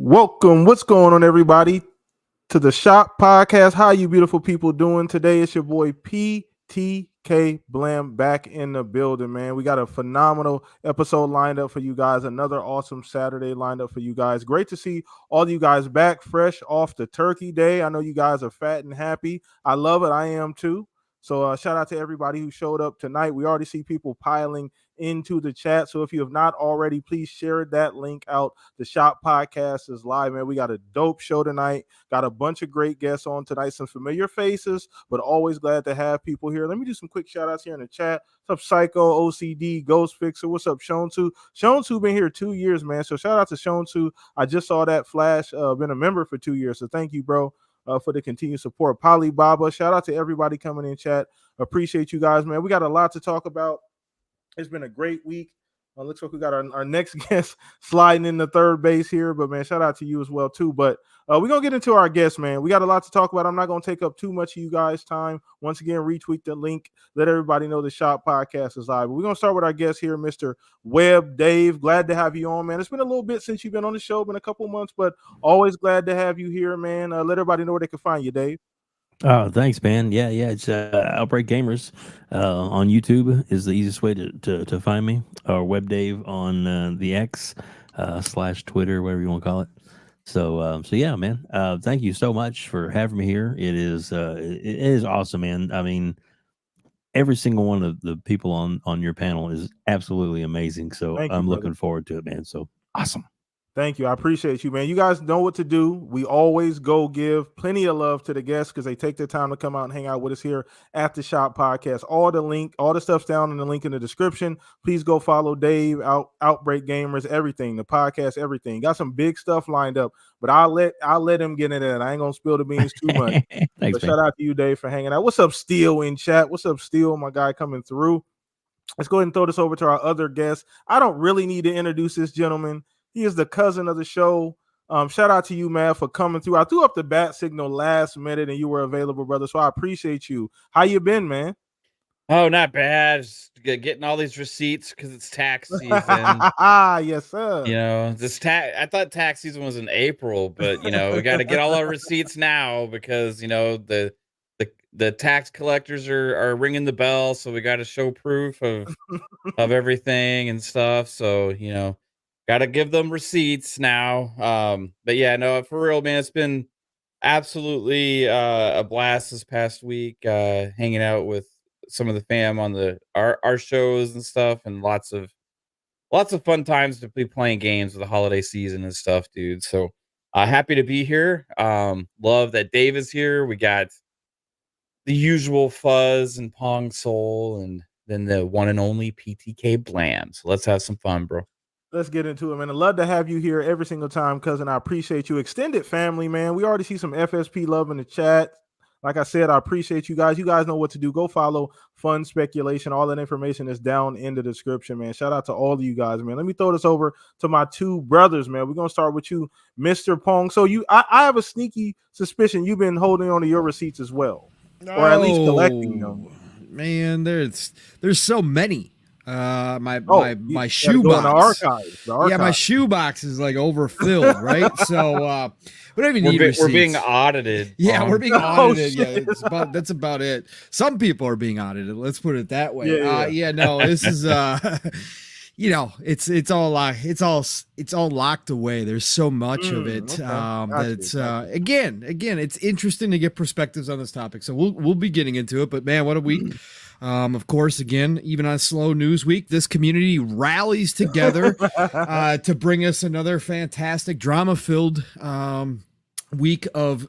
Welcome. What's going on, everybody, to the Shop Podcast? How you beautiful people doing today? It's your boy PTK Blam back in the building, man. We got a phenomenal episode lined up for you guys. Another awesome Saturday lined up for you guys. Great to see all of you guys back fresh off the Turkey Day. I know you guys are fat and happy. I love it. I am too. So shout out to everybody who showed up tonight. We already see people piling into the chat. So if you have not already, please share that link out. The Shop Podcast is live, man. We got a dope show tonight. Got a bunch of great guests on tonight. Some familiar faces, but always glad to have people here. Let me do some quick shout outs here in the chat. What's up, Psycho, OCD, Ghost Fixer? What's up, Shonsu? Shonsu been here 2 years, man. So shout out to Shonsu. I just saw that flash. Been a member for 2 years. So thank you, bro. For the continued support. Polly Baba, shout out to everybody coming in chat. Appreciate you guys, man. We got a lot to talk about. It's been a great week. Looks like we got our next guest sliding in the third base here, but man, shout out to you as well too. But we're going to get into our guests, man. We got a lot to talk about. I'm not going to take up too much of you guys' time. Once again, retweet the link. Let everybody know the Shop Podcast is live. But we're going to start with our guest here, Mr. Webb Dave. Glad to have you on, man. It's been a little bit since you've been on the show, been a couple months, but always glad to have you here, man. Let everybody know where they can find you, Dave. Oh, thanks, man. Yeah. It's Outbreak Gamers on YouTube is the easiest way to find me, or Web Dave on the X / Twitter, whatever you want to call it. So yeah, man. Thank you so much for having me here. It is awesome, man. I mean, every single one of the people on your panel is absolutely amazing. So I'm looking forward to it, man. So awesome. Thank you. I appreciate you, man. You guys know what to do. We always go give plenty of love to the guests because they take their time to come out and hang out with us here at the Shop Podcast. All the stuff's down in the link in the description. Please go follow Dave, Outbreak Gamers, everything, the podcast, everything. Got some big stuff lined up, but I'll let him get into that. I ain't gonna spill the beans too much. Thanks, but shout out to you, Dave, for hanging out. What's up, Steel in chat? What's up, Steel, my guy coming through? Let's go ahead and throw this over to our other guest. I don't really need to introduce this gentleman. He is the cousin of the show. Shout out to you, man, for coming through. I threw up the bat signal last minute and you were available, brother. So I appreciate you. How you been, man? Oh, not bad. Just getting all these receipts because it's tax season. Yes, sir. You know, I thought tax season was in April, but we got to get all our receipts now because the tax collectors are ringing the bell, so we got to show proof of everything and stuff. So got to give them receipts now. But yeah, no, for real, man, it's been absolutely a blast this past week. Hanging out with some of the fam on our shows and stuff, and lots of fun times to be playing games with the holiday season and stuff, dude. So happy to be here. Love that Dave is here. We got the usual Fuzz and Pong Soul, and then the one and only PTK Blam. So let's have some fun, bro. Let's get into it, man. I'd love to have you here every single time, cousin. I appreciate you. Extended family, man. We already see some FSP love in the chat. Like I said, I appreciate you guys. You guys know what to do. Go follow Fun Speculation. All that information is down in the description, man. Shout out to all of you guys, man. Let me throw this over to my two brothers, man. We're going to start with you, Mr. Pong. So I have a sneaky suspicion you've been holding on to your receipts as well, or at least collecting them. Man, there's so many. My shoebox. The archives. Yeah, my shoebox is like overfilled, right? So we don't even need receipts. We're being audited. Yeah, we're being audited. Yeah, that's about it. Some people are being audited. Let's put it that way. No, this is it's all locked away. There's so much of it that it's again, it's interesting to get perspectives on this topic. So we'll be getting into it. But man, what a week. Of course, again, even on a slow news week, this community rallies together to bring us another fantastic drama-filled week of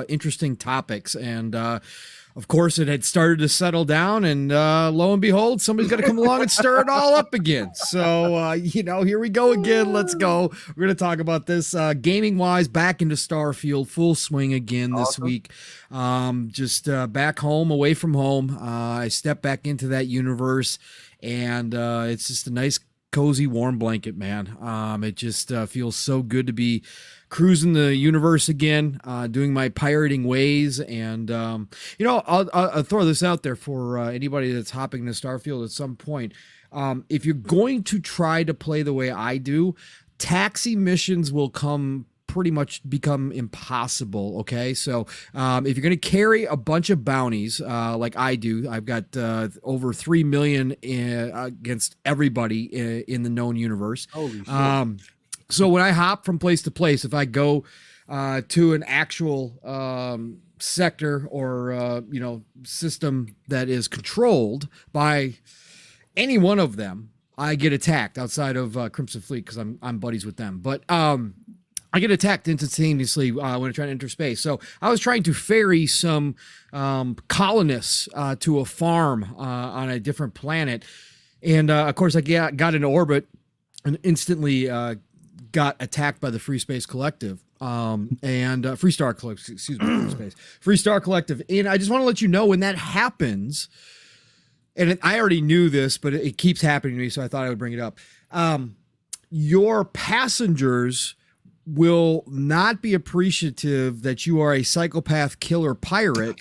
interesting topics. And of course, it had started to settle down, and lo and behold, somebody's got to come along and stir it all up again. So, here we go again. Let's go. We're going to talk about this gaming-wise, back into Starfield, full swing again this week. Just back home, away from home. I stepped back into that universe, and it's just a nice, cozy, warm blanket, man. It just feels so good to be cruising the universe again, doing my pirating ways. And, I'll throw this out there for anybody that's hopping to Starfield at some point. If you're going to try to play the way I do, taxi missions will come pretty much become impossible. Okay, so if you're going to carry a bunch of bounties like I do, I've got over 3 million against everybody in the known universe. Holy shit. So when I hop from place to place, if I go to an actual sector or system that is controlled by any one of them, I get attacked outside of Crimson Fleet because I'm buddies with them. But I get attacked instantaneously when I try to enter space. So I was trying to ferry some colonists to a farm on a different planet, and of course I got into orbit and instantly got attacked by the Free Space Collective. And Free Star Collective, excuse me, Free Star Collective. And I just want to let you know when that happens, and I already knew this, but it keeps happening to me, so I thought I would bring it up. Your passengers will not be appreciative that you are a psychopath killer pirate,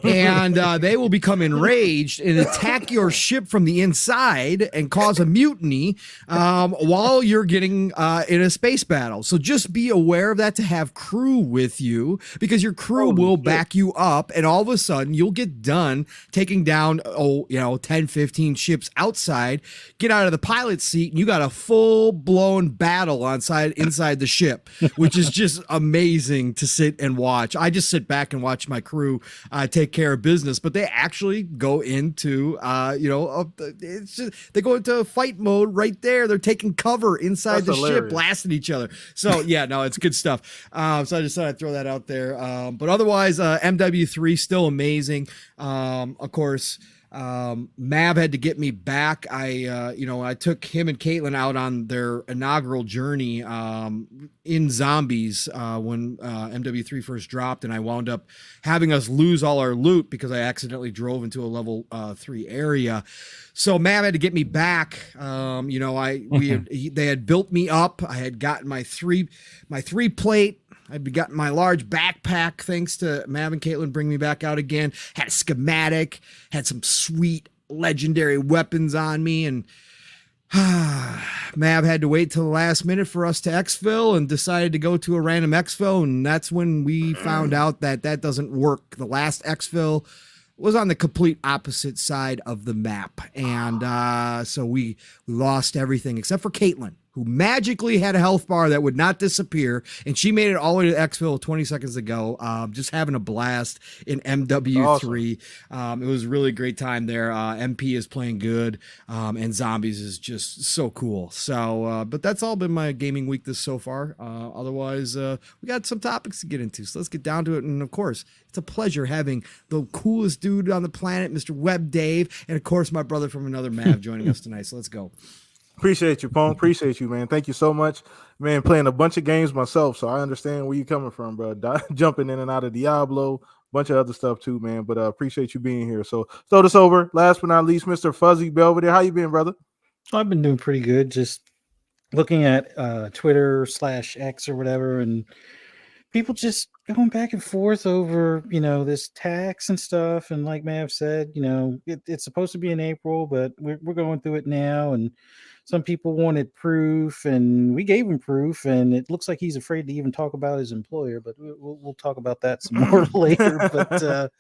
and they will become enraged and attack your ship from the inside and cause a mutiny while you're getting in a space battle. So just be aware of that, to have crew with you, because your crew will back you up, and all of a sudden you'll get done taking down 10, 15 ships outside, get out of the pilot's seat, and you got a full-blown battle inside the ship, which is just amazing to sit and watch. I just sit back and watch my crew take care of business, but they actually go into, it's just, they go into fight mode right there. They're taking cover inside the ship, blasting each other. So yeah, no, it's good stuff. So I just thought I'd throw that out there. But otherwise, MW3 still amazing. Of course, Mav had to get me back. I took him and Caitlin out on their inaugural journey in Zombies when MW3 first dropped, and I wound up having us lose all our loot because I accidentally drove into a level 3 area. So Mav had to get me back. They had built me up. I had gotten my three plate. I'd gotten my large backpack thanks to Mav and Caitlin bring me back out again. Had a schematic, had some sweet legendary weapons on me, and Mav had to wait till the last minute for us to exfil and decided to go to a random exfil, and that's when we found out that doesn't work. The last exfil was on the complete opposite side of the map, and so we lost everything except for Caitlin, who magically had a health bar that would not disappear, and she made it all the way to exfil 20 seconds ago. Just having a blast in MW3. Awesome. It was a really great time there. MP is playing good, and Zombies is just so cool. So, but that's all been my gaming week so far. Otherwise, we got some topics to get into, so let's get down to it. And of course, it's a pleasure having the coolest dude on the planet, Mr. Web Dave, and of course, my brother from another Mav joining us tonight. So let's go. Appreciate you, Pone. Appreciate you, man. Thank you so much, man. Playing a bunch of games myself, so I understand where you're coming from, bro. Jumping in and out of Diablo, bunch of other stuff too, man. But appreciate you being here. So throw this over. Last but not least, Mr. Fuzzy Belvedere. How you been, brother? I've been doing pretty good. Just looking at Twitter/X or whatever, and people just going back and forth over, this tax and stuff. And like Mav said, it's supposed to be in April, but we're going through it now. And some people wanted proof, and we gave him proof, and it looks like he's afraid to even talk about his employer, but we'll talk about that some more later. But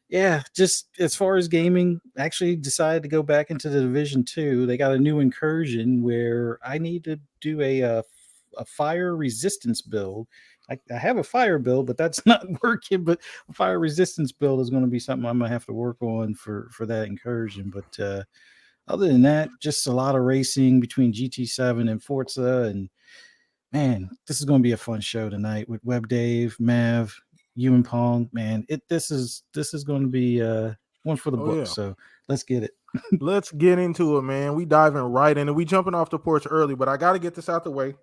yeah, just as far as gaming, actually decided to go back into the Division 2. They got a new incursion where I need to do a fire resistance build. I have a fire build, but that's not working. But a fire resistance build is going to be something I'm going to have to work on for that incursion. But other than that, just a lot of racing between GT7 and Forza. And man, this is going to be a fun show tonight with Web Dave, Mav, you and Pong. Man, this is going to be one for the book. Yeah. So let's get it. Let's get into it, man. We diving right in, and we jumping off the porch early, but I got to get this out the way.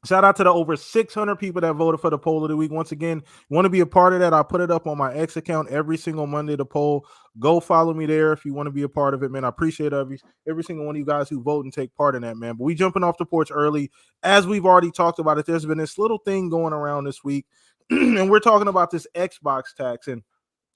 Shout out to the over 600 people that voted for the poll of the week. Once again, want to be a part of that? I'll put it up on my X account every single Monday, the poll. Go follow me there if you want to be a part of it, man. I appreciate every single one of you guys who vote and take part in that, man. But we jumping off the porch early. As we've already talked about it, there's been this little thing going around this week, and we're talking about this Xbox tax. And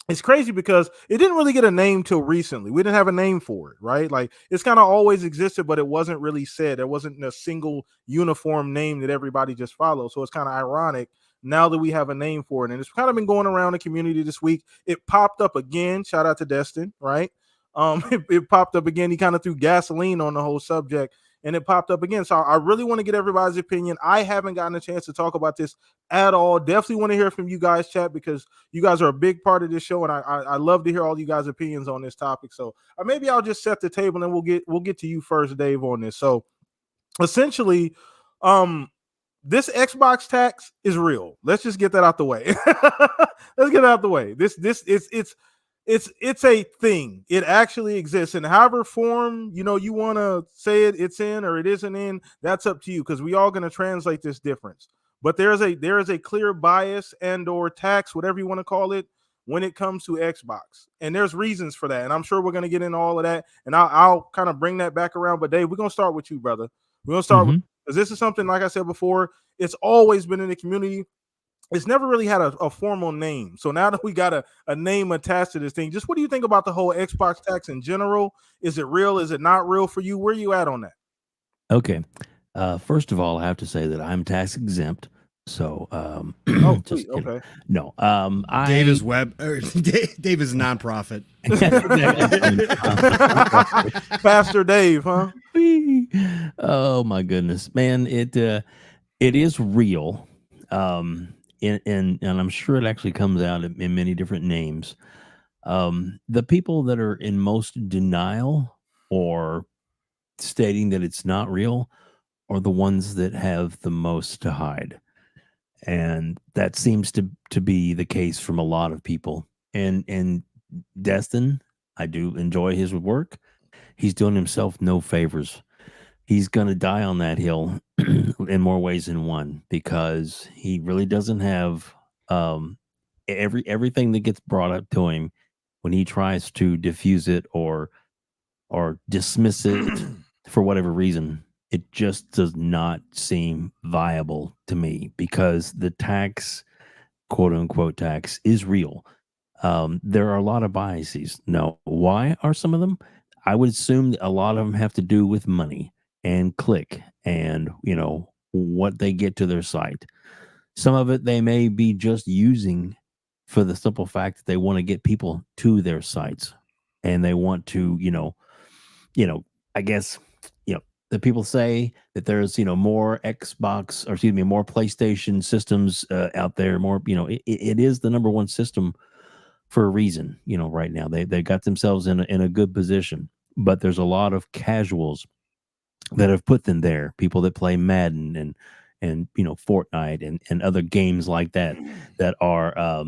it's crazy because it didn't really get a name till recently. We didn't have a name for it, right? Like it's kind of always existed, but it wasn't really said. There wasn't a single uniform name that everybody just followed. So it's kind of ironic now that we have a name for it. And it's kind of been going around the community this week. It popped up again. Shout out to Destin, right? It popped up again. He kind of threw gasoline on the whole subject, and it popped up again. So I really want to get everybody's opinion. I haven't gotten a chance to talk about this at all. Definitely want to hear from you guys, chat, because you guys are a big part of this show, and I love to hear all you guys' opinions on this topic. So maybe I'll just set the table, and we'll get to you first, Dave, on this. So essentially, this Xbox tax is real. Let's just get that out the way. Let's get it out the way. It's a thing. It actually exists, and however form you want to say it's in or it isn't in, that's up to you, because we all going to translate this difference. But there is a clear bias and or tax, whatever you want to call it, when it comes to Xbox, and there's reasons for that, and I'm sure we're going to get into all of that, and I'll kind of bring that back around. But Dave, we're going to start with you, brother. We're going to start with, because this is something, like I said before, it's always been in the community. It's never really had a formal name. So now that we got a name attached to this thing, just what do you think about the whole Xbox tax in general? Is it real? Is it not real for you? Where are you at on that? Okay. First of all, I have to say that I'm tax exempt. So, just okay. No, Dave is Dave is nonprofit. Pastor Dave, huh? Oh my goodness, man. It is real. And I'm sure it actually comes out in many different names. The people that are in most denial or stating that it's not real are the ones that have the most to hide. And that seems to be the case from a lot of people. And Destin, I do enjoy his work. He's doing himself no favors. He's going to die on that hill in more ways than one, because he really doesn't have everything that gets brought up to him when he tries to diffuse it or dismiss it for whatever reason. It just does not seem viable to me, because the tax, quote unquote tax, is real. There are a lot of biases. Now, why are some of them? I would assume that a lot of them have to do with money and click and what they get to their site. Some of it they may be just using for the simple fact that they want to get people to their sites, and they want to I guess the people say that there's more Xbox, or excuse me, more PlayStation systems out there, more it is the number one system for a reason. Right now they got themselves in a good position, but there's a lot of casuals that have put them there, people that play Madden and Fortnite and other games like that are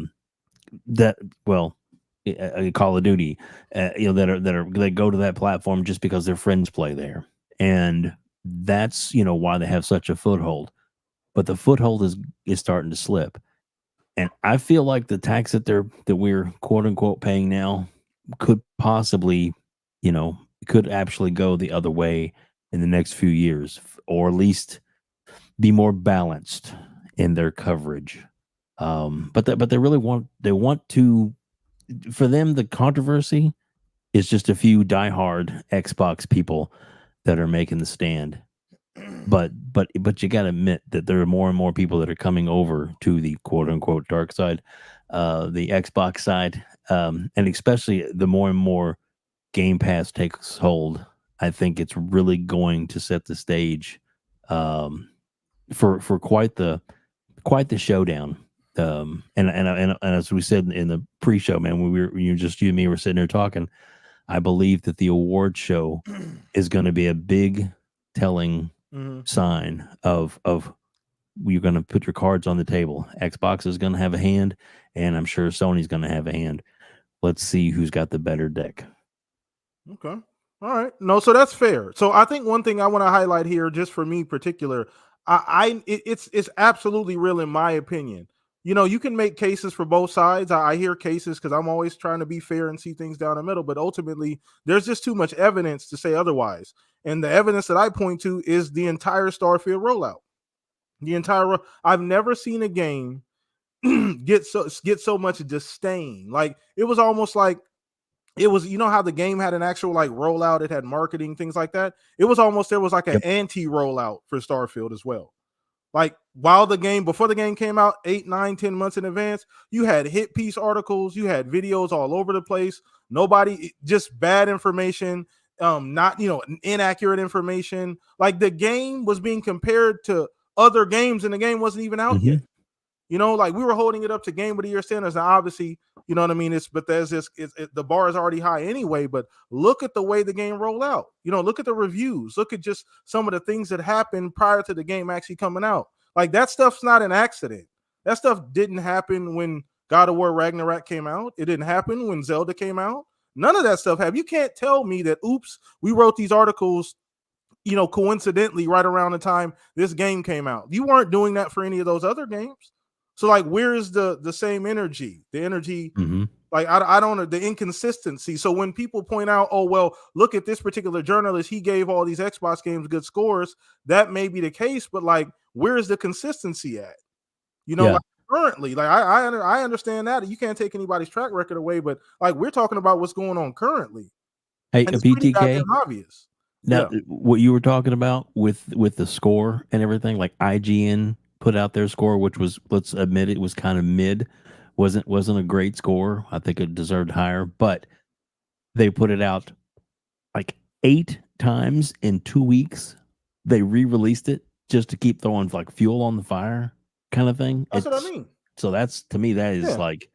Call of Duty, that go to that platform just because their friends play there. And that's why they have such a foothold. But the foothold is starting to slip. And I feel like the tax that we're quote unquote paying now could possibly, could actually go the other way in the next few years, or at least be more balanced in their coverage. But they really want to, for them, the controversy is just a few diehard Xbox people that are making the stand. But you got to admit that there are more and more people that are coming over to the quote unquote dark side, the Xbox side, and especially the more and more Game Pass takes hold. I think it's really going to set the stage for quite the showdown. And as we said in the pre-show, man, when you and me were sitting there talking, I believe that the award show is going to be a big telling sign of you're going to put your cards on the table. Xbox is going to have a hand, and I'm sure Sony's going to have a hand. Let's see who's got the better deck. Okay. All right. No, so that's fair. So I think one thing I want to highlight here, just for me particular, it's absolutely real in my opinion. You can make cases for both sides. I hear cases because I'm always trying to be fair and see things down the middle, but ultimately there's just too much evidence to say otherwise. And the evidence that I point to is the entire Starfield rollout. I've never seen a game get so much disdain. Like it was almost like it was, you know how the game had an actual like rollout, it had marketing, things like that. It was almost, there was like an anti-rollout for Starfield as well. Like before the game came out 8, 9, 10 months in advance, you had hit piece articles, you had videos all over the place. Nobody, just bad information, not, inaccurate information. Like the game was being compared to other games and the game wasn't even out yet. Like we were holding it up to Game of the Year standards. And obviously, you know what I mean? It's Bethesda's, the bar is already high anyway, but look at the way the game rolled out. Look at the reviews. Look at just some of the things that happened prior to the game actually coming out. Like that stuff's not an accident. That stuff didn't happen when God of War Ragnarok came out. It didn't happen when Zelda came out. None of that stuff happened. You can't tell me that, oops, we wrote these articles, coincidentally right around the time this game came out. You weren't doing that for any of those other games. So like, where is the same energy? The energy, like I don't know, the inconsistency. So when people point out, oh well, look at this particular journalist, he gave all these Xbox games good scores. That may be the case, but like, where is the consistency at? Like currently, like I understand that you can't take anybody's track record away, but like we're talking about what's going on currently. Hey, and it's pretty goddamn BTK. Obvious. Now, what you were talking about with the score and everything, like IGN put out their score, which was, let's admit, it was kind of mid, wasn't a great score. I think it deserved higher, but they put it out like 8 times in 2 weeks. They re-released it just to keep throwing like fuel on the fire, kind of thing. That's what I mean. So that's, to me, that is like,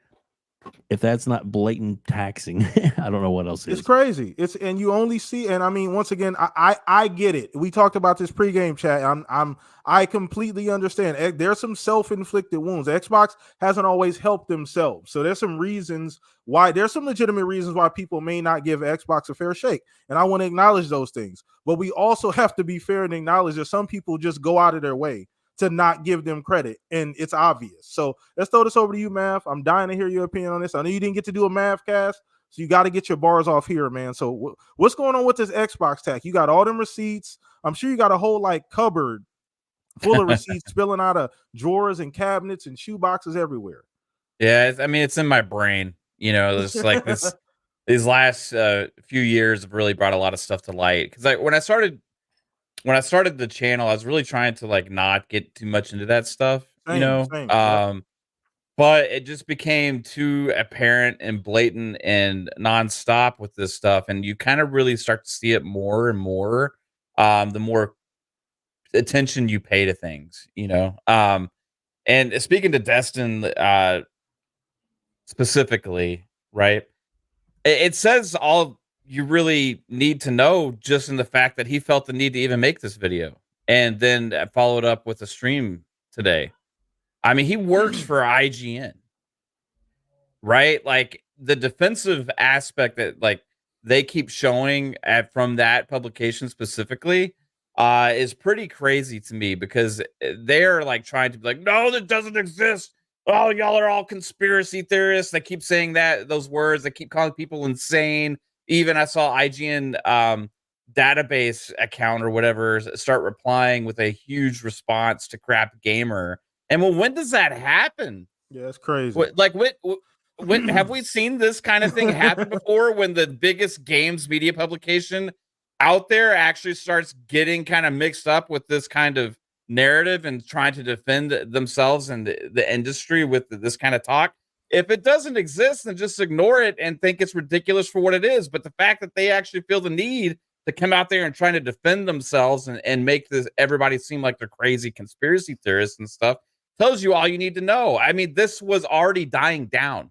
if that's not blatant taxing, I don't know what else is. It's crazy. And you only see, and I mean, once again, I get it. We talked about this pregame chat. I completely understand. There's some self-inflicted wounds. Xbox hasn't always helped themselves. So there's some legitimate reasons why people may not give Xbox a fair shake. And I want to acknowledge those things. But we also have to be fair and acknowledge that some people just go out of their way to not give them credit, and it's obvious. So let's throw this over to you, Mav. I'm dying to hear your opinion on this. I know you didn't get to do a Mav cast, so you got to get your bars off here, man. So what's going on with this Xbox tech? You got all them receipts. I'm sure you got a whole like cupboard full of receipts spilling out of drawers and cabinets and shoe boxes everywhere. Yeah, it's in my brain. It's like this. These last few years have really brought a lot of stuff to light. Because when I started the channel, I was really trying to like not get too much into that stuff, Same. But it just became too apparent and blatant and nonstop with this stuff, and you kind of really start to see it more and more, the more attention you pay to things, And speaking to Destin, specifically, right? It says all you really need to know just in the fact that he felt the need to even make this video, and then followed up with a stream today. I mean, he works for IGN, right? Like the defensive aspect that like they keep showing from that publication specifically is pretty crazy to me, because they're like trying to be like, no, that doesn't exist. Oh, y'all are all conspiracy theorists. They keep saying those words. They keep calling people insane. Even I saw IGN database account or whatever start replying with a huge response to Crap Gamer. And well, when does that happen? Yeah, it's crazy. When have we seen this kind of thing happen before? When the biggest games media publication out there actually starts getting kind of mixed up with this kind of narrative and trying to defend themselves and the industry with this kind of talk. If it doesn't exist, then just ignore it and think it's ridiculous for what it is. But the fact that they actually feel the need to come out there and trying to defend themselves and make everybody seem like they're crazy conspiracy theorists and stuff tells you all you need to know. I mean, this was already dying down,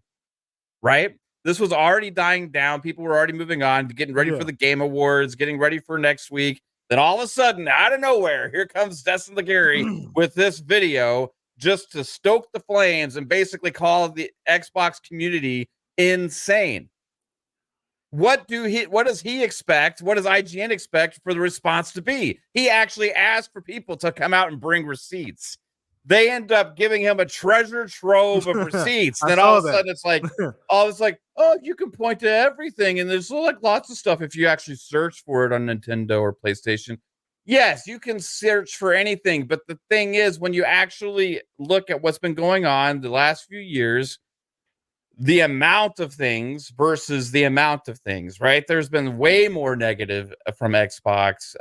right? This was already dying down. People were already moving on, getting ready for the Game Awards, getting ready for next week. Then all of a sudden, out of nowhere, here comes Destin Legarie with this video just to stoke the flames and basically call the Xbox community insane. What does he expect? What does IGN expect for the response to be? He actually asked for people to come out and bring receipts. They end up giving him a treasure trove of receipts. Then all of a sudden it's like, oh, you can point to everything. And there's like lots of stuff if you actually search for it on Nintendo or PlayStation. yes, you can search for anything, but the thing is, when you actually look at what's been going on the last few years, the amount of things versus the amount of things, right? There's been way more negative from Xbox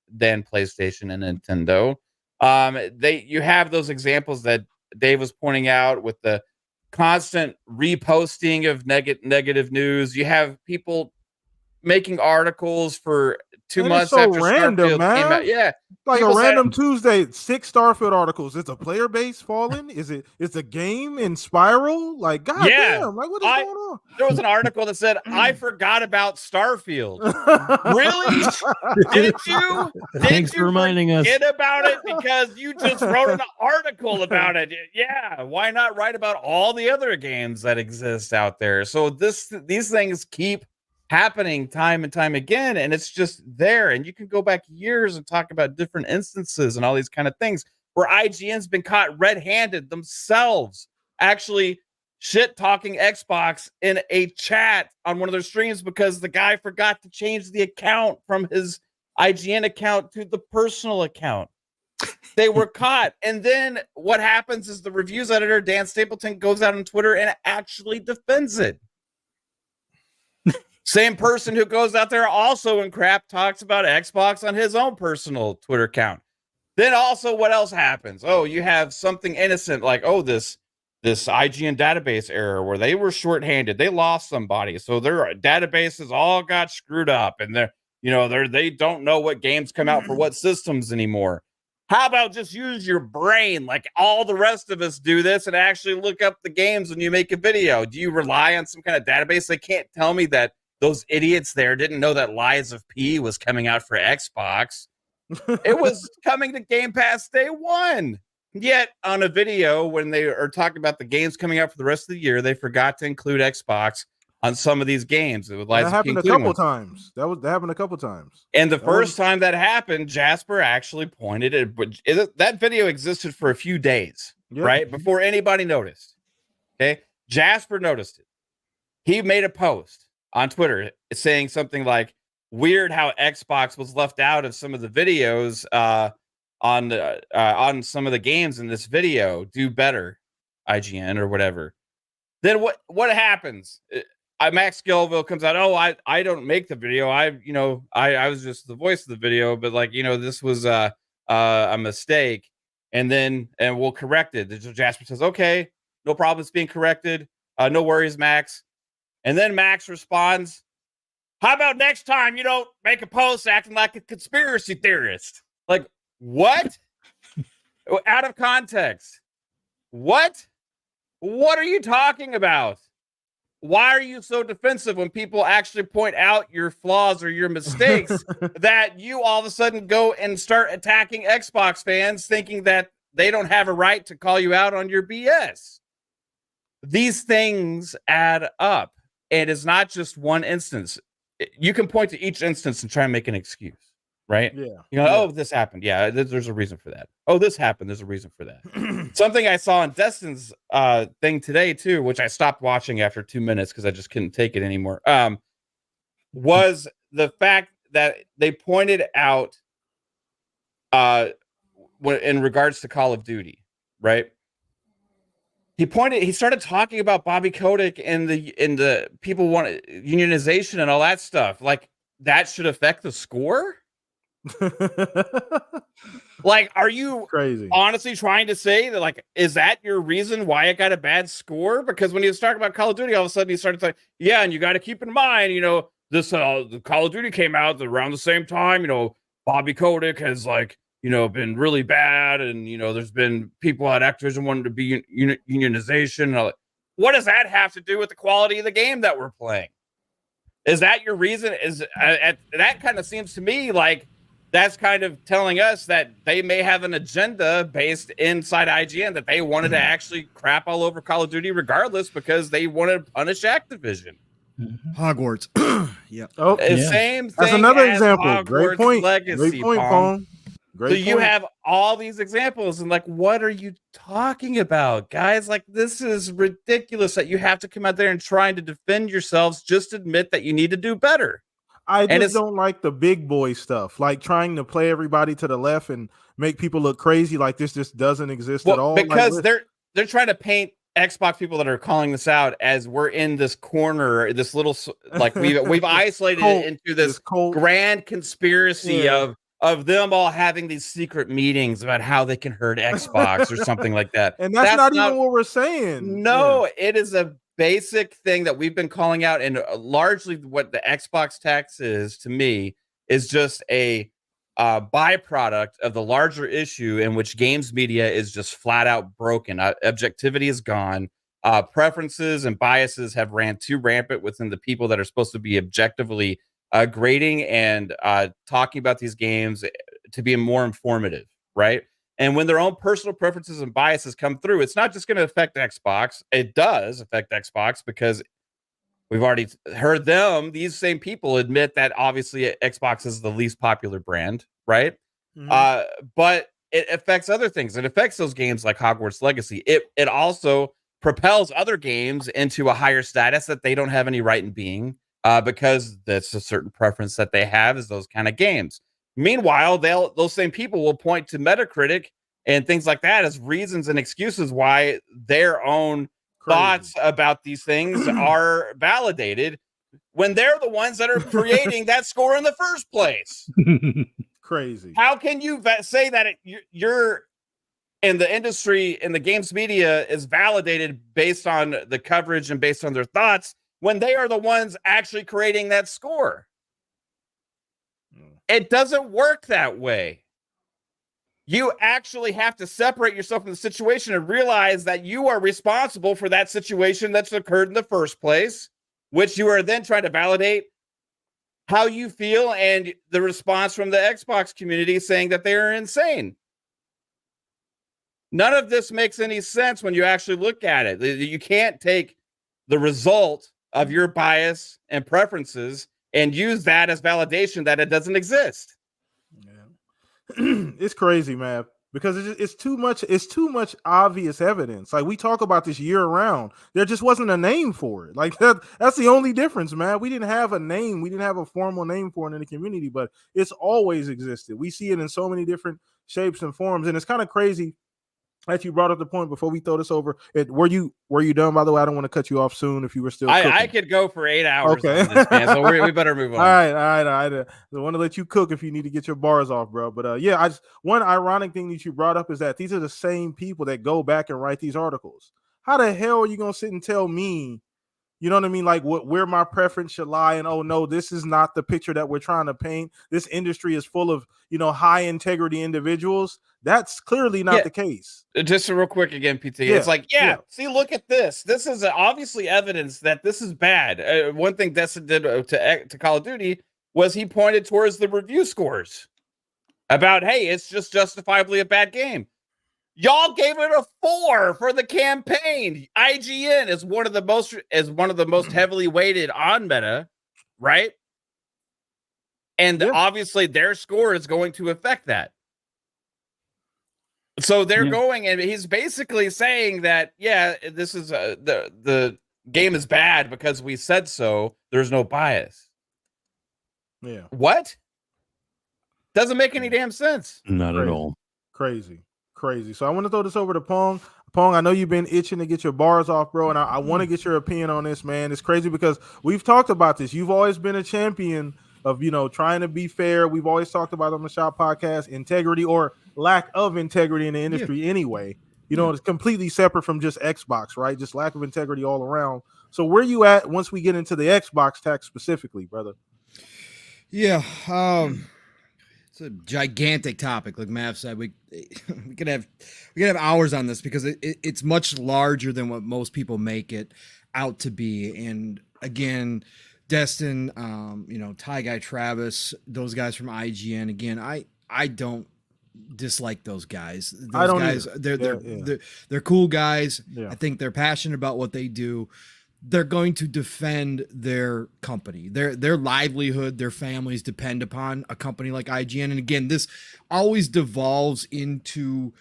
than PlayStation and Nintendo. You have those examples that Dave was pointing out with the constant reposting of negative news. You have people making articles for 2 Man, months it's so after random, Starfield came man. out. Yeah, Like people a said- random Tuesday, 6 Starfield articles. Is the player base falling? Is the game in spiral? Like, god Yeah. damn, like what is going on? there was an article that said, "I forgot about Starfield." Really? Did you? Thanks for reminding us. Forget about it because you just wrote an article about it. Yeah, why not write about all the other games that exist out there? So these things keep happening time and time again, and it's just there. And you can go back years and talk about different instances and all these kind of things where IGN's been caught red-handed themselves, actually shit talking Xbox in a chat on one of their streams because the guy forgot to change the account from his IGN account to the personal account. They were caught. And then what happens is the reviews editor, Dan Stapleton, goes out on Twitter and actually defends it. Same person who goes out there also in crap talks about Xbox on his own personal Twitter account. Then also what else happens? Oh, you have something innocent like, oh, this IGN database error where they were shorthanded. They lost somebody. So their databases all got screwed up and they don't know what games come out for what systems anymore. How about just use your brain like all the rest of us do this and actually look up the games when you make a video? Do you rely on some kind of database? They can't tell me that those idiots there didn't know that Lies of P was coming out for Xbox. It was coming to Game Pass day one. Yet on a video when they are talking about the games coming out for the rest of the year, they forgot to include Xbox on some of these games. It was That happened a couple times. That happened a couple times. And the first time that happened, Jasper actually pointed it, but that video existed for a few days, right? Before anybody noticed. Okay. Jasper noticed it. He made a post on Twitter saying something like, weird how Xbox was left out of some of the videos on some of the games in this video. Do better, IGN or whatever. Then what happens? Max Gilville comes out. Oh, I don't make the video. I was just the voice of the video, but this was a mistake. And we'll correct it. Jasper says, okay, no problem. It's being corrected. No worries, Max. And then Max responds, how about next time you don't make a post acting like a conspiracy theorist? Like, what? Out of context. What? What are you talking about? Why are you so defensive when people actually point out your flaws or your mistakes that you all of a sudden go and start attacking Xbox fans thinking that they don't have a right to call you out on your BS? These things add up. And it's not just one instance. You can point to each instance and try and make an excuse, right? Yeah. Oh, this happened. Yeah, there's a reason for that. Oh, this happened. There's a reason for that. Something I saw on Destin's thing today too, which I stopped watching after 2 minutes because I just couldn't take it anymore. Was the fact that they pointed out in regards to Call of Duty, right? He started talking about Bobby Kotick and the people want unionization and all that stuff. Like that should affect the score. Like, are you crazy honestly trying to say that, like, is that your reason why it got a bad score? Because when he was talking about Call of Duty, all of a sudden he started saying, yeah, and you got to keep in mind, this the Call of Duty came out around the same time, Bobby Kotick has been really bad, and there's been people at Activision wanting to be unionization and all that. What does that have to do with the quality of the game that we're playing? Is that your reason? That kind of seems to me like that's kind of telling us that they may have an agenda based inside IGN that they wanted to actually crap all over Call of Duty regardless because they wanted to punish Activision. Hogwarts. Yeah. Oh, yeah. Same thing. That's another as example. Hogwarts Great point. Legacy, Great point, Pong. Pong. Great So point. you have all these examples, and what are you talking about, guys? Like, this is ridiculous that you have to come out there and trying to defend yourselves. Just admit that you need to do better. I And just don't like the big boy stuff, like trying to play everybody to the left and make people look crazy like this just doesn't exist at all. Because like, they're trying to paint Xbox people that are calling this out as we're in this corner, this little like we've isolated it into this grand conspiracy of them all having these secret meetings about how they can hurt Xbox or something like that. And that's not even what we're saying. No, it is a basic thing that we've been calling out, and largely what the Xbox tax is to me is just a byproduct of the larger issue in which games media is just flat out broken. Objectivity is gone. Preferences and biases have ran too rampant within the people that are supposed to be objectively grading and talking about these games to be more informative, right? And when their own personal preferences and biases come through, it's not just going to affect Xbox. It does affect Xbox because we've already heard these same people admit that obviously Xbox is the least popular brand, right? But it affects other things. It affects those games like Hogwarts Legacy. It also propels other games into a higher status that they don't have any right in being because that's a certain preference that they have is those kind of games. Meanwhile, those same people will point to Metacritic and things like that as reasons and excuses why their own thoughts about these things are validated when they're the ones that are creating that score in the first place. Crazy. How can you say that you're in the industry, in the games media is validated based on the coverage and based on their thoughts when they are the ones actually creating that score? It doesn't work that way. You actually have to separate yourself from the situation and realize that you are responsible for that situation that's occurred in the first place, which you are then trying to validate how you feel and the response from the Xbox community saying that they are insane. None of this makes any sense when you actually look at it. You can't take the result of your bias and preferences and use that as validation that it doesn't exist. Yeah. It's crazy, man, because it's too much. It's too much obvious evidence. Like we talk about this year round. There just wasn't a name for it. Like that's the only difference, man. We didn't have a name. We didn't have a formal name for it in the community, but it's always existed. We see it in so many different shapes and forms, and it's kind of crazy. As you brought up the point before we throw this over, were you done? By the way, I don't want to cut you off soon if you were still. I could go for 8 hours. Okay, on this, man, so we better move on. All right. I want to let you cook if you need to get your bars off, bro. But yeah, one ironic thing that you brought up is that these are the same people that go back and write these articles. How the hell are you gonna sit and tell me? You know what I mean? Like where my preference should lie. And oh no, this is not the picture that we're trying to paint. This industry is full of, high integrity individuals. That's clearly not the case. Just real quick again, PT. It's like, see, look at this. This is obviously evidence that this is bad. One thing Destin did to Call of Duty was he pointed towards the review scores about, hey, it's just justifiably a bad game. Y'all gave it a 4 for the campaign. IGN is one of the most heavily weighted on Meta, right? And obviously their score is going to affect that. So they're going, and he's basically saying that, this is the game is bad because we said so. There's no bias. Yeah. What? Doesn't make any damn sense. Not at all. Crazy. So I want to throw this over to Pong. Pong, I know you've been itching to get your bars off, bro, and I want to get your opinion on this, man. It's crazy because we've talked about this. You've always been a champion of, trying to be fair. We've always talked about on the Shop Podcast, integrity or lack of integrity in the industry anyway. It's completely separate from just Xbox, right? Just lack of integrity all around. So where you at once we get into the Xbox tax specifically, brother? Yeah. It's a gigantic topic, like Mav said. We could have hours on this because it's much larger than what most people make it out to be. And again, Destin, Ty Guy Travis, those guys from IGN. Again, I don't dislike those guys. I don't guys, they're cool guys. Yeah. I think they're passionate about what they do. They're going to defend their company, their livelihood, their families depend upon a company like IGN. And again, this always devolves into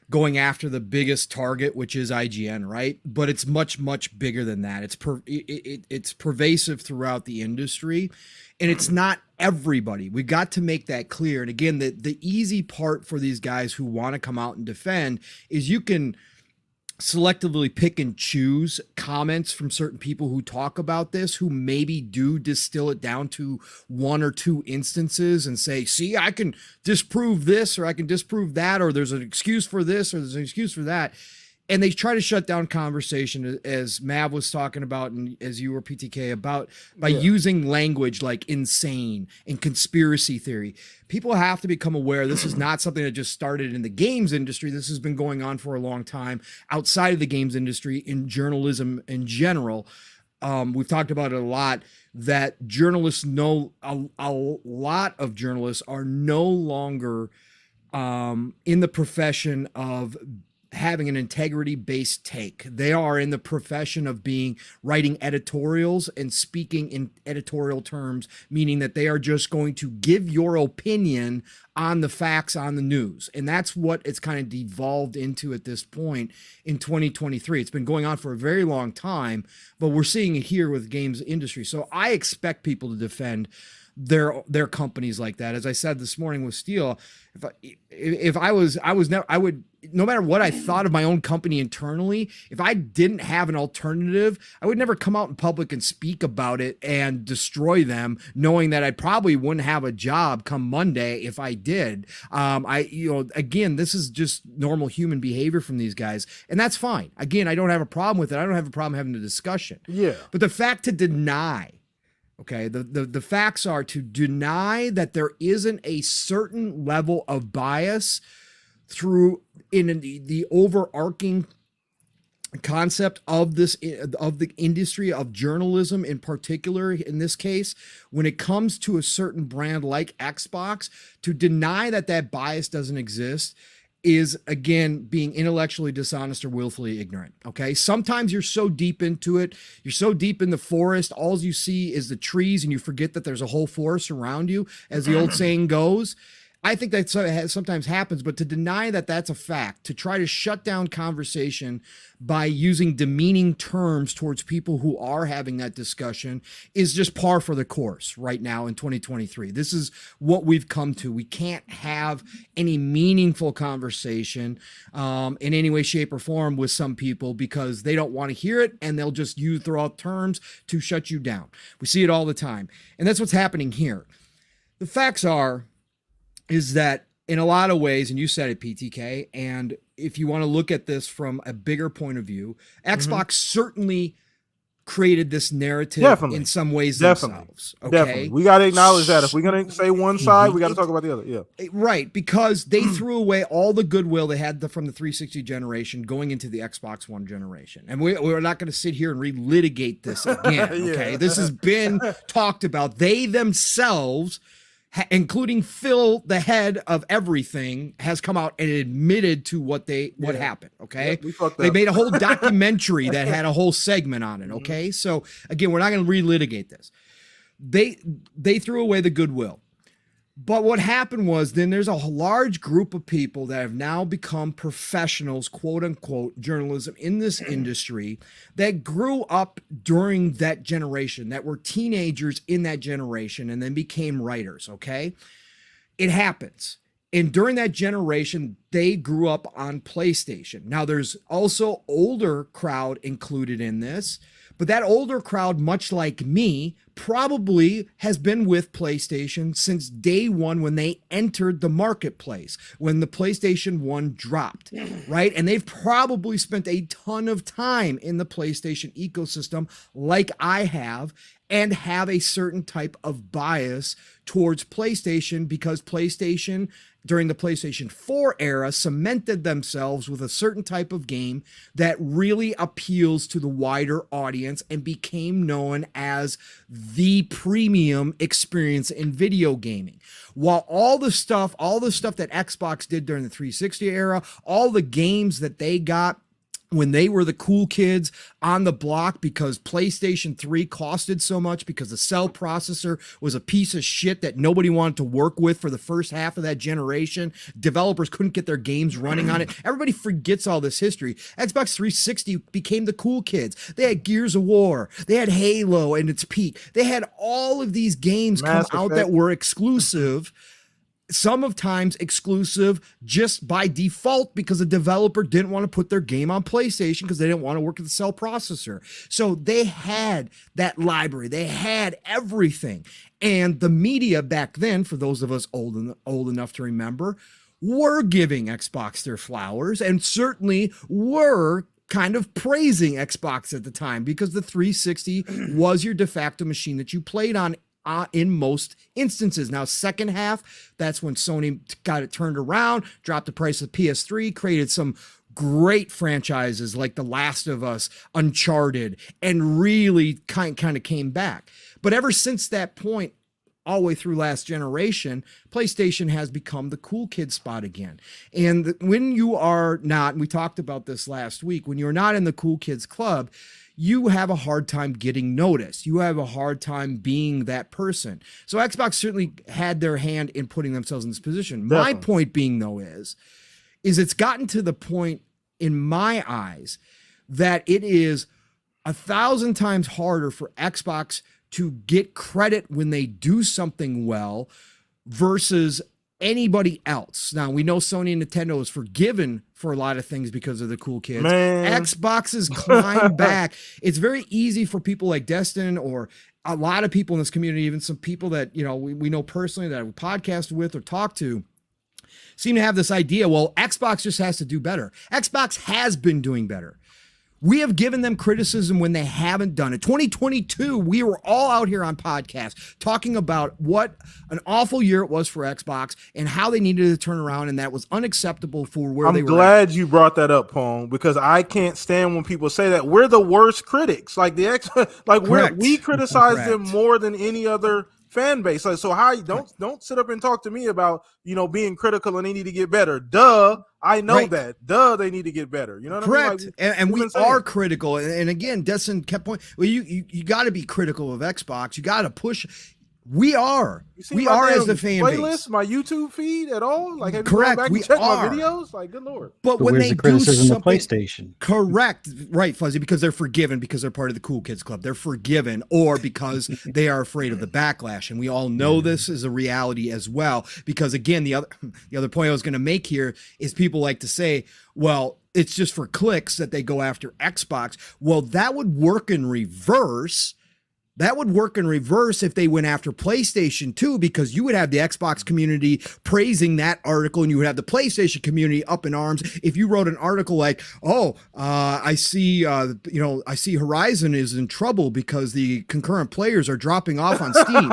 going after the biggest target, which is IGN, right? But it's much, much bigger than that. It's pervasive throughout the industry, and it's not everybody. We got to make that clear. And again, the easy part for these guys who want to come out and defend is you can selectively pick and choose comments from certain people who talk about this, who maybe do distill it down to one or two instances and say, see, I can disprove this, or I can disprove that, or there's an excuse for this, or there's an excuse for that. And they try to shut down conversation, as Mav was talking about, and as you were, PTK, about by using language like insane and conspiracy theory. People have to become aware this is not something that just started in the games industry. This has been going on for a long time outside of the games industry, in journalism in general. We've talked about it a lot, that journalists know a lot of journalists are no longer in the profession of having an integrity-based take. They are in the profession of writing editorials and speaking in editorial terms, meaning that they are just going to give your opinion on the facts on the news. And that's what it's kind of devolved into at this point in 2023. It's been going on for a very long time, but we're seeing it here with the games industry. So I expect people to defend their companies like that. As I said this morning with Steel, I would, no matter what I thought of my own company internally, if I didn't have an alternative, I would never come out in public and speak about it and destroy them, knowing that I probably wouldn't have a job come Monday if I did. Again, this is just normal human behavior from these guys, and that's fine. Again, I don't have a problem with it. I don't have a problem having a discussion. Yeah. But the fact to deny, okay, the facts are to deny that there isn't a certain level of bias in the overarching concept of the industry of journalism in particular, in this case, when it comes to a certain brand like Xbox, to deny that bias doesn't exist is, again, being intellectually dishonest or willfully ignorant. Okay. Sometimes you're so deep into it. You're so deep in the forest. All you see is the trees and you forget that there's a whole forest around you, as the old saying goes. I think that sometimes happens, but to deny that that's a fact, to try to shut down conversation by using demeaning terms towards people who are having that discussion is just par for the course right now in 2023. This is what we've come to. We can't have any meaningful conversation in any way, shape, or form with some people because they don't want to hear it, and they'll just throw out terms to shut you down. We see it all the time, and that's what's happening here. The facts is that in a lot of ways, and you said it, PTK, and if you want to look at this from a bigger point of view, Xbox certainly created this narrative in some ways themselves. Okay? Definitely. We got to acknowledge that. If we're going to say one side, we got to talk about the other. Yeah. Right, because they threw away all the goodwill they had from the 360 generation going into the Xbox One generation. And we're not going to sit here and relitigate this again, okay? This has been talked about. They themselves, including Phil, the head of everything, has come out and admitted to what happened. Okay. They made a whole documentary that had a whole segment on it. Okay. So again, we're not going to relitigate this. They threw away the goodwill. But what happened was then there's a large group of people that have now become professionals, quote unquote, journalism in this industry that grew up during that generation, that were teenagers in that generation and then became writers. Okay. It happens. And during that generation, they grew up on PlayStation. Now there's also older crowd included in this, but that older crowd, much like me, probably has been with PlayStation since day one when they entered the marketplace, when the PlayStation 1 dropped, right? And they've probably spent a ton of time in the PlayStation ecosystem like I have, and have a certain type of bias towards PlayStation because PlayStation, during the PlayStation 4 era, cemented themselves with a certain type of game that really appeals to the wider audience and became known as the premium experience in video gaming. While all the stuff that Xbox did during the 360 era, all the games that they got when they were the cool kids on the block because PlayStation 3 costed so much, because the cell processor was a piece of shit that nobody wanted to work with for the first half of that generation. Developers couldn't get their games running on it. Everybody forgets all this history. Xbox 360 became the cool kids. They had Gears of War. They had Halo in its peak. They had all of these games Mass come out Effect. that were exclusive. Some of times exclusive just by default because the developer didn't want to put their game on PlayStation because they didn't want to work with the cell processor. So they had that library. They had everything. And the media back then, for those of us old enough to remember, were giving Xbox their flowers and certainly were kind of praising Xbox at the time because the 360 was your de facto machine that you played on in most instances. Now, second half, that's when Sony got it turned around, dropped the price of PS3, created some great franchises like The Last of Us, Uncharted, and really kind of came back. But ever since that point, all the way through last generation, PlayStation has become the cool kid spot again. And when you are not, and we talked about this last week, when you're not in the cool kids club, you have a hard time getting noticed. You have a hard time being that person. So Xbox certainly had their hand in putting themselves in this position. Definitely. My point being, though, is it's gotten to the point in my eyes that it is 1,000 times harder for Xbox to get credit when they do something well versus anybody else. Now, we know Sony and Nintendo is forgiven for a lot of things because of the cool kids. Man. Xbox's climb back. It's very easy for people like Destin or a lot of people in this community, even some people that, you know, we know personally that we podcast with or talk to, seem to have this idea, well, Xbox just has to do better. Xbox has been doing better. We have given them criticism when they haven't done it. 2022, we were all out here on podcasts talking about what an awful year it was for Xbox and how they needed to turn around, and that was unacceptable for where they I'm were at. glad you brought that up, Pong, because I can't stand when people say that we're the worst critics. Like Correct. we criticize them Correct. more than any other fan base. Like, so how don't sit up and talk to me about, you know, being critical and they need to get better. Duh, I know Right. that. Duh, they need to get better. You know what Correct. I mean? Like, and we've we been saying. are critical. And again, Destin kept pointing, well, you got to be critical of Xbox. You got to push. We are. You see We my are as damn the fan playlist, base. my YouTube feed at all? Like, have you Correct, gone back we and checked are. my videos? Like, good Lord. But But when where's they the do criticism of something, PlayStation? correct, right, Fuzzy, because they're forgiven because they're part of the cool kids club. They're forgiven, or because they are afraid of the backlash, and we all know this is a reality as well. Because again, the other point I was going to make here is people like to say, well, it's just for clicks that they go after Xbox. Well, that would work in reverse. That would work in reverse if they went after PlayStation too, because you would have the Xbox community praising that article and you would have the PlayStation community up in arms. If you wrote an article like, I see Horizon is in trouble because the concurrent players are dropping off on Steam.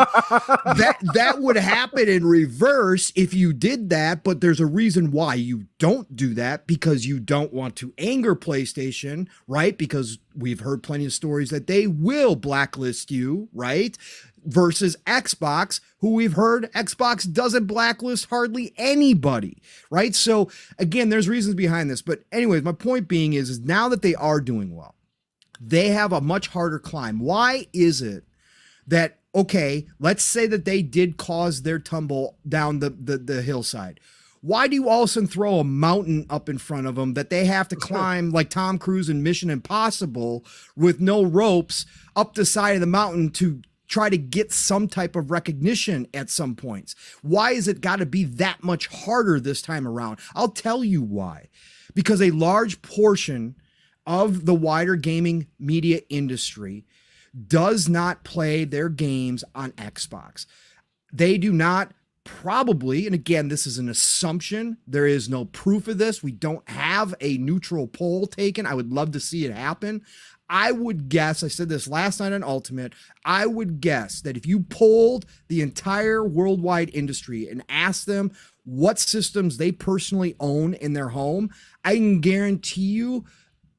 that would happen in reverse if you did that, but there's a reason why you don't do that, because you don't want to anger PlayStation, right? Because we've heard plenty of stories that they will blacklist you, right? Versus Xbox, who we've heard Xbox doesn't blacklist hardly anybody, right? So again, there's reasons behind this. But anyways, my point being is now that they are doing well, they have a much harder climb. Why is it that, okay, let's say that they did cause their tumble down the hillside. Why do you all of a sudden throw a mountain up in front of them that they have to climb like Tom Cruise in Mission Impossible with no ropes up the side of the mountain to try to get some type of recognition at some points? Why is it got to be that much harder this time around? I'll tell you why. Because a large portion of the wider gaming media industry does not play their games on Xbox. They do not probably, and again, this is an assumption. There is no proof of this. We don't have a neutral poll taken. I would love to see it happen. I would guess, I said this last night on Ultimate, I would guess that if you polled the entire worldwide industry and asked them what systems they personally own in their home, I can guarantee you,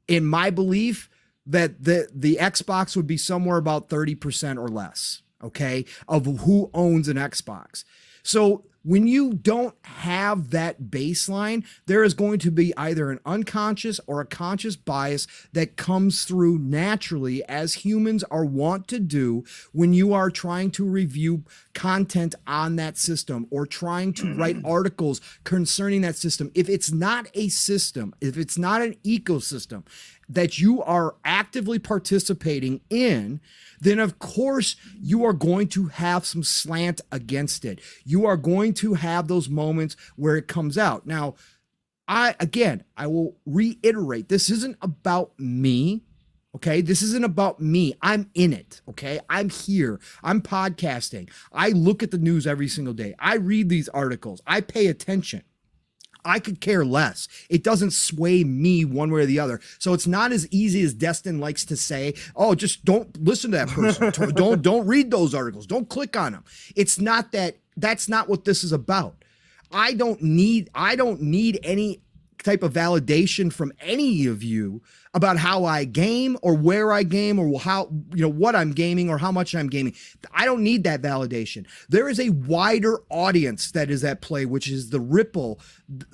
in my belief, that the Xbox would be somewhere about 30% or less, okay, of who owns an Xbox. So When you don't have that baseline, there is going to be either an unconscious or a conscious bias that comes through naturally, as humans are wont to do when you are trying to review content on that system or trying to write articles concerning that system. If it's not a system, if it's not an ecosystem that you are actively participating in, then of course you are going to have some slant against it. You are going to have those moments where it comes out. Now, I will reiterate, this isn't about me. Okay, this isn't about me. I'm in it. Okay, I'm here. I'm podcasting. I look at the news every single day. I read these articles. I pay attention. I could care less. It doesn't sway me one way or the other. So it's not as easy as Destin likes to say, oh, just don't listen to that person. don't read those articles. Don't click on them. It's not that. That's not what this is about. I don't need any type of validation from any of you about how I game or where I game or how, what I'm gaming or how much I'm gaming. I don't need that validation. There is a wider audience that is at play, which is the ripple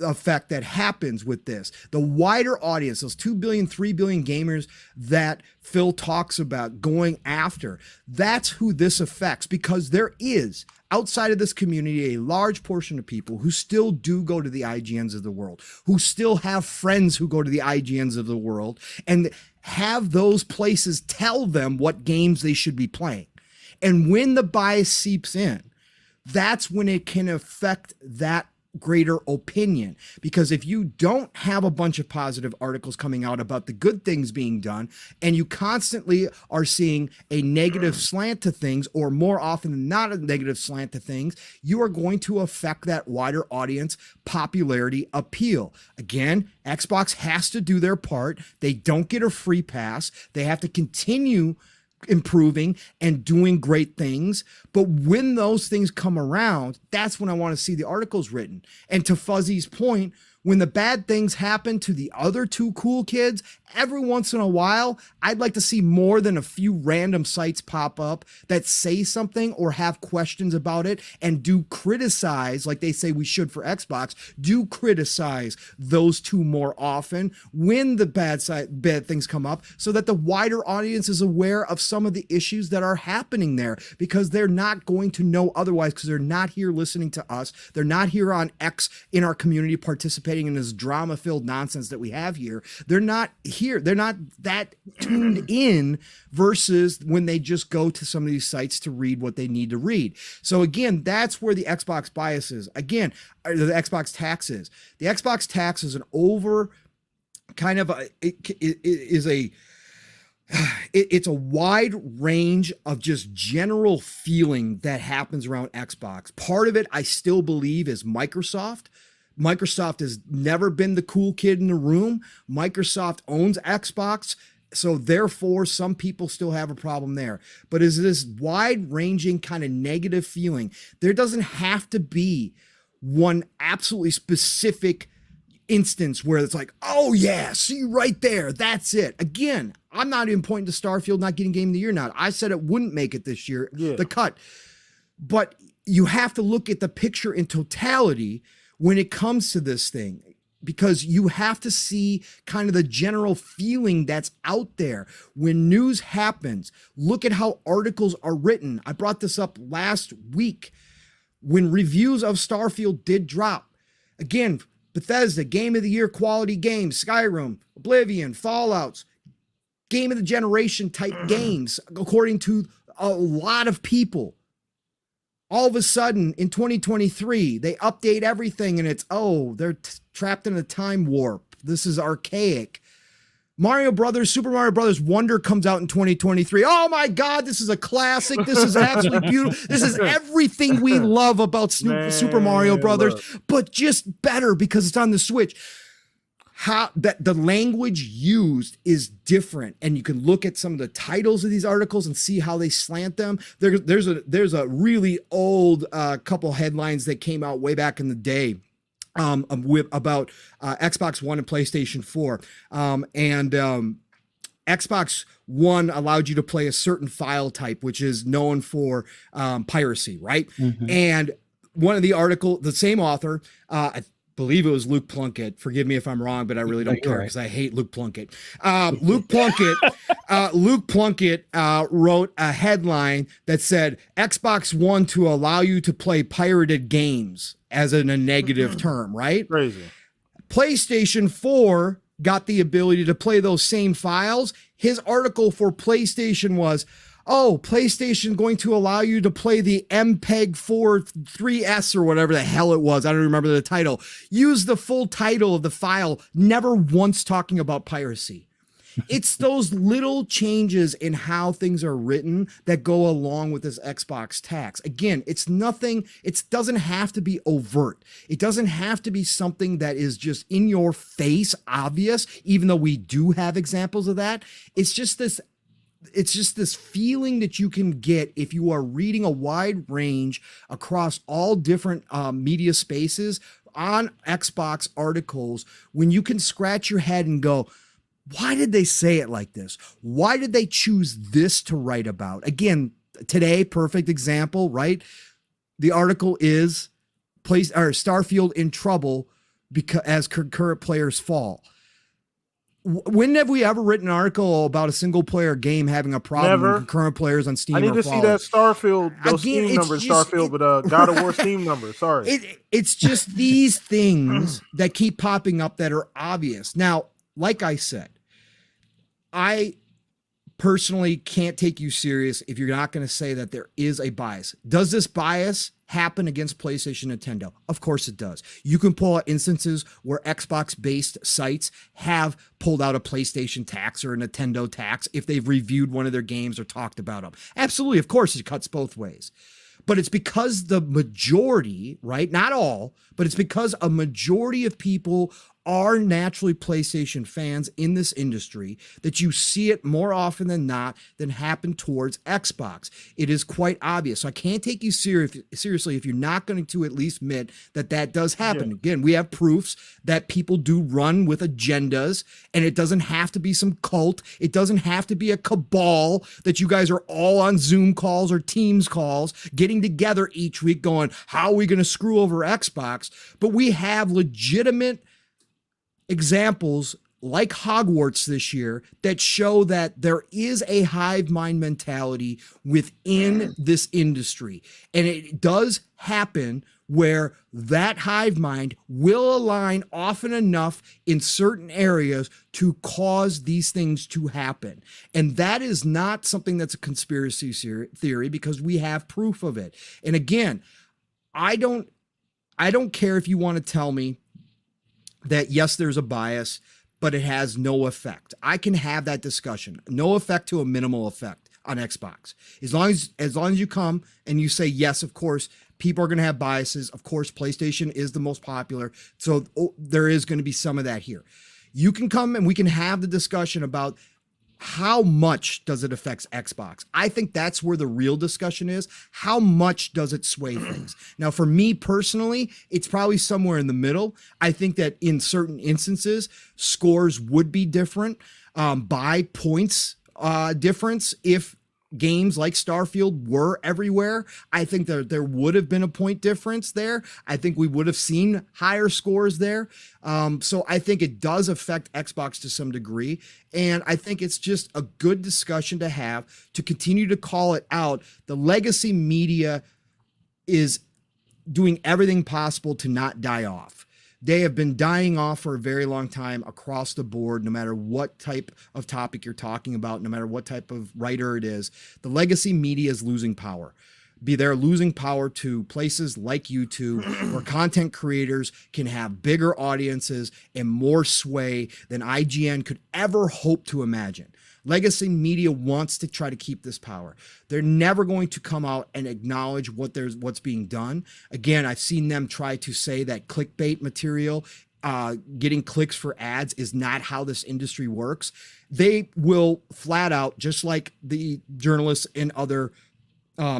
effect that happens with this. The wider audience, those 2 billion, 3 billion gamers that Phil talks about going after, that's who this affects, because there is, outside of this community, a large portion of people who still do go to the IGNs of the world, who still have friends who go to the IGNs of the world, and have those places tell them what games they should be playing. And when the bias seeps in, that's when it can affect that greater opinion. Because if you don't have a bunch of positive articles coming out about the good things being done, and you constantly are seeing a negative slant to things, or more often than not a negative slant to things, you are going to affect that wider audience popularity appeal. Again, Xbox has to do their part. They don't get a free pass. They have to continue improving and doing great things. But when those things come around, that's when I want to see the articles written. And to Fuzzy's point, when the bad things happen to the other two cool kids, every once in a while, I'd like to see more than a few random sites pop up that say something or have questions about it and do criticize, like they say we should for Xbox, do criticize those two more often when the bad things come up, so that the wider audience is aware of some of the issues that are happening there, because they're not going to know otherwise, because they're not here listening to us. They're not here on X in our community participating in this drama-filled nonsense that we have here. They're not here. They're not that tuned in versus when they just go to some of these sites to read what they need to read. So again, that's where the Xbox bias is. Again, the Xbox tax is. The Xbox tax is an over kind of it's a wide range of just general feeling that happens around Xbox. Part of it, I still believe, is Microsoft. Microsoft has never been the cool kid in the room. Microsoft owns Xbox, so therefore some people still have a problem there. But is this wide-ranging kind of negative feeling? There doesn't have to be one absolutely specific instance where it's like, oh yeah, see right there, that's it. Again, I'm not even pointing to Starfield not getting Game of the Year now. I said it wouldn't make it this year, the cut. But you have to look at the picture in totality when it comes to this thing, because you have to see kind of the general feeling that's out there. When news happens, look at how articles are written. I brought this up last week when reviews of Starfield did drop. Again, Bethesda, Game of the Year quality games, Skyrim, Oblivion, Fallouts, Game of the Generation type games, according to a lot of people. All of a sudden, in 2023, they update everything and it's, they're trapped in a time warp. This is archaic. Super Mario Brothers Wonder comes out in 2023. Oh my God, this is a classic. This is absolutely beautiful. This is everything we love about Super Mario Brothers, but just better because it's on the Switch. How that the language used is different, and you can look at some of the titles of these articles and see how they slant them. There's a really old couple headlines that came out way back in the day about Xbox One and PlayStation 4, Xbox One allowed you to play a certain file type, which is known for piracy, right? Mm-hmm. And one of the article, the same author, I believe it was Luke Plunkett. Forgive me if I'm wrong, but I really don't care because I hate Luke Plunkett. Luke Plunkett wrote a headline that said Xbox One to allow you to play pirated games as in a negative term, right? Crazy. PlayStation 4 got the ability to play those same files. His article for PlayStation was, oh, PlayStation going to allow you to play the MPEG-4 3S or whatever the hell it was. I don't remember the title. Use the full title of the file, never once talking about piracy. It's those little changes in how things are written that go along with this Xbox tax. Again, it's nothing, it doesn't have to be overt. It doesn't have to be something that is just in your face obvious, even though we do have examples of that. It's just this feeling that you can get if you are reading a wide range across all different media spaces on Xbox articles, when you can scratch your head and go, why did they say it like this? Why did they choose this to write about? Again, today, perfect example, right? The article is Starfield in trouble because as concurrent players fall. When have we ever written an article about a single player game having a problem when concurrent players on Steam? I need to see that Starfield, those Steam numbers, but God of War Steam numbers. Sorry. It's just these things that keep popping up that are obvious. Now, like I said, I personally can't take you serious if you're not going to say that there is a bias. Does this bias happen against PlayStation, Nintendo? Of course it does. You can pull out instances where Xbox-based sites have pulled out a PlayStation tax or a Nintendo tax if they've reviewed one of their games or talked about them. Absolutely, of course, it cuts both ways. But it's because the majority, right? Not all, but it's because a majority of people are naturally PlayStation fans in this industry that you see it more often than not than happen towards Xbox. It is quite obvious. So I can't take you seriously if you're not going to at least admit that that does happen. Yeah. Again, we have proofs that people do run with agendas, and it doesn't have to be some cult. It doesn't have to be a cabal that you guys are all on Zoom calls or Teams calls getting together each week going, how are we going to screw over Xbox? But we have legitimate examples like Hogwarts this year that show that there is a hive mind mentality within this industry. And it does happen where that hive mind will align often enough in certain areas to cause these things to happen. And that is not something that's a conspiracy theory because we have proof of it. And again, I don't care if you want to tell me that yes, there's a bias, but it has no effect. I can have that discussion. No effect to a minimal effect on Xbox. As long as you come and you say, yes, of course, people are going to have biases. Of course, PlayStation is the most popular. So there is going to be some of that here. You can come and we can have the discussion about how much does it affect Xbox? I think that's where the real discussion is. How much does it sway things? Now, for me personally, it's probably somewhere in the middle. I think that in certain instances, scores would be different by points difference if games like Starfield were everywhere. I think that there would have been a point difference there. I think we would have seen higher scores there. So I think it does affect Xbox to some degree. And I think it's just a good discussion to have to continue to call it out. The legacy media is doing everything possible to not die off. They have been dying off for a very long time across the board, no matter what type of topic you're talking about, no matter what type of writer it is. The legacy media is losing power. They're losing power to places like YouTube, where content creators can have bigger audiences and more sway than IGN could ever hope to imagine. Legacy media wants to try to keep this power. They're never going to come out and acknowledge what's being done. Again, I've seen them try to say that clickbait material, getting clicks for ads is not how this industry works. They will flat out, just like the journalists in other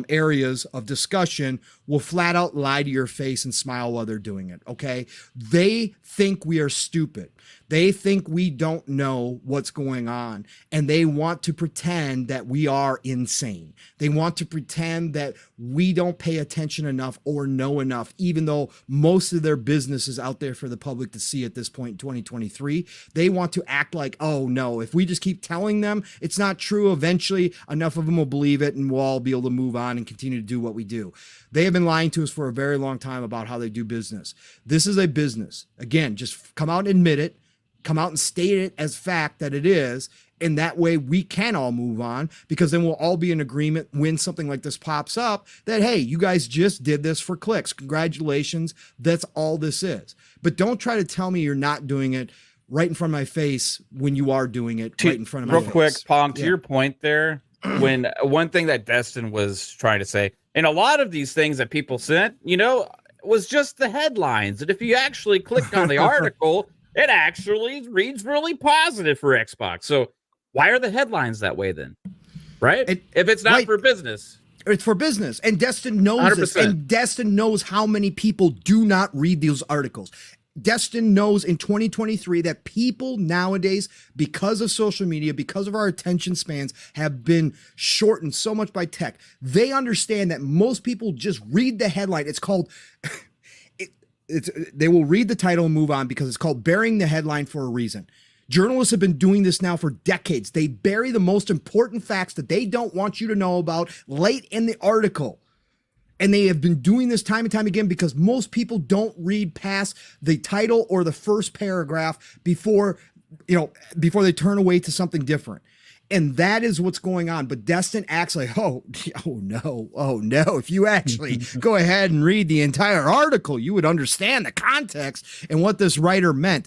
areas of discussion, will flat out lie to your face and smile while they're doing it. Okay. They think we are stupid. They think we don't know what's going on, and they want to pretend that we are insane. They want to pretend that we don't pay attention enough or know enough, even though most of their business is out there for the public to see at this point in 2023. They want to act like, oh no, if we just keep telling them it's not true, eventually enough of them will believe it and we'll all be able to move on and continue to do what we do. They have been lying to us for a very long time about how they do business. This is a business. Again, just come out and admit it. Come out and state it as fact that it is. And that way we can all move on, because then we'll all be in agreement when something like this pops up that, hey, you guys just did this for clicks. Congratulations. That's all this is. But don't try to tell me you're not doing it right in front of my face when you are doing it right in front of my face. Real quick, Pong, to your point there, when one thing that Destin was trying to say, and a lot of these things that people sent, was just the headlines. And if you actually clicked on the article, it actually reads really positive for Xbox. So why are the headlines that way then? Right? If it's not for business. It's for business. And Destin knows this. And Destin knows how many people do not read those articles. Destin knows in 2023 that people nowadays, because of social media, because of our attention spans, have been shortened so much by tech. They understand that most people just read the headline. It's called, they will read the title and move on because it's called burying the headline for a reason. Journalists have been doing this now for decades. They bury the most important facts that they don't want you to know about late in the article. And they have been doing this time and time again because most people don't read past the title or the first paragraph before they turn away to something different. And that is what's going on. But Destin acts like, oh no. If you actually go ahead and read the entire article, you would understand the context and what this writer meant.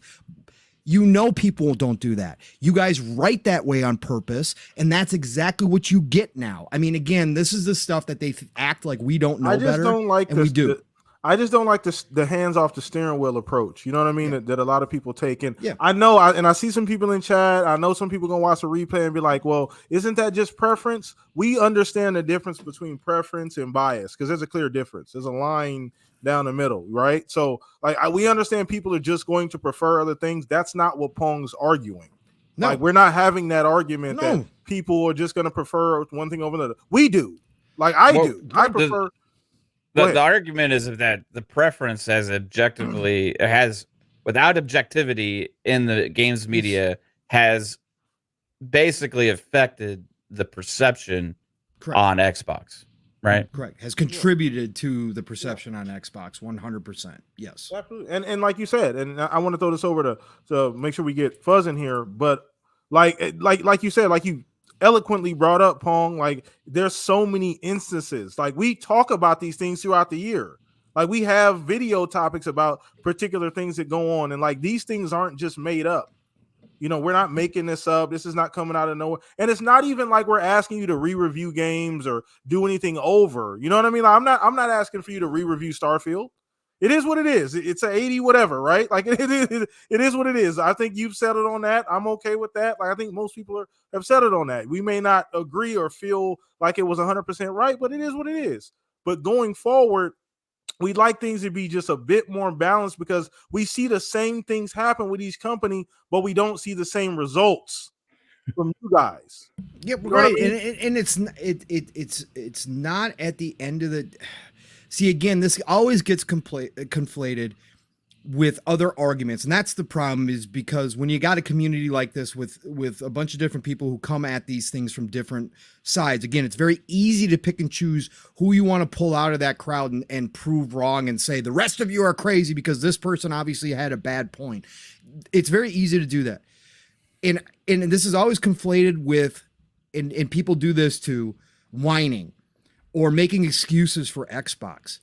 People don't do that. You guys write that way on purpose, and that's exactly what you get now. I mean, again, this is the stuff that they act like we don't know better, and we do. I just don't like the hands off the steering wheel approach. You know what I mean? Yeah. That a lot of people take. And yeah. I know, and I see some people in chat. I know some people gonna watch the replay and be like, "Well, isn't that just preference?" We understand the difference between preference and bias because there's a clear difference. There's a line down the middle, right? So, we understand people are just going to prefer other things. That's not what Pong's arguing. No. Like, we're not having that argument that people are just going to prefer one thing over another. We do. I do. I prefer. The argument is that the preference has without objectivity in the games media has basically affected the perception on Xbox. Right. Correct. Has contributed to the perception on Xbox 100%. Yes. Absolutely. And like you said, and I want to throw this over to make sure we get Fuzz in here, but like you said, like you eloquently brought up, Pong, like there's so many instances. Like we talk about these things throughout the year. Like we have video topics about particular things that go on, and like these things aren't just made up. We're not making this up. This is not coming out of nowhere. And it's not even like we're asking you to re-review games or do anything over. You know what I mean? Like, I'm not asking for you to re-review Starfield. It is what it is. It's an 80 whatever, right? Like it is what it is. I think you've settled on that. I'm okay with that. Like I think most people have settled on that. We may not agree or feel like it was 100% right, but it is what it is. But going forward, we'd like things to be just a bit more balanced because we see the same things happen with each company, but we don't see the same results from you guys. Yeah, right. I mean? And it's not at the end of the. See, again, this always gets conflated with other arguments, and that's the problem. Is because when you got a community like this with a bunch of different people who come at these things from different sides, again, it's very easy to pick and choose who you want to pull out of that crowd and prove wrong and say the rest of you are crazy because this person obviously had a bad point. It's very easy to do that, and this is always conflated with, and people do this too, whining or making excuses for Xbox.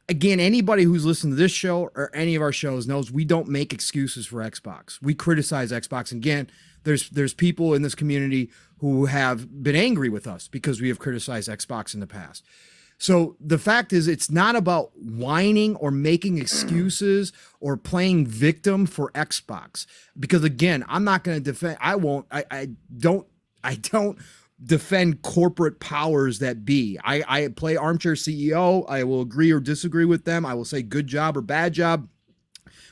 Again, anybody who's listened to this show or any of our shows knows we don't make excuses for Xbox. We criticize Xbox. And again, there's people in this community who have been angry with us because we have criticized Xbox in the past. So the fact is, it's not about whining or making excuses or playing victim for Xbox. Because again, I'm not going to defend. I don't defend corporate powers that be. I play armchair CEO. I will agree or disagree with them. I will say good job or bad job.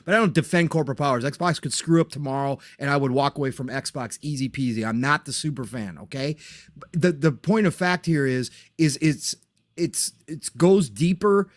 but I don't defend corporate powers. Xbox could screw up tomorrow and I would walk away from Xbox easy peasy. I'm not the super fan. Okay. The point of fact here is it's goes deeper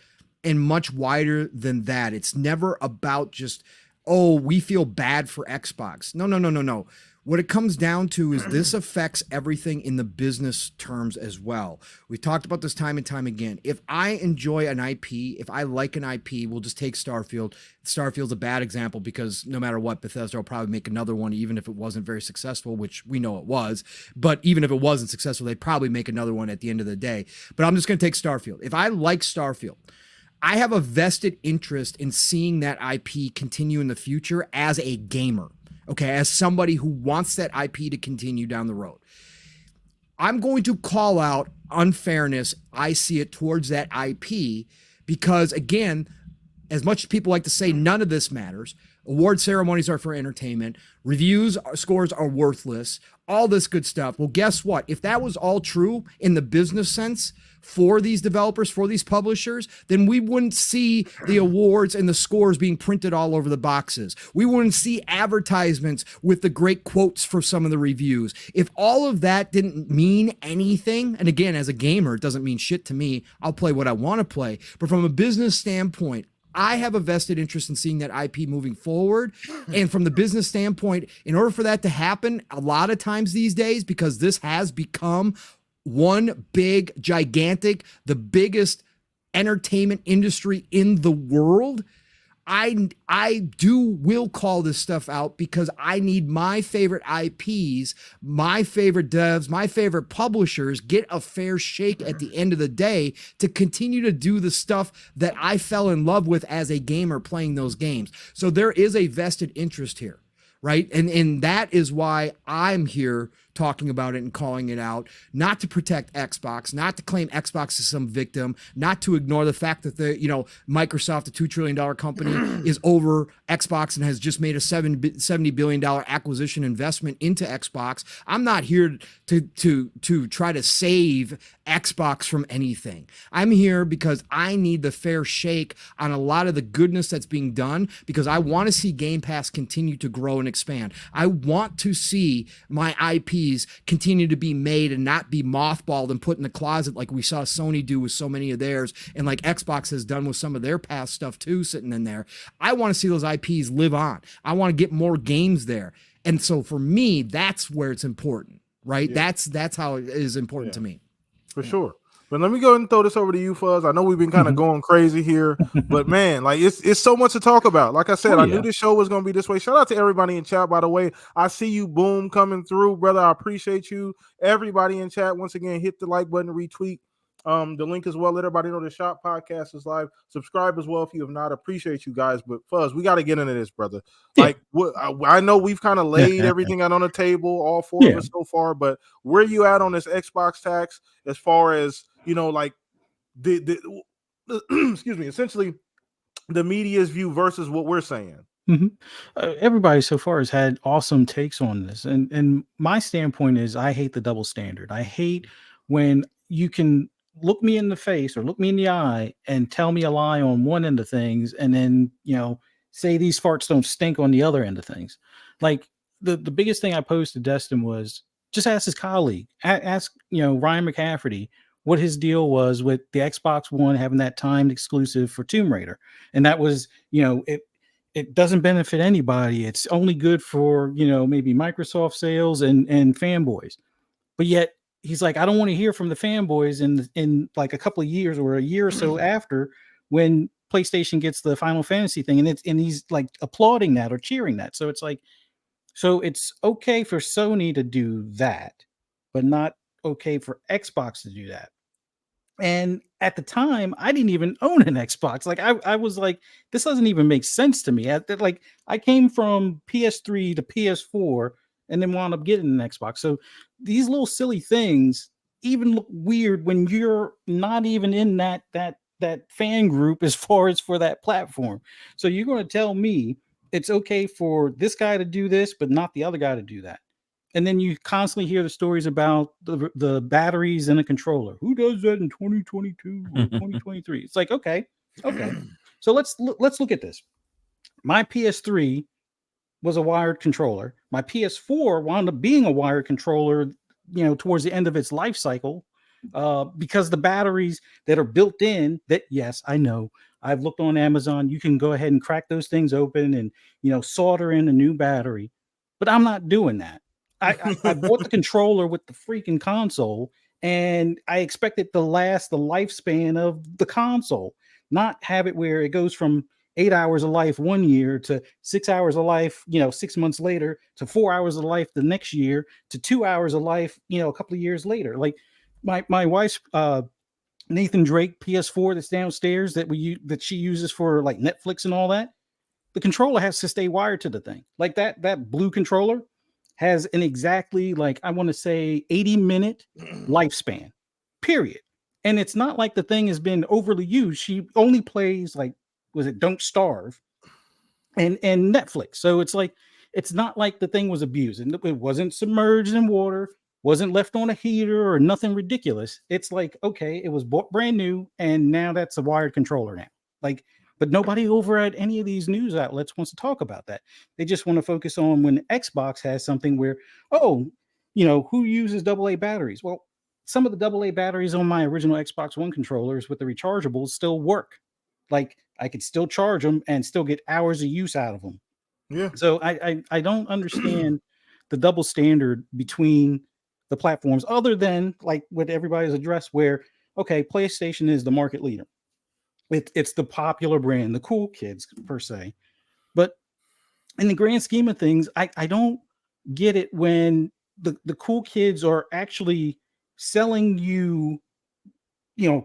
and much wider than that. It's never about just, oh, we feel bad for Xbox. No. What it comes down to is this affects everything in the business terms as well. We've talked about this time and time again. If I enjoy an IP, if I like an IP, we'll just take Starfield. Starfield's a bad example because no matter what, Bethesda will probably make another one, even if it wasn't very successful, which we know it was. But even if it wasn't successful, they'd probably make another one at the end of the day. But I'm just going to take Starfield. If I like Starfield, I have a vested interest in seeing that IP continue in the future as a gamer. Okay, as somebody who wants that IP to continue down the road. I'm going to call out unfairness. I see it towards that IP because, again, as much as people like to say none of this matters, award ceremonies are for entertainment, reviews scores are worthless, all this good stuff. Well, guess what? If that was all true in the business sense for these developers, for these publishers, then we wouldn't see the awards and the scores being printed all over the boxes. We wouldn't see advertisements with the great quotes for some of the reviews. If all of that didn't mean anything, and again, as a gamer, it doesn't mean shit to me. I'll play what I want to play. But from a business standpoint, I have a vested interest in seeing that IP moving forward. And from the business standpoint, in order for that to happen, a lot of times these days, because this has become one big, gigantic, the biggest entertainment industry in the world, I will call this stuff out because I need my favorite IPs, my favorite devs, my favorite publishers get a fair shake at the end of the day to continue to do the stuff that I fell in love with as a gamer playing those games. So there is a vested interest here, right? And that is why I'm here talking about it and calling it out, not to protect Xbox, not to claim Xbox as some victim, not to ignore the fact that Microsoft, a $2 trillion company, is over Xbox and has just made a $70 billion acquisition investment into Xbox. I'm not here to try to save Xbox from anything. I'm here because I need the fair shake on a lot of the goodness that's being done because I want to see Game Pass continue to grow and expand. I want to see my IPs continue to be made and not be mothballed and put in the closet like we saw Sony do with so many of theirs and like Xbox has done with some of their past stuff too sitting in there. I want to see those IPs live on. I want to get more games there. And so for me, that's where it's important, right? Yeah. That's how it is important to me. For sure. But let me go ahead and throw this over to you, Fuzz. I know we've been kind of going crazy here, but man, like it's so much to talk about. Like I said, I knew this show was going to be this way. Shout out to everybody in chat, by the way. I see you, Boom, coming through, brother. I appreciate you. Everybody in chat, once again, hit the like button, retweet the link as well. Let everybody know the Shop Podcast is live. Subscribe as well if you have not. Appreciate you guys. But Fuzz, we got to get into this, brother. Like I know we've kind of laid everything out on the table, all four of us so far, but where you at on this Xbox tax as far as like the excuse me, essentially the media's view versus what we're saying. Everybody so far has had awesome takes on this, and my standpoint is I hate the double standard. I hate when you can look me in the face or look me in the eye and tell me a lie on one end of things, and then say these farts don't stink on the other end of things. Like the biggest thing I posed to Destin was just ask his colleague, ask Ryan McCafferty what his deal was with the Xbox One having that timed exclusive for Tomb Raider. And that was, it doesn't benefit anybody. It's only good for, maybe Microsoft sales and fanboys. But yet he's like, I don't want to hear from the fanboys in like a couple of years or a year or so after when PlayStation gets the Final Fantasy thing. And he's like applauding that or cheering that. So it's like, so it's okay for Sony to do that, but not okay for Xbox to do that. And at the time, I didn't even own an Xbox. Like I was like, this doesn't even make sense to me. I came from PS3 to PS4 and then wound up getting an Xbox. So these little silly things even look weird when you're not even in that fan group as far as for that platform. So you're going to tell me it's okay for this guy to do this, but not the other guy to do that. And then you constantly hear the stories about the batteries in a controller. Who does that in 2022 or 2023? It's like, okay. So let's look at this. My PS3 was a wired controller. My PS4 wound up being a wired controller, towards the end of its life cycle, because the batteries that are built in, that, yes, I know, I've looked on Amazon, you can go ahead and crack those things open and, solder in a new battery, but I'm not doing that. I bought the controller with the freaking console, and I expect it to last the lifespan of the console, not have it where it goes from 8 hours of life 1 year to 6 hours of life, 6 months later, to 4 hours of life the next year, to 2 hours of life, a couple of years later. Like my wife's Nathan Drake PS4 that's downstairs that she uses for like Netflix and all that. The controller has to stay wired to the thing. Like that blue controller has an exactly, like, I want to say 80-minute lifespan, period. And it's not like the thing has been overly used. She only plays, like, was it Don't Starve and Netflix. So it's like, it's not like the thing was abused, and it wasn't submerged in water, wasn't left on a heater or nothing ridiculous. It's like, okay, it was bought brand new, and now that's a wired controller now. Like, but nobody over at any of these news outlets wants to talk about that. They just want to focus on when Xbox has something where, oh, who uses AA batteries? Well, some of the AA batteries on my original Xbox One controllers with the rechargeables still work. Like, I could still charge them and still get hours of use out of them. Yeah. So I don't understand the double standard between the platforms, other than like what everybody's addressed, where, okay, PlayStation is the market leader. It's the popular brand, the cool kids per se. But in the grand scheme of things, I don't get it when the cool kids are actually selling you,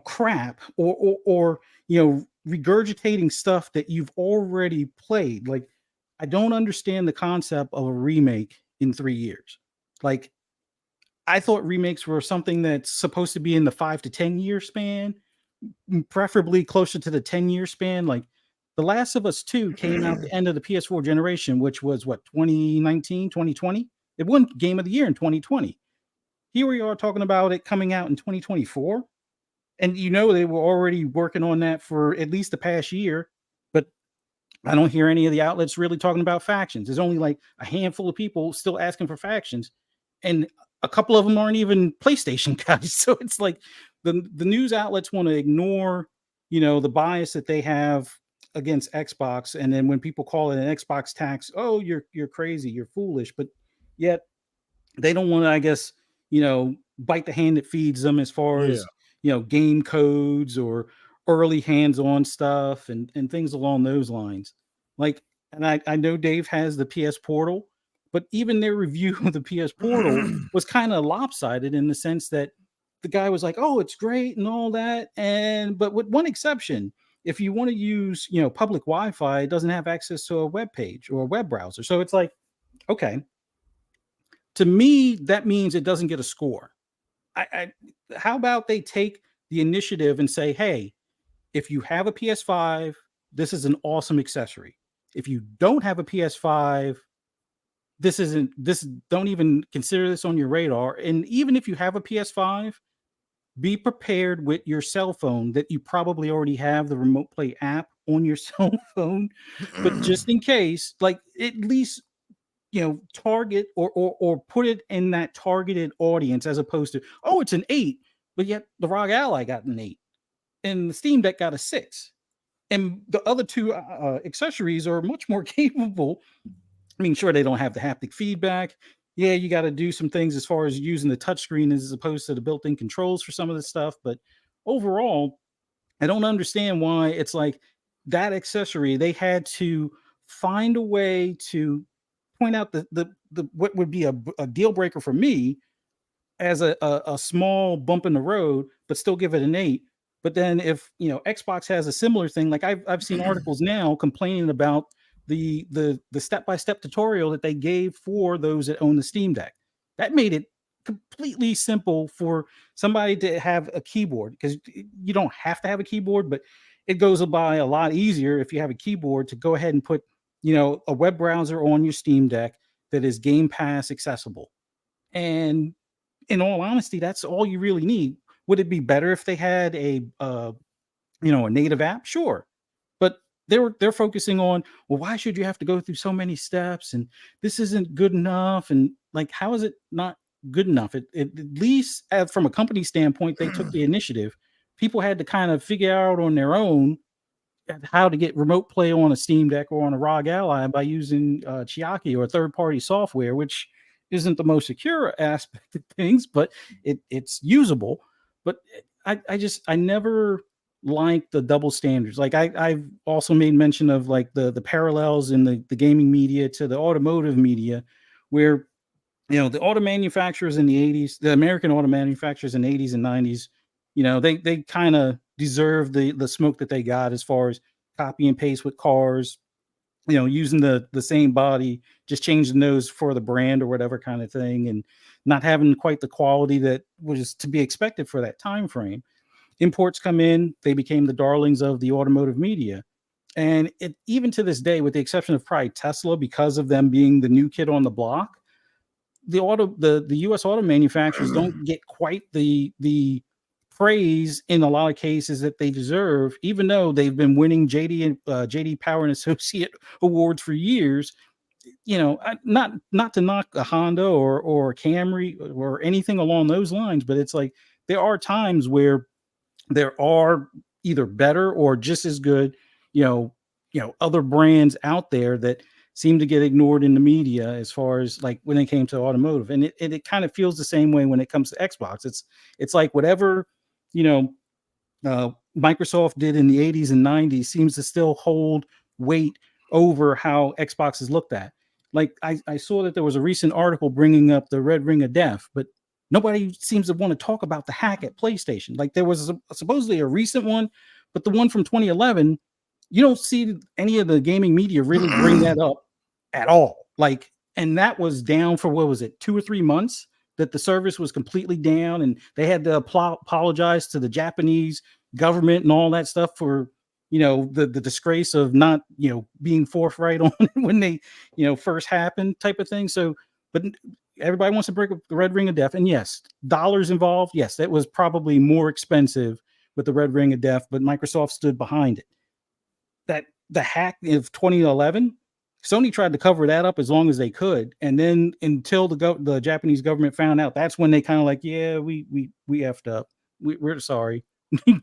crap or regurgitating stuff that you've already played. Like, I don't understand the concept of a remake in 3 years. Like, I thought remakes were something that's supposed to be in the 5 to 10 year span, preferably closer to the 10-year span. Like, The Last of Us 2 came out the end of the PS4 generation, which was what, 2019, 2020? It won Game of the Year in 2020. Here we are talking about it coming out in 2024. And they were already working on that for at least the past year, but I don't hear any of the outlets really talking about factions. There's only like a handful of people still asking for factions, and a couple of them aren't even PlayStation guys. So it's like the news outlets want to ignore, the bias that they have against Xbox, and then when people call it an Xbox tax, oh, you're crazy, you're foolish, but yet they don't want to, I guess, bite the hand that feeds them as far as game codes or early hands-on stuff and things along those lines. Like, and I know Dave has the PS Portal, but even their review of the PS Portal was kind of lopsided in the sense that the guy was like, oh, it's great and all that, but with one exception, if you want to use public Wi-Fi, it doesn't have access to a web page or a web browser. So it's like, okay, to me that means it doesn't get a score. How about they take the initiative and say, hey, if you have a PS5, this is an awesome accessory. If you don't have a PS5, don't even consider this on your radar. And even if you have a PS5, be prepared with your cell phone that you probably already have the Remote Play app on your cell phone. But just in case, like, at least target or put it in that targeted audience, as opposed to, oh, it's an 8, but yet the ROG Ally got an 8 and the Steam Deck got a 6, and the other two accessories are much more capable. I mean, sure, they don't have the haptic feedback. Yeah, you got to do some things as far as using the touchscreen as opposed to the built-in controls for some of the stuff, but overall, I don't understand why it's like that accessory, they had to find a way to point out the what would be a deal breaker for me as a small bump in the road, but still give it an 8. But then if Xbox has a similar thing, like I've seen articles now complaining about the step-by-step tutorial that they gave for those that own the Steam Deck. That made it completely simple for somebody to have a keyboard, because you don't have to have a keyboard, but it goes by a lot easier if you have a keyboard to go ahead and put a web browser on your Steam Deck that is Game Pass accessible. And in all honesty, that's all you really need. Would it be better if they had a native app? Sure. But they're focusing on, well, why should you have to go through so many steps, and this isn't good enough, and like, how is it not good enough? At least from a company standpoint, they took the initiative. People had to kind of figure out on their own how to get remote play on a Steam Deck or on a ROG Ally by using Chiaki or third-party software, which isn't the most secure aspect of things, but it's usable. But I never liked the double standards. Like I've also made mention of like the parallels in the gaming media to the automotive media, where the auto manufacturers in the 80s, the American auto manufacturers in the 80s and 90s, they kind of deserve the smoke that they got as far as copy and paste with cars, using the same body, just change the nose for the brand or whatever kind of thing, and not having quite the quality that was to be expected for that time frame. Imports come in, they became the darlings of the automotive media. And even to this day, with the exception of probably Tesla, because of them being the new kid on the block, the US auto manufacturers don't get quite the praise in a lot of cases that they deserve, even though they've been winning JD Power and Associate awards for years. Not to knock a Honda or Camry or anything along those lines, but it's like there are times where there are either better or just as good, other brands out there that seem to get ignored in the media as far as like when it came to automotive. And it kind of feels the same way when it comes to Xbox. It's like whatever, Microsoft did in the 80s and 90s seems to still hold weight over how Xbox is looked at. Like I saw that there was a recent article bringing up the Red Ring of Death, but nobody seems to want to talk about the hack at PlayStation. Like there was supposedly a recent one, but the one from 2011, you don't see any of the gaming media really bring that up at all. Like, and that was down for, what was it, 2 or 3 months that the service was completely down, and they had to apologize to the Japanese government and all that stuff for, the disgrace of not, being forthright on it when they, first happened type of thing. So, but everybody wants to break up the Red Ring of Death. And yes, dollars involved. Yes, that was probably more expensive with the Red Ring of Death, but Microsoft stood behind it. That the hack of 2011, Sony tried to cover that up as long as they could. And then until the Japanese government found out, that's when they kind of like, yeah, we effed up. We're sorry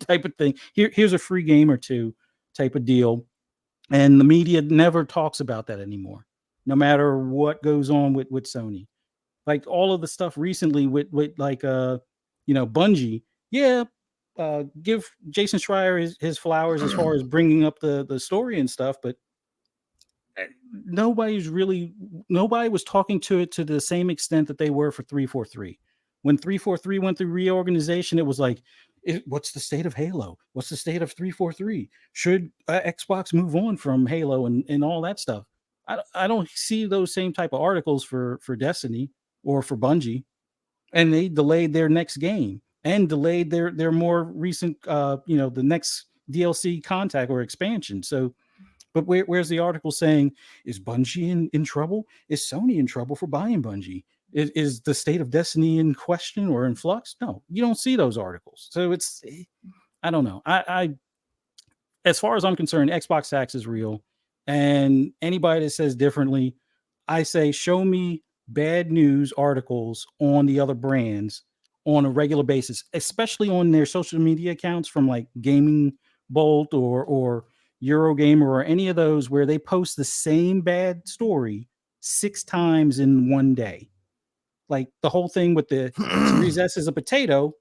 type of thing. Here's a free game or two type of deal. And the media never talks about that anymore, no matter what goes on with Sony. Like all of the stuff recently with like Bungie, give Jason Schreier his flowers as far as bringing up the story and stuff, but nobody was talking to it to the same extent that they were for 343. When 343 went through reorganization, it was like, what's the state of Halo? What's the state of 343? Should Xbox move on from Halo and all that stuff? I don't see those same type of articles for Destiny or for Bungie, and they delayed their next game and delayed their more recent, the next DLC contact or expansion. So, but where's the article saying, is Bungie in trouble? Is Sony in trouble for buying Bungie? Is the state of Destiny in question or in flux? No, you don't see those articles. So I don't know. I as far as I'm concerned, Xbox tax is real. And anybody that says differently, I say, show me bad news articles on the other brands on a regular basis, especially on their social media accounts from like Gaming Bolt or Eurogamer or any of those where they post the same bad story 6 times in one day. Like the whole thing with the Series S is a potato.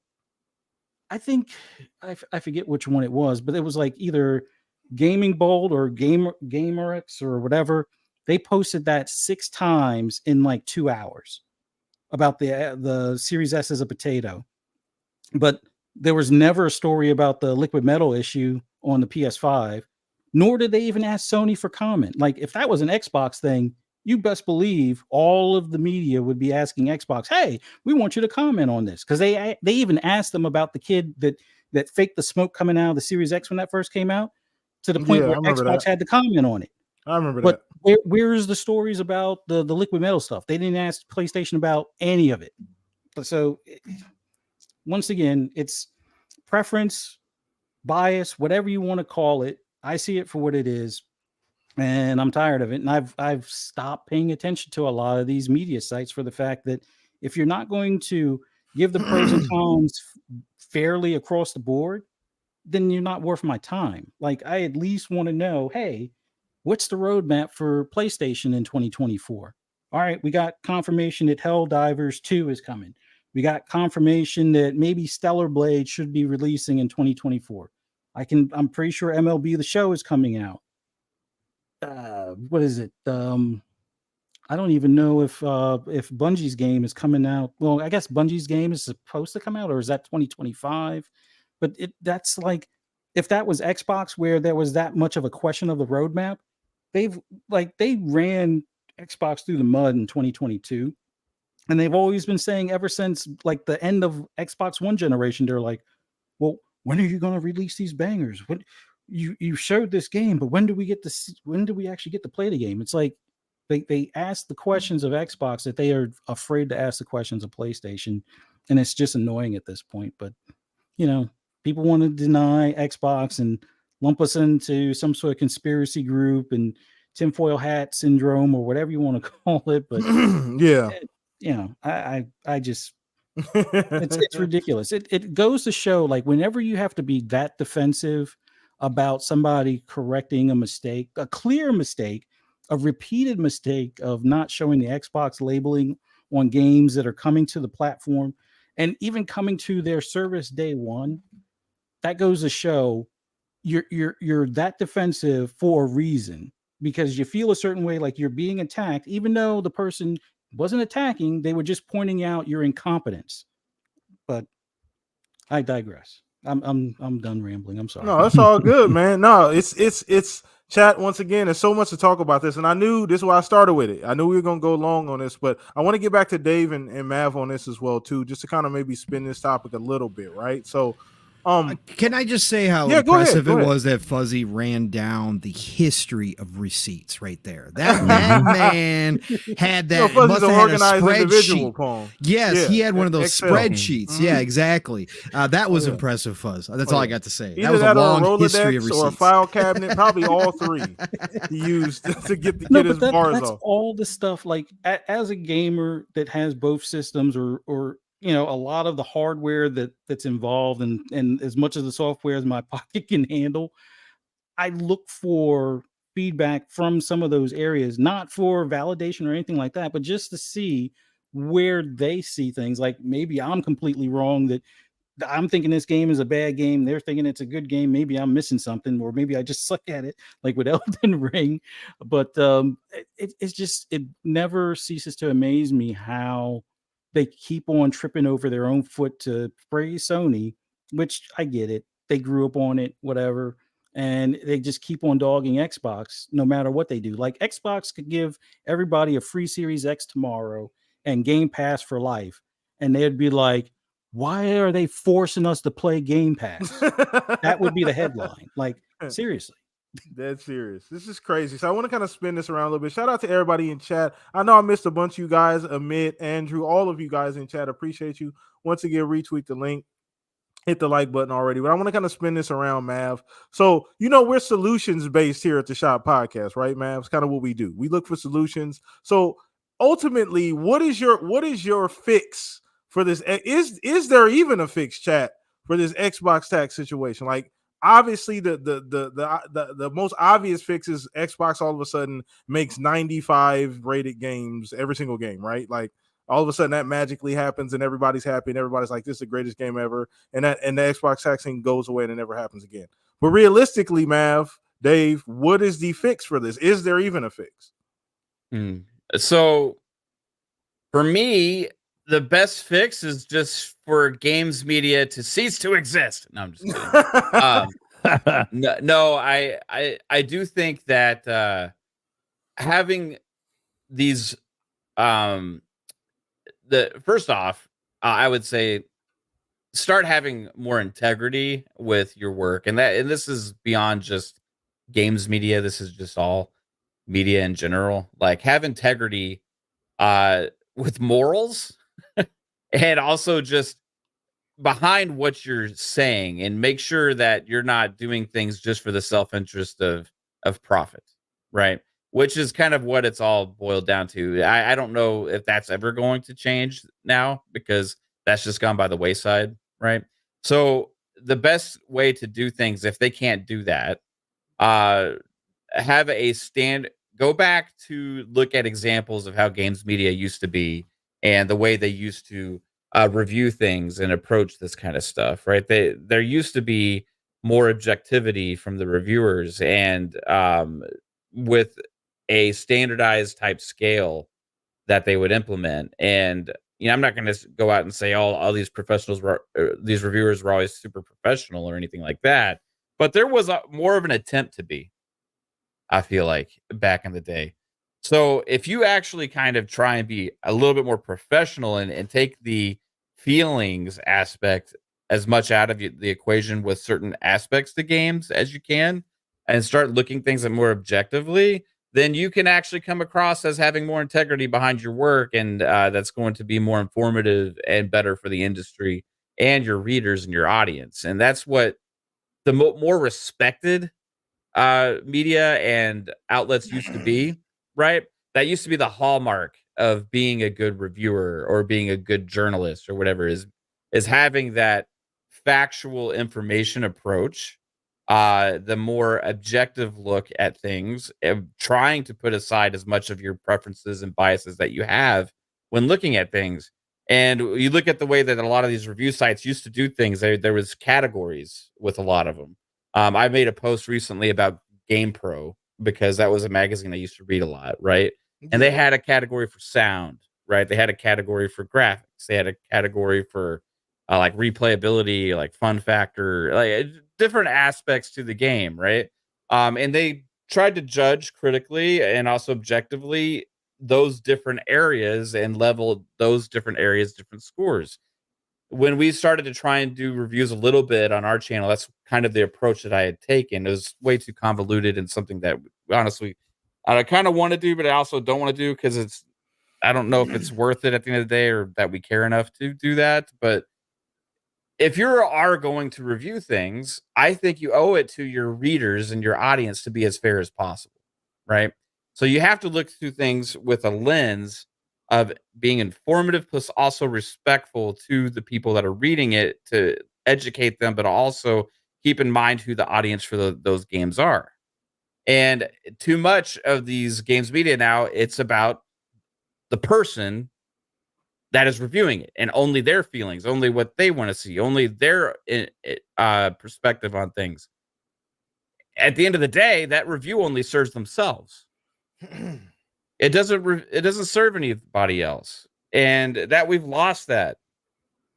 I think I forget which one it was, but it was like either Gaming Bolt or GamerX or whatever. They posted that 6 times in like 2 hours about the Series S as a potato. But there was never a story about the liquid metal issue on the PS5, nor did they even ask Sony for comment. Like if that was an Xbox thing, you best believe all of the media would be asking Xbox, hey, we want you to comment on this. Because they even asked them about the kid that faked the smoke coming out of the Series X when that first came out, to the point where Xbox had to comment on it. I remember that. But where's the stories about the liquid metal stuff? They didn't ask PlayStation about any of it. So once again, it's preference, bias, whatever you want to call it. I see it for what it is, and I'm tired of it. And I've stopped paying attention to a lot of these media sites for the fact that if you're not going to give the pros and cons fairly across the board, then you're not worth my time. Like, I at least want to know, hey, what's the roadmap for PlayStation in 2024? All right, we got confirmation that Helldivers 2 is coming. We got confirmation that maybe Stellar Blade should be releasing in 2024. I'm pretty sure MLB The Show is coming out. What is it? I don't even know if Bungie's game is coming out. Well, I guess Bungie's game is supposed to come out, or is that 2025? But that's like, if that was Xbox where there was that much of a question of the roadmap, they ran Xbox through the mud in 2022. And they've always been saying ever since like the end of Xbox One generation, they're like, well, when are you going to release these bangers? When you showed this game, but when do we actually get to play the game? It's like they ask the questions of Xbox that they are afraid to ask the questions of PlayStation. And it's just annoying at this point. But, you know, people want to deny Xbox and lump us into some sort of conspiracy group and tinfoil hat syndrome or whatever you want to call it. But yeah, you know, I just, it's ridiculous. It goes to show, like, whenever you have to be that defensive about somebody correcting a mistake, a clear mistake, a repeated mistake of not showing the Xbox labeling on games that are coming to the platform and even coming to their service day one, that goes to show you're that defensive for a reason, because you feel a certain way, like you're being attacked, even though the person wasn't attacking, they were just pointing out your incompetence. But I digress. I'm done rambling. I'm sorry. No, that's all good, man. No, it's chat. Once again, there's so much to talk about this, and I knew this is why I started with it. I knew we were gonna go long on this, but I want to get back to Dave and Mav on this as well too, just to kind of maybe spin this topic a little bit, right? So, can I just say how Yeah, go ahead, impressive go it ahead. was that Fuzzy ran down the history of receipts right there? That man had you know, that. Fuzzy's Must an have had a organized individual, spreadsheet. Paul. Yes, Yeah, he had one of those Excel. spreadsheets. Yeah, exactly. That was yeah. impressive, Fuzz. That's Oh, all I yeah. got to say. Either That was a that or long history of Rolodex or a receipts. file cabinet, probably all three he used to get his bars that's off. all the stuff. Like, as a gamer that has both systems, or you know, a lot of the hardware that's involved, and as much of the software as my pocket can handle, I look for feedback from some of those areas, not for validation or anything like that, but just to see where they see things. Like, maybe I'm completely wrong, that I'm thinking this game is a bad game, they're thinking it's a good game. Maybe I'm missing something, or maybe I just suck at it, like with Elden Ring. But it's just, it never ceases to amaze me how they keep on tripping over their own foot to praise Sony, which I get it. They grew up on it, whatever. And they just keep on dogging Xbox no matter what they do. Like, Xbox could give everybody a free Series X tomorrow and Game Pass for life. And they'd be like, why are they forcing us to play Game Pass? That would be the headline. Like, seriously. Dead serious. This is crazy. So I want to kind of spin this around a little bit. Shout out to everybody in chat. I know I missed a bunch of you guys, Amit, Andrew, all of you guys in chat. Appreciate you. Once again, retweet the link. Hit the like button already. But I want to kind of spin this around, Mav. So, you know, we're solutions based here at the Shop Podcast, right, Mav? It's kind of what we do. We look for solutions. So ultimately, what is your fix for this? Is there even a fix, chat, for this Xbox tax situation? Like, obviously the most obvious fix is Xbox all of a sudden makes 95 rated games every single game, right? Like, all of a sudden that magically happens and everybody's happy and everybody's like, this is the greatest game ever, and the Xbox taxing goes away and it never happens again. But realistically, Mav, Dave, what is the fix for this? Is there even a fix? So for me, the best fix is just for games media to cease to exist. No, I'm just kidding. No, I do think that having these first off, I would say start having more integrity with your work, and this is beyond just games media. This is just all media in general. Like, have integrity with morals, and also just behind what you're saying and make sure that you're not doing things just for the self-interest of profit, right? Which is kind of what it's all boiled down to. I don't know if that's ever going to change now because that's just gone by the wayside, right? So the best way to do things, if they can't do that, uh have a stand go back to look at examples of how games media used to be and the way they used to review things and approach this kind of stuff, right? There used to be more objectivity from the reviewers and with a standardized type scale that they would implement. And I'm not going to go out and say all these professionals were these reviewers were always super professional or anything like that, but there was more of an attempt to be, I feel like, back in the day. So if you actually kind of try and be a little bit more professional and take the feelings aspect as much out of the equation with certain aspects to games as you can, and start looking things at more objectively, then you can actually come across as having more integrity behind your work, and that's going to be more informative and better for the industry and your readers and your audience. And that's what the more respected media and outlets used to be, right? That used to be the hallmark of being a good reviewer or being a good journalist or whatever, is having that factual information approach, the more objective look at things, and trying to put aside as much of your preferences and biases that you have when looking at things. And you look at the way that a lot of these review sites used to do things. There was categories with a lot of them. I made a post recently about GamePro because that was a magazine I used to read a lot, right? And they had a category for sound, right? They had a category for graphics. They had a category for like replayability, like fun factor, like different aspects to the game, right? And they tried to judge critically and also objectively those different areas and level those different areas different scores. When we started to try and do reviews a little bit on our channel, that's kind of the approach that I had taken. It was way too convoluted and something that honestly I kind of want to do, but I also don't want to do because I don't know if it's worth it at the end of the day or that we care enough to do that. But if you are going to review things, I think you owe it to your readers and your audience to be as fair as possible, right? So you have to look through things with a lens of being informative plus also respectful to the people that are reading it to educate them, but also keep in mind who the audience for those games are. And too much of these games media now, it's about the person that is reviewing it and only their feelings, only what they want to see, only their perspective on things. At the end of the day, that review only serves themselves. It doesn't serve anybody else. And that we've lost that.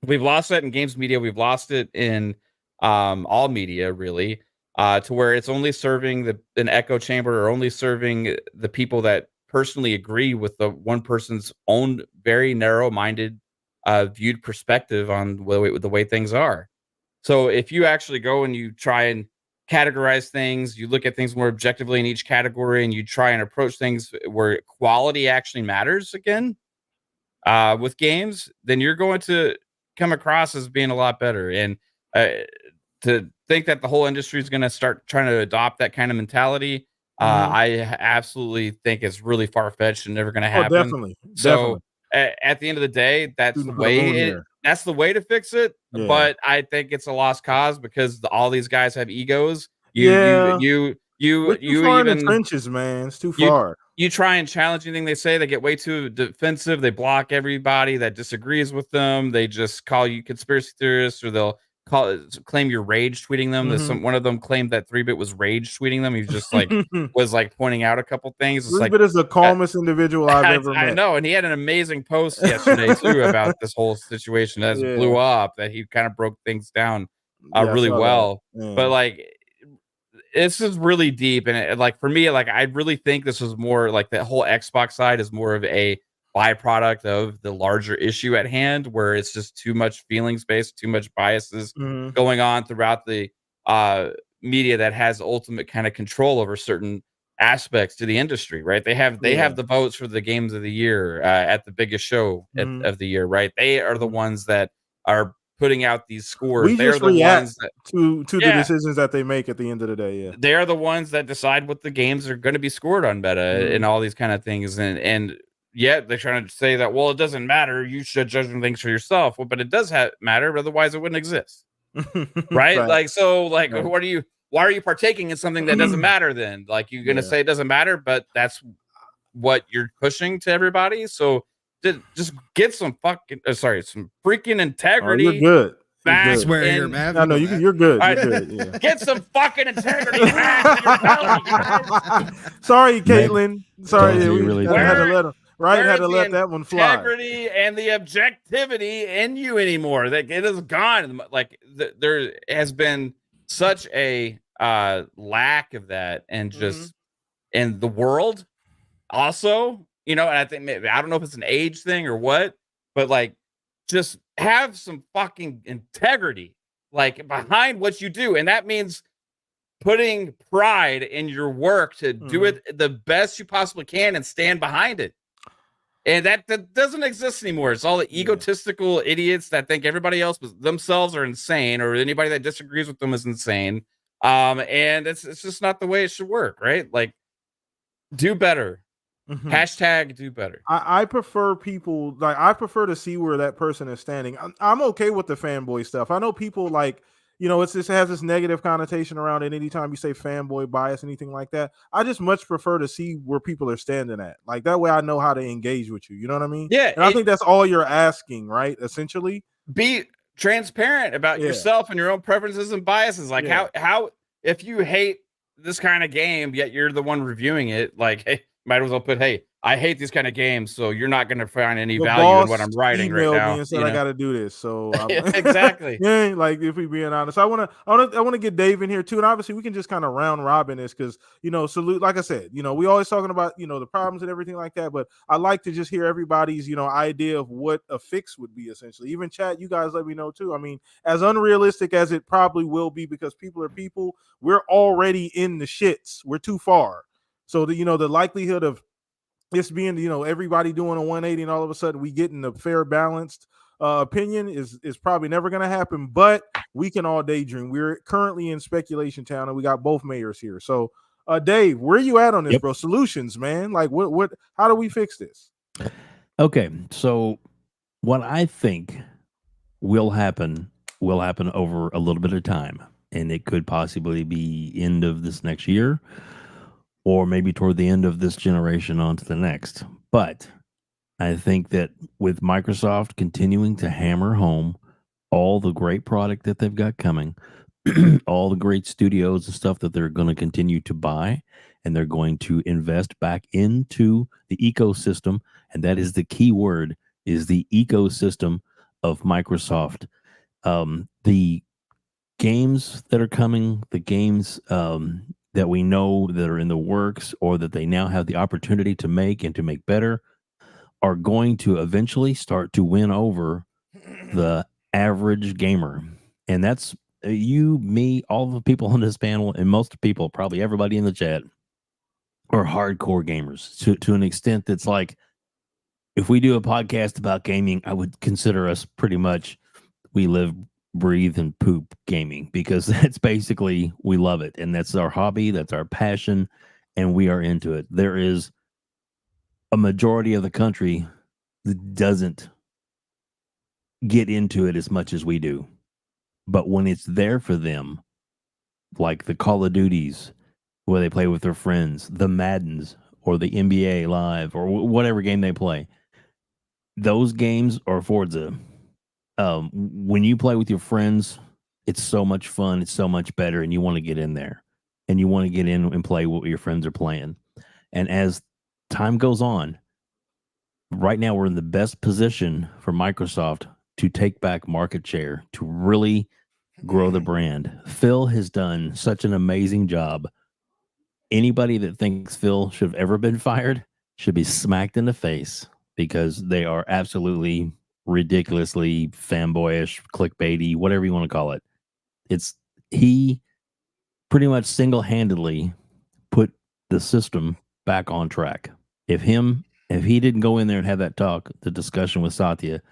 We've lost that in games media. We've lost it in all media, really, to where it's only serving an echo chamber or only serving the people that personally agree with the one person's own very narrow-minded viewed perspective on the way things are. So if you actually go and you try and categorize things, you look at things more objectively in each category, and you try and approach things where quality actually matters again with games, then you're going to come across as being a lot better. And to think that the whole industry is going to start trying to adopt that kind of mentality, I absolutely think it's really far-fetched and never going to happen. Definitely. So at the end of the day, that's the way to fix it. Yeah. But I think it's a lost cause because all these guys have egos. You in the even trenches, man. It's too far. You try and challenge anything they say, they get way too defensive. They block everybody that disagrees with them. They just call you conspiracy theorists, or they'll claim you're rage tweeting them. One of them claimed that 3-Bit was rage tweeting them. He was just like was like pointing out a couple things. 3-Bit is the calmest individual I've ever met. I know, and he had an amazing post yesterday too about this whole situation that blew up. That he kind of broke things down really well. But like, this is really deep, and like for me, like I really think this was more like the whole Xbox side is more of a byproduct of the larger issue at hand, where it's just too much feelings based, too much biases going on throughout the media that has ultimate kind of control over certain aspects to the industry, right? They have the votes for the games of the year at the biggest show of the year, right? They are the ones that are putting out these scores. We They're just the react ones that to the Yeah. decisions that they make at the end of the day. Yeah. they are the ones that decide what the games are going to be scored on meta and all these kind of things. And yet they're trying to say that, well, it doesn't matter. You should judge things for yourself. Well, but it does matter. Otherwise, it wouldn't exist. Right? Right. Like, so, like, Right. why are you partaking in something that doesn't matter then? Like, you're going to Yeah. say it doesn't matter, but that's what you're pushing to everybody. So just get some some freaking Oh, integrity. you're good. You're back good. I swear here, in- Mav. No, no, you're good. All You're right. good. Yeah. Get some fucking integrity back in your belly, guys. Sorry, Caitlin. Sorry, Don't you we really had to think- let him. Right, Where had to is the let that one fly. integrity and the objectivity in you anymore. Like, it is gone. Like, there has been such a lack of that, and just in the world. Also, and I think maybe, I don't know if it's an age thing or what, but like, just have some fucking integrity, like, behind what you do, and that means putting pride in your work to do it the best you possibly can and stand behind it. And that doesn't exist anymore. It's all the egotistical idiots that think everybody else themselves are insane, or anybody that disagrees with them is insane. And it's just not the way it should work, right? Like, do better. Hashtag do better. I prefer people I prefer to see where that person is standing. I'm okay with the fanboy stuff. I know people it has this negative connotation around it anytime you say fanboy bias, anything like that. I just much prefer to see where people are standing at. Like, that way I know how to engage with you. You know what I mean? Yeah. And I think that's all you're asking, right? Essentially. Be transparent about yourself and your own preferences and biases. Like, how if you hate this kind of game, yet you're the one reviewing it, like, hey, might as well put, hey, I hate these kind of games, so you're not going to find any value in what I'm writing right now. Me and said I got to do this, so exactly. Yeah, like, if we being honest, I want to get Dave in here too, and obviously we can just kind of round robin this because salute. Like I said, we always talking about the problems and everything like that, but I like to just hear everybody's idea of what a fix would be essentially. Even chat, you guys let me know too. I mean, as unrealistic as it probably will be, because people are people, we're already in the shits. We're too far. So the likelihood of this being everybody doing a 180 and all of a sudden we getting a fair balanced opinion is probably never going to happen, but we can all daydream. We're currently in speculation town and we got both mayors here. So Dave, where are you at on this, bro? Solutions, man. Like, what how do we fix this? Okay, so what I think will happen over a little bit of time, and it could possibly be end of this next year, or maybe toward the end of this generation on to the next. But I think that with Microsoft continuing to hammer home all the great product that they've got coming, all the great studios and stuff that they're going to continue to buy, and they're going to invest back into the ecosystem, and that is the key word, is the ecosystem of Microsoft. The games that are coming, the games that we know that are in the works, or that they now have the opportunity to make and to make better, are going to eventually start to win over the average gamer. And that's you, me, all the people on this panel, and most people, probably everybody in the chat, are hardcore gamers to an extent that's like, if we do a podcast about gaming, I would consider us pretty much, we live, breathe, and poop gaming, because that's basically, we love it, and that's our hobby, that's our passion, and we are into it. There is a majority of the country that doesn't get into it as much as we do, but when it's there for them, like the Call of Duties where they play with their friends, the Maddens, or the NBA Live, or whatever game they play, those games, or Forza, when you play with your friends, it's so much fun, it's so much better, and you want to get in there, and you want to get in and play what your friends are playing. And as time goes on, right now we're in the best position for Microsoft to take back market share, to really grow the brand. Phil has done such an amazing job. Anybody that thinks Phil should have ever been fired should be smacked in the face, because they are absolutely ridiculously fanboyish, clickbaity, whatever you want to call it. He pretty much single-handedly put the system back on track. If he didn't go in there and have that talk, the discussion with Satya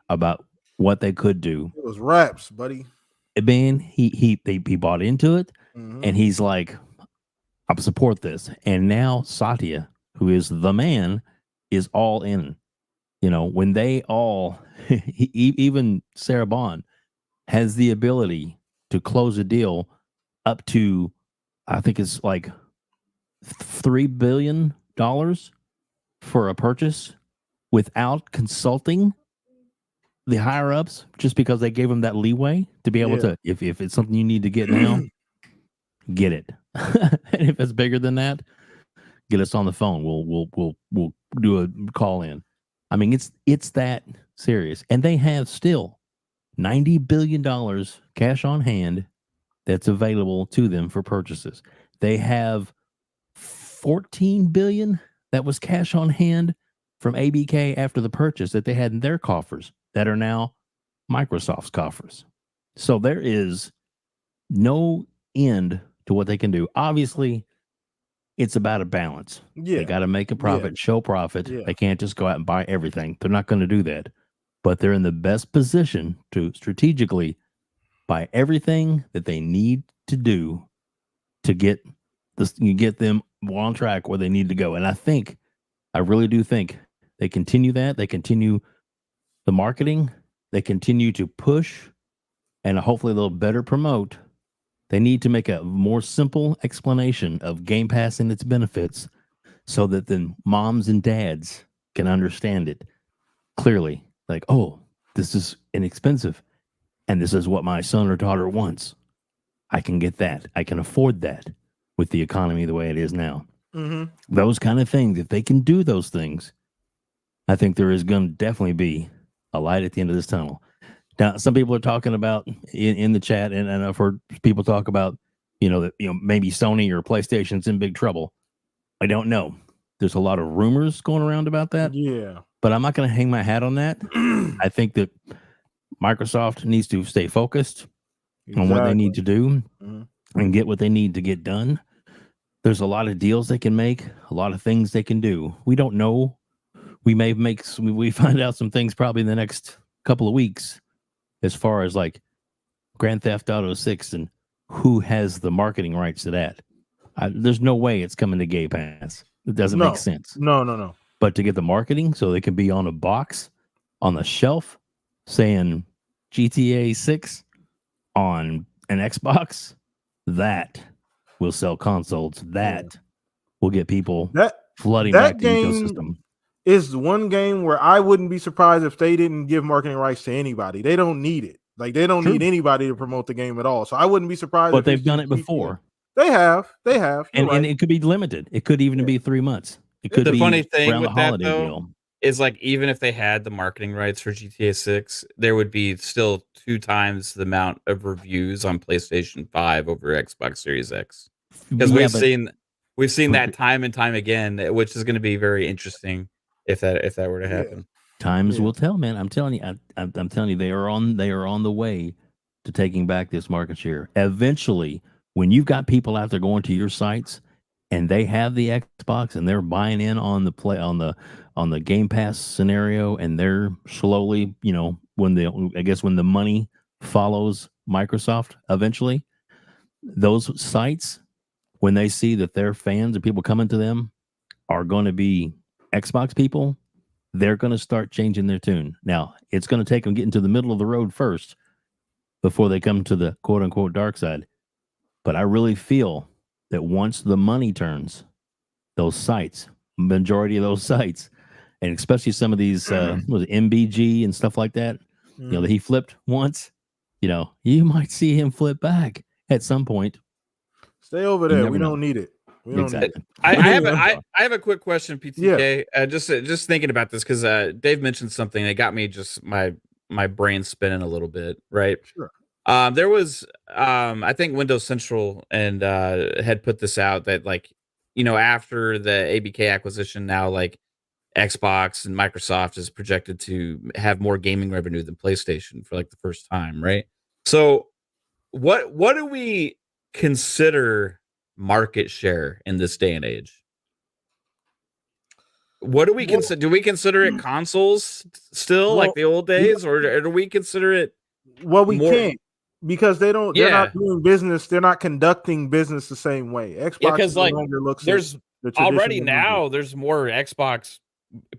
about what they could do. It was raps, buddy. Man, he bought into it, Mhm. and he's like, "I'll support this." And now Satya, who is the man, is all in. You know, when they all, even Sarah Bond, has the ability to close a deal up to, I think it's like $3 billion for a purchase without consulting the higher ups, just because they gave them that leeway to be able Yeah. to, if it's something you need to get now, get it. And if it's bigger than that, get us on the phone. We'll do a call in. I mean, it's that serious. And they have still $90 billion cash on hand that's available to them for purchases. They have 14 billion that was cash on hand from ABK after the purchase that they had in their coffers that are now Microsoft's coffers. So there is no end to what they can do. Obviously, it's about a balance. Yeah. They got to make a profit, show profit. Yeah. They can't just go out and buy everything. They're not going to do that. But they're in the best position to strategically buy everything that they need to do to get this, you get them on track where they need to go. And I really do think they continue that. They continue the marketing. They continue to push, and hopefully they'll better promote. They need to make a more simple explanation of Game Pass and its benefits so that then moms and dads can understand it clearly. Like, oh, this is inexpensive, and this is what my son or daughter wants. I can get that. I can afford that with the economy the way it is now. Mm-hmm. Those kind of things, if they can do those things, I think there is going to definitely be a light at the end of this tunnel. Now, some people are talking about in the chat, and I've heard people talk about, that maybe Sony or PlayStation's in big trouble. I don't know. There's a lot of rumors going around about that. Yeah. But I'm not going to hang my hat on that. I think that Microsoft needs to stay focused on what they need to do and get what they need to get done. There's a lot of deals they can make, a lot of things they can do. We don't know. We may we find out some things probably in the next couple of weeks as far as like Grand Theft Auto 6 and who has the marketing rights to that. There's no way it's coming to Game Pass. It doesn't make sense. No. But to get the marketing so they can be on a box on the shelf saying GTA 6 on an Xbox, that will sell consoles. That will get people flooding back to the ecosystem. Is one game where I wouldn't be surprised if they didn't give marketing rights to anybody. They don't need it. Like, they don't need anybody to promote the game at all. So I wouldn't be surprised. But they've done it before. They have. And it could be limited. It could even be 3 months. It could the be funny thing around with the that, holiday though, deal. Is like, even if they had the marketing rights for GTA 6, there would be still 2 times the amount of reviews on PlayStation 5 over Xbox Series X. Because we've seen that time and time again, which is going to be very interesting if that were to happen. Times will tell, man. I'm telling you, I'm telling you, they are on the way to taking back this market share. Eventually, when you've got people out there going to your sites and they have the Xbox and they're buying in on the Game Pass scenario, and they're slowly, when the money follows Microsoft eventually, those sites, when they see that their fans and people coming to them are going to be Xbox people, they're going to start changing their tune. Now, it's going to take them getting to the middle of the road first before they come to the quote unquote dark side. But I really feel that once the money turns, those sites, majority of those sites, and especially some of these MBG and stuff like that, that he flipped once, you might see him flip back at some point. Stay over there. We don't need it. Exactly. I have a quick question, PTK. Yeah. Just thinking about this, because Dave mentioned something that got me just my brain spinning a little bit, right? Sure. There was I think Windows Central and had put this out that, like, after the ABK acquisition, now like Xbox and Microsoft is projected to have more gaming revenue than PlayStation for like the first time, right? So what do we consider market share in this day and age? What do we Well- consider? Do we consider it consoles still, Well, like the old days, or do we consider it? Well, we More- can't because they're Yeah. not doing business. They're not conducting business the same way. Xbox 'cause, no like, longer looks. There's at the already traditional numbers. now. There's more Xbox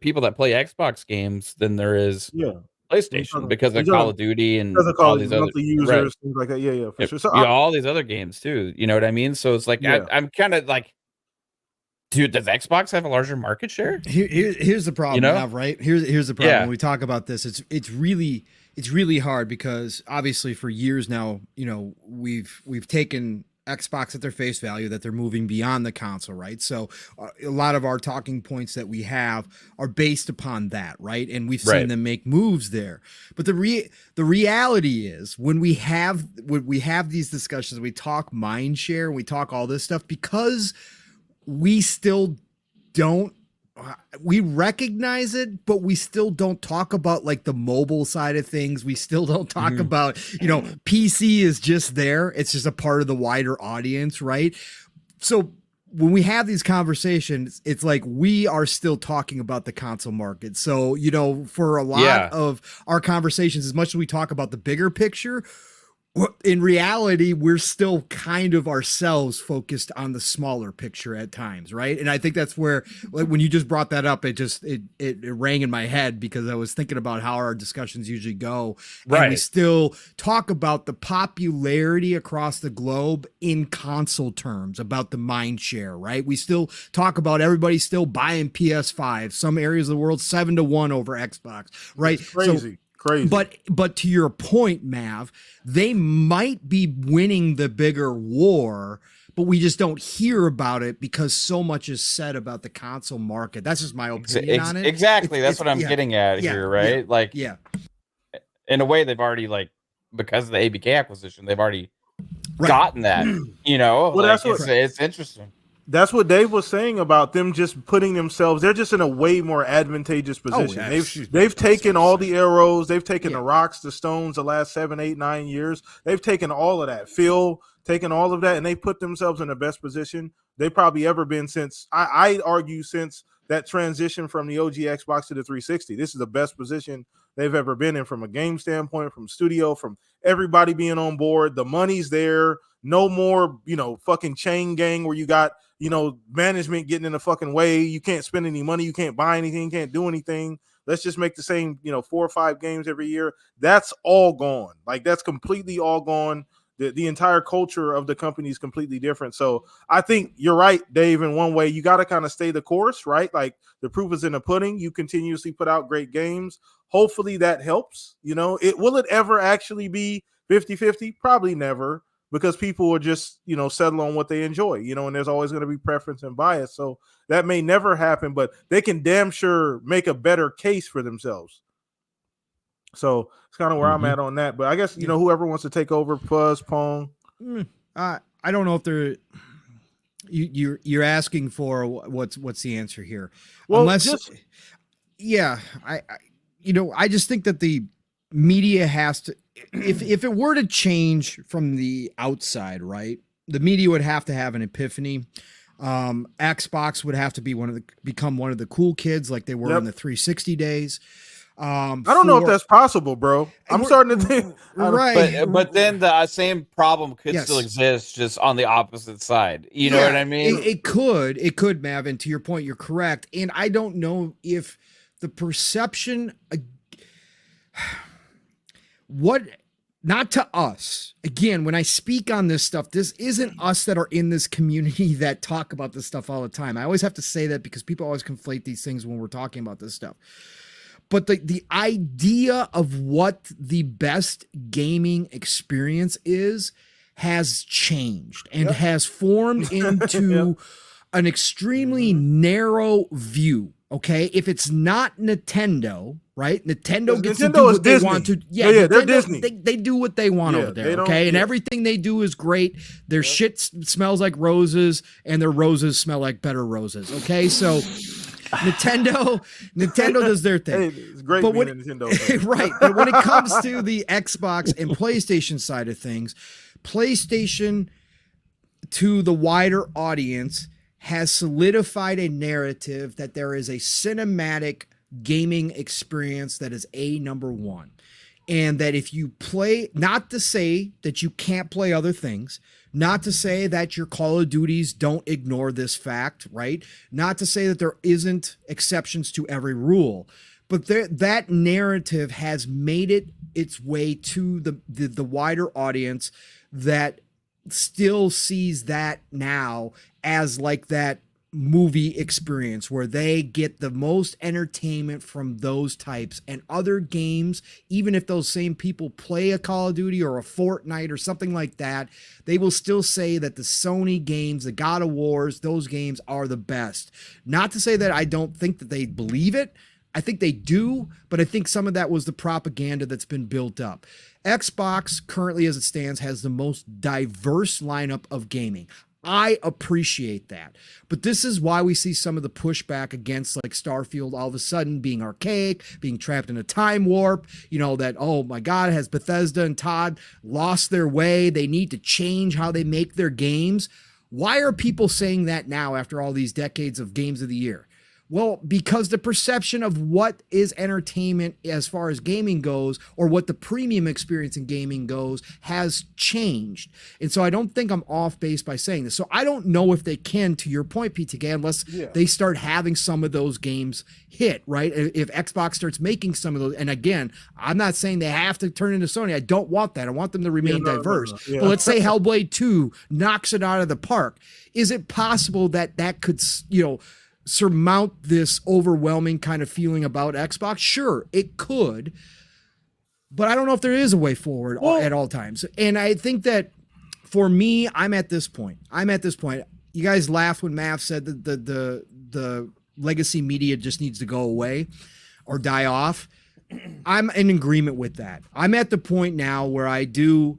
people that play Xbox games than there is Yeah, PlayStation because of You're Call talking- of Duty and because of all Call of these Duty, other monthly users, right. things like that. Yeah, for Yep. sure. So Yeah, all these other games too. You know what I mean? So it's like Yeah. I'm kind of like, dude, does Xbox have a larger market share? Here's the problem, know? Nav, right? Here's the problem. Yeah. When we talk about this, it's really hard because obviously for years now, we've taken Xbox at their face value that they're moving beyond the console, right? So a lot of our talking points that we have are based upon that, right? And we've seen Right. them make moves there. But the reality is when we have these discussions, we talk mind share, we talk all this stuff because we still don't we recognize it, but we still don't talk about like the mobile side of things. We still don't talk Mhm. about, PC is just there. It's just a part of the wider audience, right? So when we have these conversations, it's like we are still talking about the console market. So, for a lot Yeah. of our conversations, as much as we talk about the bigger picture, in reality, we're still kind of ourselves focused on the smaller picture at times, right? And I think that's where, like, when you just brought that up, it rang in my head because I was thinking about how our discussions usually go. And we Right. still talk about the popularity across the globe in console terms, about the mind share, right? We still talk about everybody still buying PS5, some areas of the world 7-1 over Xbox, right? It's crazy. Crazy. But to your point, Mav, they might be winning the bigger war, but we just don't hear about it because so much is said about the console market. That's just my opinion on it. Exactly. That's what I'm yeah, getting at yeah, here, right? Like, Yeah. in a way, they've already because of the ABK acquisition, they've already Right. gotten that. Well, that's what- it's interesting. That's what Dave was saying about them just putting themselves. They're just in a way more advantageous position. yes. They've taken all the arrows. They've taken Yeah. the rocks, the stones. The last 7, 8, 9 years, they've taken all of that. Phil taken all of that, and they put themselves in the best position they probably ever been since. I argue since that transition from the OG Xbox to the 360. This is the best position they've ever been in from a game standpoint, from studio, from everybody being on board. The money's there. No more, fucking chain gang where you got, management getting in the fucking way. You can't spend any money. You can't buy anything. You can't do anything. Let's just make the same, 4 or 5 games every year. That's all gone. Like, that's completely all gone. The entire culture of the company is completely different. So I think you're right, Dave, in one way. You got to kind of stay the course, right? Like, the proof is in the pudding. You continuously put out great games. Hopefully that helps. Will it ever actually be 50-50? Probably never, because people will just, settle on what they enjoy, and there's always going to be preference and bias. So that may never happen, but they can damn sure make a better case for themselves. So it's kind of where I'm at on that. But I guess, whoever wants to take over, Fuzz, Pong. I don't know if they're you're asking for what's the answer here. Well, I just think that the media has to, if it were to change from the outside, right, the media would have to have an epiphany. Xbox would have to become one of the cool kids like they were in the 360 days. I don't know if that's possible, bro. I'm starting to think. Right. But then the same problem could Yes. still exist, just on the opposite side. You know what I mean? It could, Mav. And to your point, you're correct. And I don't know if the perception, not to us. Again, when I speak on this stuff, this isn't us that are in this community that talk about this stuff all the time. I always have to say that because people always conflate these things when we're talking about this stuff. But the idea of what the best gaming experience is has changed and has formed into an extremely narrow view. Okay, if it's not Nintendo, right? Nintendo gets to do what they want to. Yeah, they're Disney. They do what they want over there. Okay, and everything they do is great. Their shit smells like roses, and their roses smell like better roses. Okay, so Nintendo does their thing. Hey, it's great But being when- a Nintendo fan. Right. But when it comes to the Xbox and PlayStation side of things, PlayStation to the wider audience has solidified a narrative that there is a cinematic gaming experience that is number one. And that if you play, not to say that you can't play other things, not to say that your Call of Duties don't ignore this fact, right? Not to say that there isn't exceptions to every rule, but that narrative has made it its way to the wider audience that still sees that now as like that movie experience where they get the most entertainment from those types. And other games, even if those same people play a Call of Duty or a Fortnite or something like that, they will still say that the Sony games, the God of Wars, those games are the best. Not to say that I don't think that they believe it. I think they do, but I think some of that was the propaganda that's been built up. Xbox currently as it stands has the most diverse lineup of gaming. I appreciate that. But this is why we see some of the pushback against like Starfield all of a sudden being archaic, being trapped in a time warp, that, oh my God, has Bethesda and Todd lost their way? They need to change how they make their games. Why are people saying that now after all these decades of games of the year? Well, because the perception of what is entertainment as far as gaming goes, or what the premium experience in gaming goes, has changed. And so I don't think I'm off base by saying this. So I don't know if they can, to your point, PTK, unless they start having some of those games hit, right? If Xbox starts making some of those, and again, I'm not saying they have to turn into Sony. I don't want that. I want them to remain diverse. But let's say Hellblade 2 knocks it out of the park. Is it possible that that could, surmount this overwhelming kind of feeling about Xbox? Sure, it could, but I don't know if there is a way forward at all times. And I think that for me, I'm at this point. You guys laughed when Mav said that the legacy media just needs to go away or die off. I'm in agreement with that. I'm at the point now where I do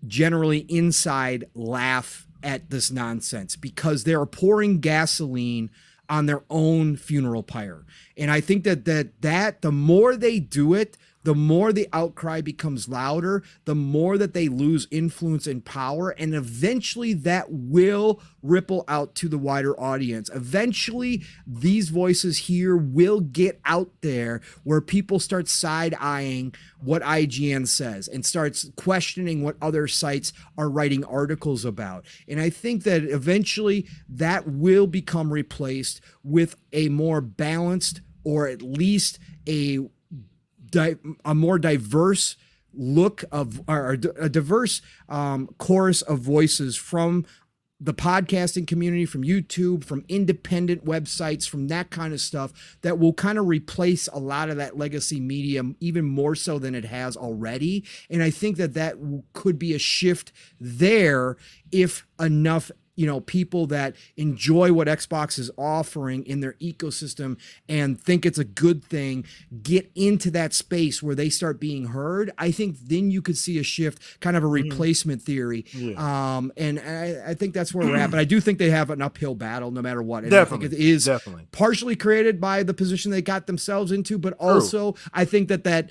generally inside laugh at this nonsense because they're pouring gasoline on their own funeral pyre. And I think that the more they do it, the more the outcry becomes louder, the more that they lose influence and power, and eventually that will ripple out to the wider audience. Eventually, these voices here will get out there where people start side-eyeing what IGN says and starts questioning what other sites are writing articles about. And I think that eventually that will become replaced with a more balanced, or at least a more diverse look of, or a diverse chorus of voices from the podcasting community, from YouTube, from independent websites, from that kind of stuff that will kind of replace a lot of that legacy media even more so than it has already. And I think that could be a shift there if enough people that enjoy what Xbox is offering in their ecosystem and think it's a good thing get into that space where they start being heard. I think then you could see a shift, kind of a replacement theory. Yeah. And I think that's where we're at. But I do think they have an uphill battle no matter what. And definitely, I think it is partially created by the position they got themselves into, but also I think that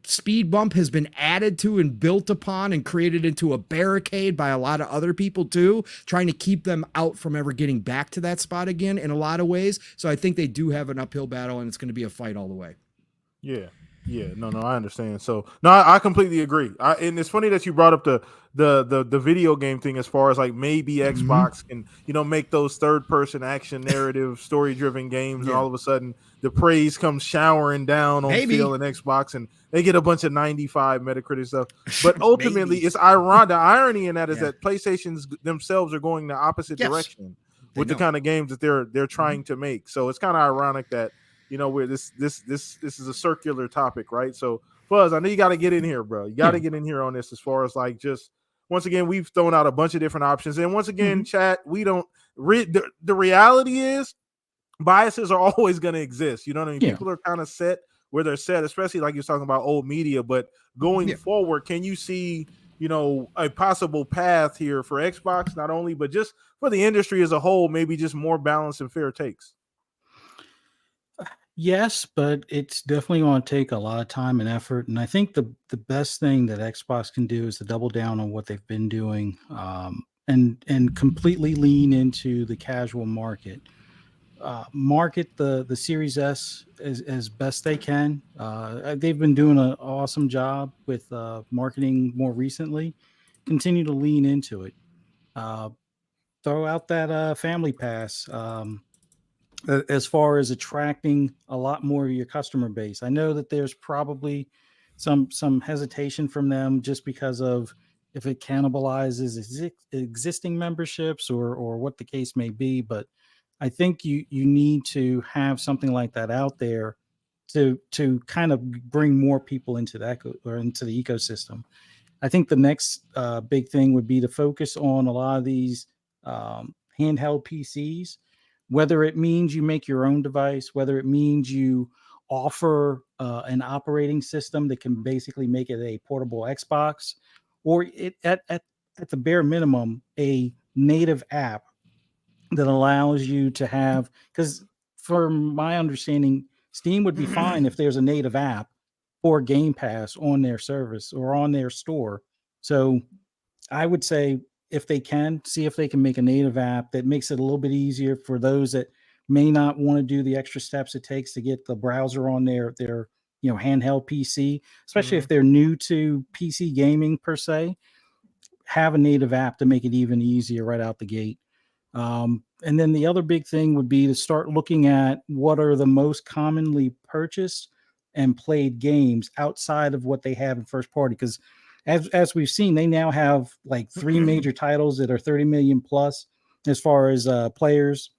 speed bump has been added to and built upon and created into a barricade by a lot of other people too, trying to keep them out from ever getting back to that spot again in a lot of ways. So I think they do have an uphill battle, and it's going to be a fight all the way. Yeah. No, I understand. So no, I completely agree. And it's funny that you brought up the video game thing, as far as like maybe Xbox can, make those third person action narrative story driven games. And all of a sudden the praise comes showering down on Phil and Xbox, and they get a bunch of 95 Metacritic stuff. But ultimately it's ironic. The irony in that is that PlayStation's themselves are going the opposite direction with the kind of games that they're trying to make. So it's kind of ironic that, where this is a circular topic, right? So Fuzz, I know you got to get in here, bro. You got to get in here on this, as far as like, just once again, we've thrown out a bunch of different options, and once again, chat, we don't the reality is biases are always going to exist. You know what I mean? People are kind of set where they're set, especially like you're talking about old media. But going forward, can you see, a possible path here for Xbox, not only, but just for the industry as a whole, maybe just more balanced and fair takes? Yes, but it's definitely going to take a lot of time and effort. And I think the best thing that Xbox can do is to double down on what they've been doing. And and completely lean into the casual market. Market the Series S as best they can. They've been doing an awesome job with marketing more recently. Continue to lean into it. Throw out that family pass as far as attracting a lot more of your customer base. I know that there's probably some hesitation from them just because of if it cannibalizes existing memberships or what the case may be, but I think you need to have something like that out there to kind of bring more people into that or into the ecosystem. I think the next big thing would be to focus on a lot of these handheld PCs, whether it means you make your own device, whether it means you offer an operating system that can basically make it a portable Xbox, or it at the bare minimum a native app that allows you to have, because from my understanding, Steam would be fine if there's a native app or Game Pass on their service or on their store. So I would say if they can, see if they can make a native app that makes it a little bit easier for those that may not want to do the extra steps it takes to get the browser on their handheld PC, especially if they're new to PC gaming per se. Have a native app to make it even easier right out the gate. And then the other big thing would be to start looking at what are the most commonly purchased and played games outside of what they have in first party. Because as we've seen, they now have like 3 major titles that are 30 million plus as far as players.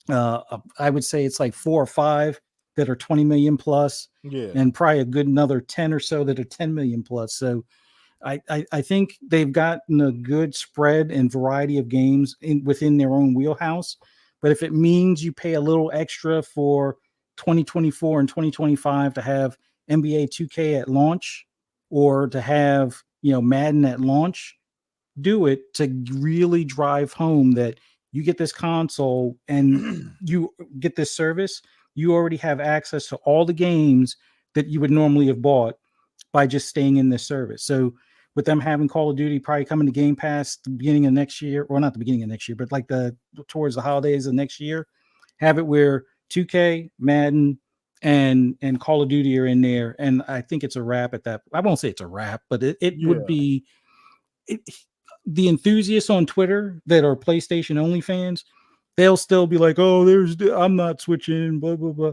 I would say it's like 4 or 5 that are 20 million plus, and probably a good another 10 or so that are 10 million plus. So I think they've gotten a good spread and variety of games within their own wheelhouse. But if it means you pay a little extra for 2024 and 2025 to have NBA 2K at launch, or to have Madden at launch, do it to really drive home that you get this console and you get this service. You already have access to all the games that you would normally have bought by just staying in this service. So with them having Call of Duty probably coming to Game Pass the beginning of next year, or not the beginning of next year, but like towards the holidays of next year, have it where 2K, Madden, and Call of Duty are in there. And I think it's a wrap at that. I won't say it's a wrap, but it would be the enthusiasts on Twitter that are PlayStation only fans. They'll still be like, oh, I'm not switching, blah, blah, blah.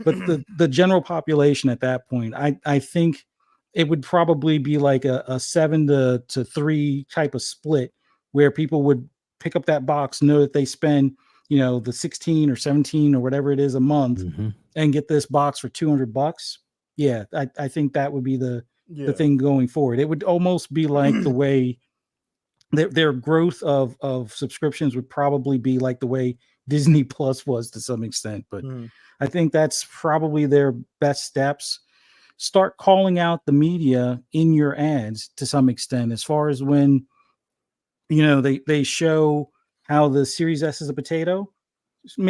But the general population at that point, I think it would probably be like a 7 to 3 type of split where people would pick up that box, know that they spend, the 16 or 17 or whatever it is a month, and get this box for $200. Yeah. I think that would be the thing going forward. It would almost be like the way their growth of subscriptions would probably be like the way Disney Plus was to some extent. But I think that's probably their best steps. Start calling out the media in your ads to some extent, as far as when they show how the Series S is a potato.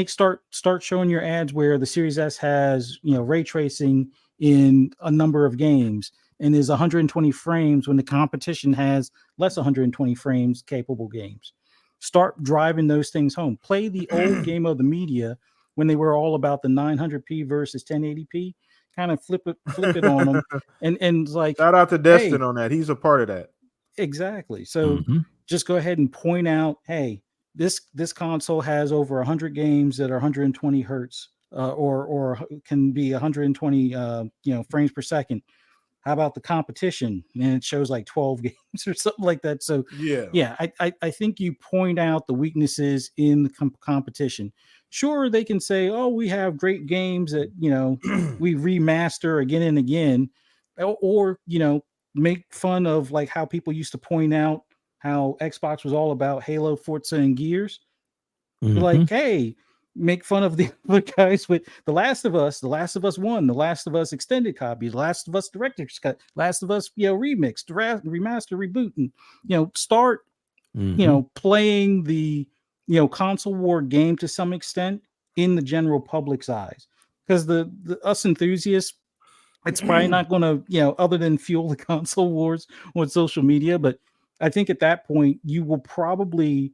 Start showing your ads where the Series S has ray tracing in a number of games and is 120 frames when the competition has less 120 frames capable games. Start driving those things home. Play the old game of the media when they were all about the 900p versus 1080p. Kind of flip it on them, and like, shout out to Destin on that. He's a part of that. Exactly. So just go ahead and point out, hey, this console has over 100 games that are 120 hertz, or can be 120 frames per second. How about the competition? And it shows like 12 games or something like that. So I think you point out the weaknesses in the competition. Sure, they can say, oh, we have great games that, we remaster again and again, or, make fun of like how people used to point out how Xbox was all about Halo, Forza, and Gears. Like, hey, make fun of the other guys with The Last of Us 1, The Last of Us extended copy, The Last of Us director's cut, Last of Us, remixed, remaster, reboot, and, start, playing the, console war game to some extent in the general public's eyes, because the us enthusiasts, it's probably not going to, other than fuel the console wars on social media, but I think at that point you will probably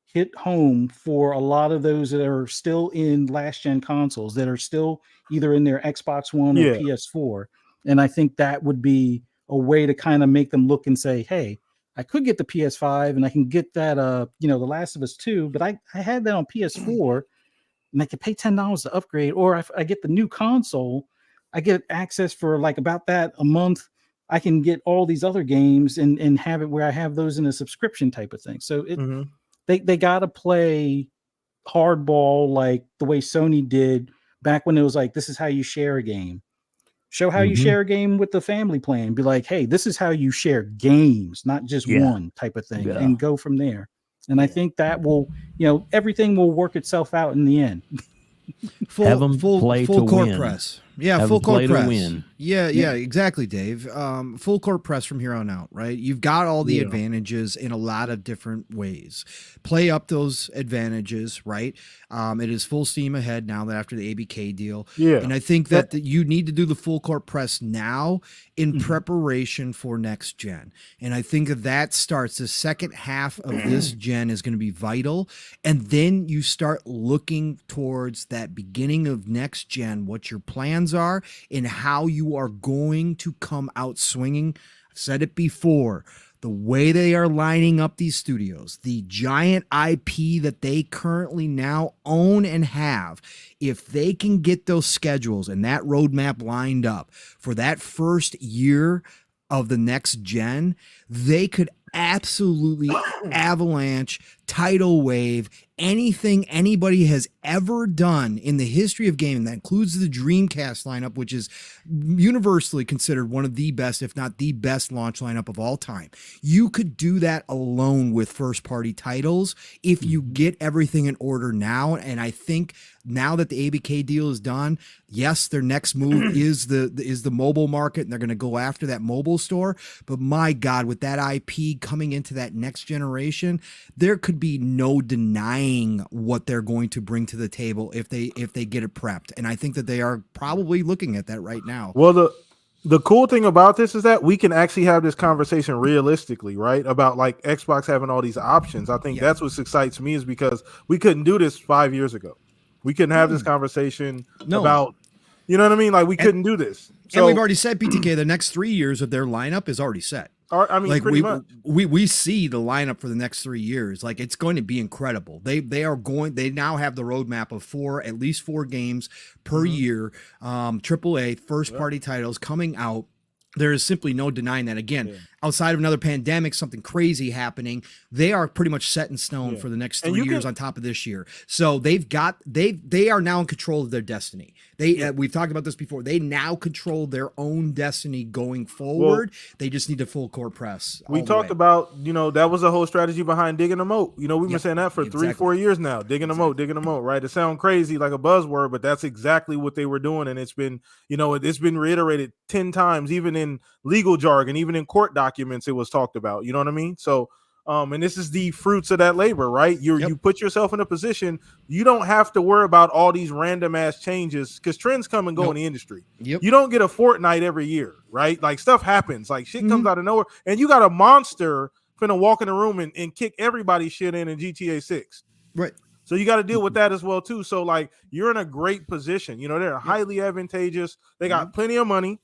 hit home for a lot of those that are still in last gen consoles that are still either in their Xbox One or Yeah. PS4. And I think that would be a way to kind of make them look and say, hey, I could get the PS5 and I can get that The Last of Us 2, but I had that on PS4 and I could pay $10 to upgrade, or if I get the new console, I get access for like about that a month. I can get all these other games and have it where I have those in a subscription type of thing. So they got to play hardball like the way Sony did back when it was like, this is how you share a game. Show how you share a game with the family plan. Be like, hey, this is how you share games, not just one type of thing, and go from there. And I think that will, everything will work itself out in the end. Full court win. press. Yeah, Have full them play court to press. win. Yeah, exactly, Dave. Full court press from here on out, right? You've got all the advantages in a lot of different ways. Play up those advantages, right? It is full steam ahead now that after the ABK deal. Yeah. And I think that you need to do the full court press now in preparation for next gen. And I think that starts the second half of this gen is going to be vital. And then you start looking towards that beginning of next gen, what your plans are and how you are going to come out swinging. I've said it before. The way they are lining up these studios, the giant IP that they currently now own and have, if they can get those schedules and that roadmap lined up for that first year of the next gen, they could absolutely avalanche, tidal wave, anything anybody has ever done in the history of gaming. That includes the Dreamcast lineup, which is universally considered one of the best, if not the best launch lineup of all time. You could do that alone with first party titles if you get everything in order now. And I think now that the ABK deal is done, yes, their next move is the mobile market, and they're going to go after that mobile store. But my God, with that IP coming into that next generation, there could be no denying what they're going to bring to the table if they get it prepped. And I think that they are probably looking at that right now. Well, the cool thing about this is that we can actually have this conversation realistically, right? About like Xbox having all these options. I think that's what excites me, is because we couldn't do this 5 years ago. We couldn't have this conversation about, you know what I mean? Like we couldn't do this. So, and we've already said, BTK, the next 3 years of their lineup is already set. I mean, like pretty much. we see the lineup for the next 3 years. Like it's going to be incredible. They now have the roadmap of at least four games per year, AAA first party titles coming out. There is simply no denying that. Again, outside of another pandemic, something crazy happening, they are pretty much set in stone for the next 3 years on top of this year. So they are now in control of their destiny. We've talked about this before. They now control their own destiny going forward. They just need a full court press. We talked about, that was the whole strategy behind digging the moat. We've been saying that for 3-4 years now. Digging the moat, right? It sounds crazy like a buzzword, but that's exactly what they were doing. And it's been, it's been reiterated 10 times, even in legal jargon, even in court documents, it was talked about. You know what I mean? So, and this is the fruits of that labor, right? You put yourself in a position, you don't have to worry about all these random ass changes because trends come and go in the industry. You don't get a Fortnite every year, right? Like stuff happens, like shit comes out of nowhere, and you got a monster finna walk in the room and kick everybody's shit in GTA 6. Right. So you got to deal with that as well too. So like you're in a great position. They're highly advantageous. They got plenty of money.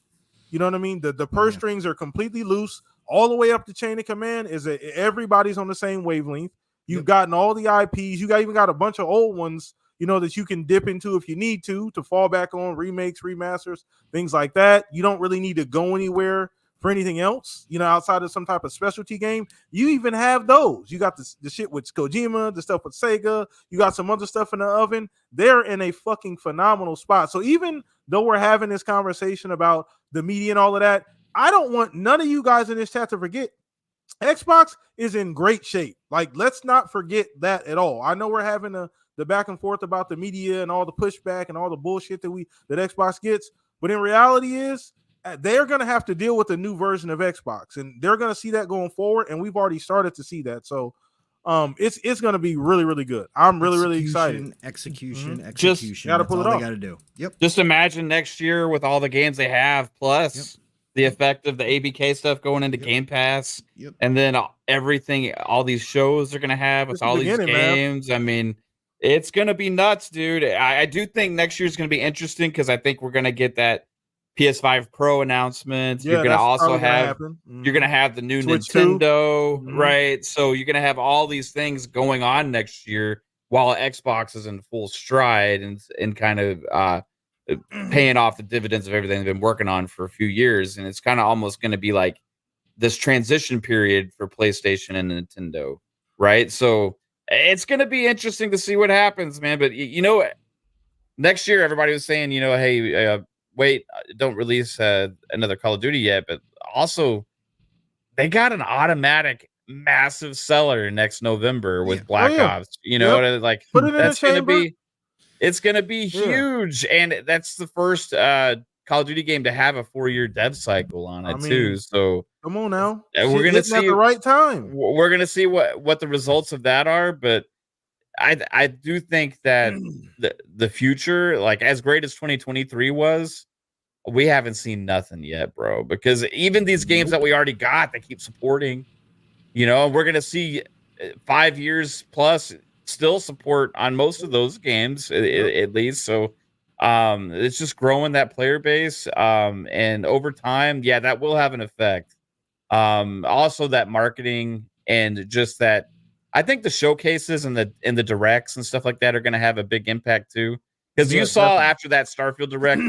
You know what I mean? The purse strings are completely loose. All the way up the chain of command is that everybody's on the same wavelength. You've gotten all the IPs. You even got a bunch of old ones, that you can dip into if you need to fall back on, remakes, remasters, things like that. You don't really need to go anywhere for anything else, outside of some type of specialty game. You even have those. You got the shit with Kojima, the stuff with Sega. You got some other stuff in the oven. They're in a fucking phenomenal spot. So even though we're having this conversation about the media and all of that, I don't want none of you guys in this chat to forget Xbox is in great shape. Like, let's not forget that at all. I know we're having the back and forth about the media and all the pushback and all the bullshit that Xbox gets, but in reality is they're going to have to deal with a new version of Xbox, and they're going to see that going forward, and we've already started to see that. So it's going to be really, really good. I'm really excited. Execution. Gotta pull it off. They got to do. Yep. Just imagine next year with all the games they have, plus the effect of the ABK stuff going into Game Pass, and then everything, all these shows are gonna have with all these games. I mean, it's gonna be nuts, dude. I do think next year's gonna be interesting because I think we're gonna get that PS5 Pro announcement. Yeah, you're gonna that's also probably gonna have happen. you're gonna have the new Switch 2. Nintendo, Mhm. right? So you're gonna have all these things going on next year while Xbox is in full stride and kind of paying off the dividends of everything they've been working on for a few years. And it's kind of almost going to be like this transition period for PlayStation and Nintendo, right? So it's going to be interesting to see what happens, man. But you know, next year everybody was saying, you know, hey, wait, don't release another Call of Duty yet. But also, they got an automatic massive seller next November with Black Ops. You know, like put it in that's the going to chamber. be. It's going to be huge, and that's the first Call of Duty game to have a 4-year dev cycle on it mean, too. So come on now, we're going to see at the right time. We're going to see what the results of that are, but I do think that the future, like as great as 2023 was, we haven't seen nothing yet, bro. Because even these games that we already got, they keep supporting. You know, we're going to see 5 years plus. Still support on most of those games at least. So it's just growing that player base, and over time, yeah, that will have an effect. Also that marketing and just that, I think the showcases and the directs and stuff like that are going to have a big impact too, because you saw after that Starfield direct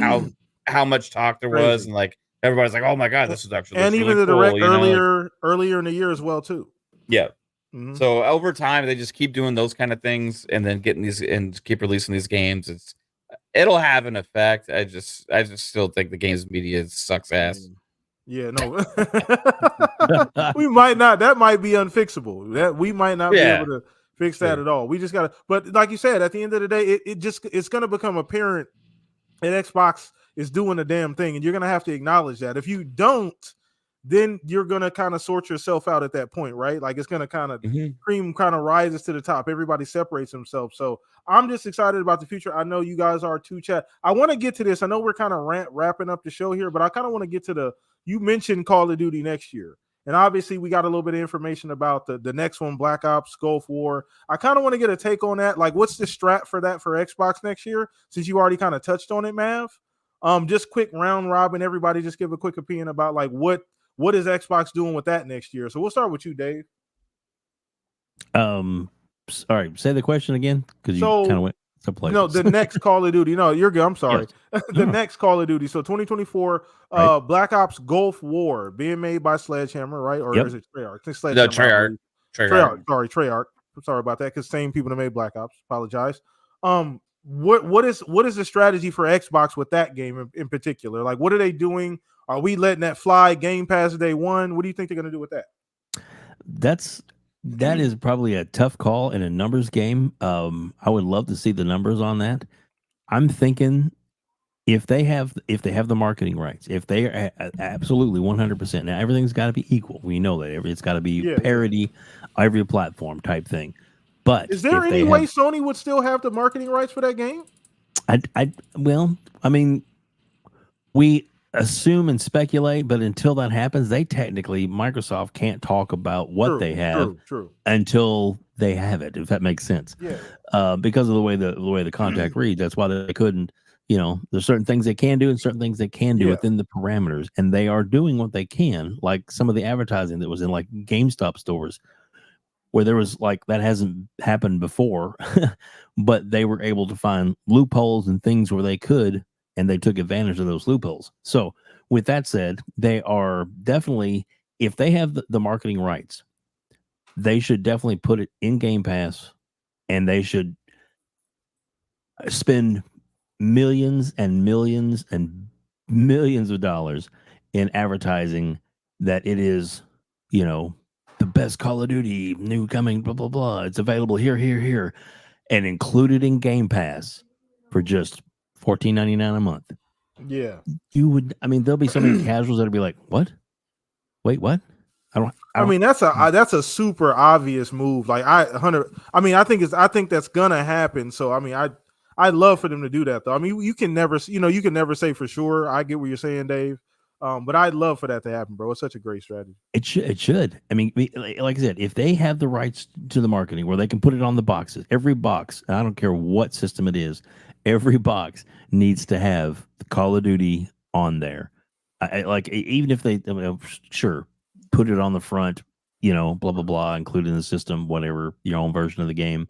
how much talk there was, and like everybody's like, oh my god, this is actually and even really the cool, direct you know, earlier in the year as well too. Yeah. Mm-hmm. So over time, they just keep doing those kind of things, and then getting these and keep releasing these games. It'll have an effect. I just still think the games media sucks ass. Yeah, no, we might not. That might be unfixable. That we might not be able to fix that at all. We just gotta. But like you said, at the end of the day, it's gonna become apparent that Xbox is doing a damn thing, and you're gonna have to acknowledge that. If you don't, then you're gonna kind of sort yourself out at that point, right? Like it's gonna kind of cream kind of rises to the top. Everybody separates themselves. So I'm just excited about the future. I know you guys are too, chat. I want to get to this. I know we're kind of wrapping up the show here, but I kind of want to get to you mentioned Call of Duty next year. And obviously we got a little bit of information about the next one, Black Ops Gulf War. I kind of want to get a take on that. Like what's the strat for that for Xbox next year? Since you already kind of touched on it, Mav. Just quick round robin, everybody just give a quick opinion about like what is Xbox doing with that next year? So we'll start with you, Dave. Sorry, say the question again because you kind of went someplace. No, the next Call of Duty. No, you're good. I'm sorry. Yes. Next Call of Duty. So 2024, Black Ops Gulf War being made by Sledgehammer, right? Or is it Treyarch? Treyarch. Sorry, Treyarch. I'm sorry about that because same people that made Black Ops. Apologize. What is the strategy for Xbox with that game in particular? Like, what are they doing? Are we letting that fly Game Pass day one? What do you think they're going to do with that? That is probably a tough call in a numbers game. I would love to see the numbers on that. I'm thinking if they have the marketing rights, if they are absolutely 100%. Now everything's got to be equal. We know that it's got to be parity, every platform type thing. But is there any way Sony would still have the marketing rights for that game? We assume and speculate, but until that happens, Microsoft can't talk about what they have until they have it, if that makes sense. Yeah. Because of the way the contract reads, that's why they couldn't. You know, there's certain things they can do and certain things they can do within the parameters, and they are doing what they can. Like some of the advertising that was in like GameStop stores, where there was like that hasn't happened before, but they were able to find loopholes and things where they could. And they took advantage of those loopholes. So with that said, they are definitely, if they have the marketing rights, they should definitely put it in Game Pass, and they should spend millions and millions and millions of dollars in advertising that it is, you know, the best Call of Duty, new coming, blah, blah, blah. It's available here, and included in Game Pass for just $14.99 a month. Yeah, you would. I mean, there'll be so many casuals that'll be like, "What? Wait, what?" I mean, that's a super obvious move. Like I think that's gonna happen. So I mean, I'd love for them to do that though. I mean, you can never say for sure. I get what you're saying, Dave. But I'd love for that to happen, bro. It's such a great strategy. It should. I mean, like I said, if they have the rights to the marketing where they can put it on the boxes, every box, I don't care what system it is, every box needs to have the Call of Duty on there. Like, even if they, sure, put it on the front, blah, blah, blah, include in the system, whatever, your own version of the game.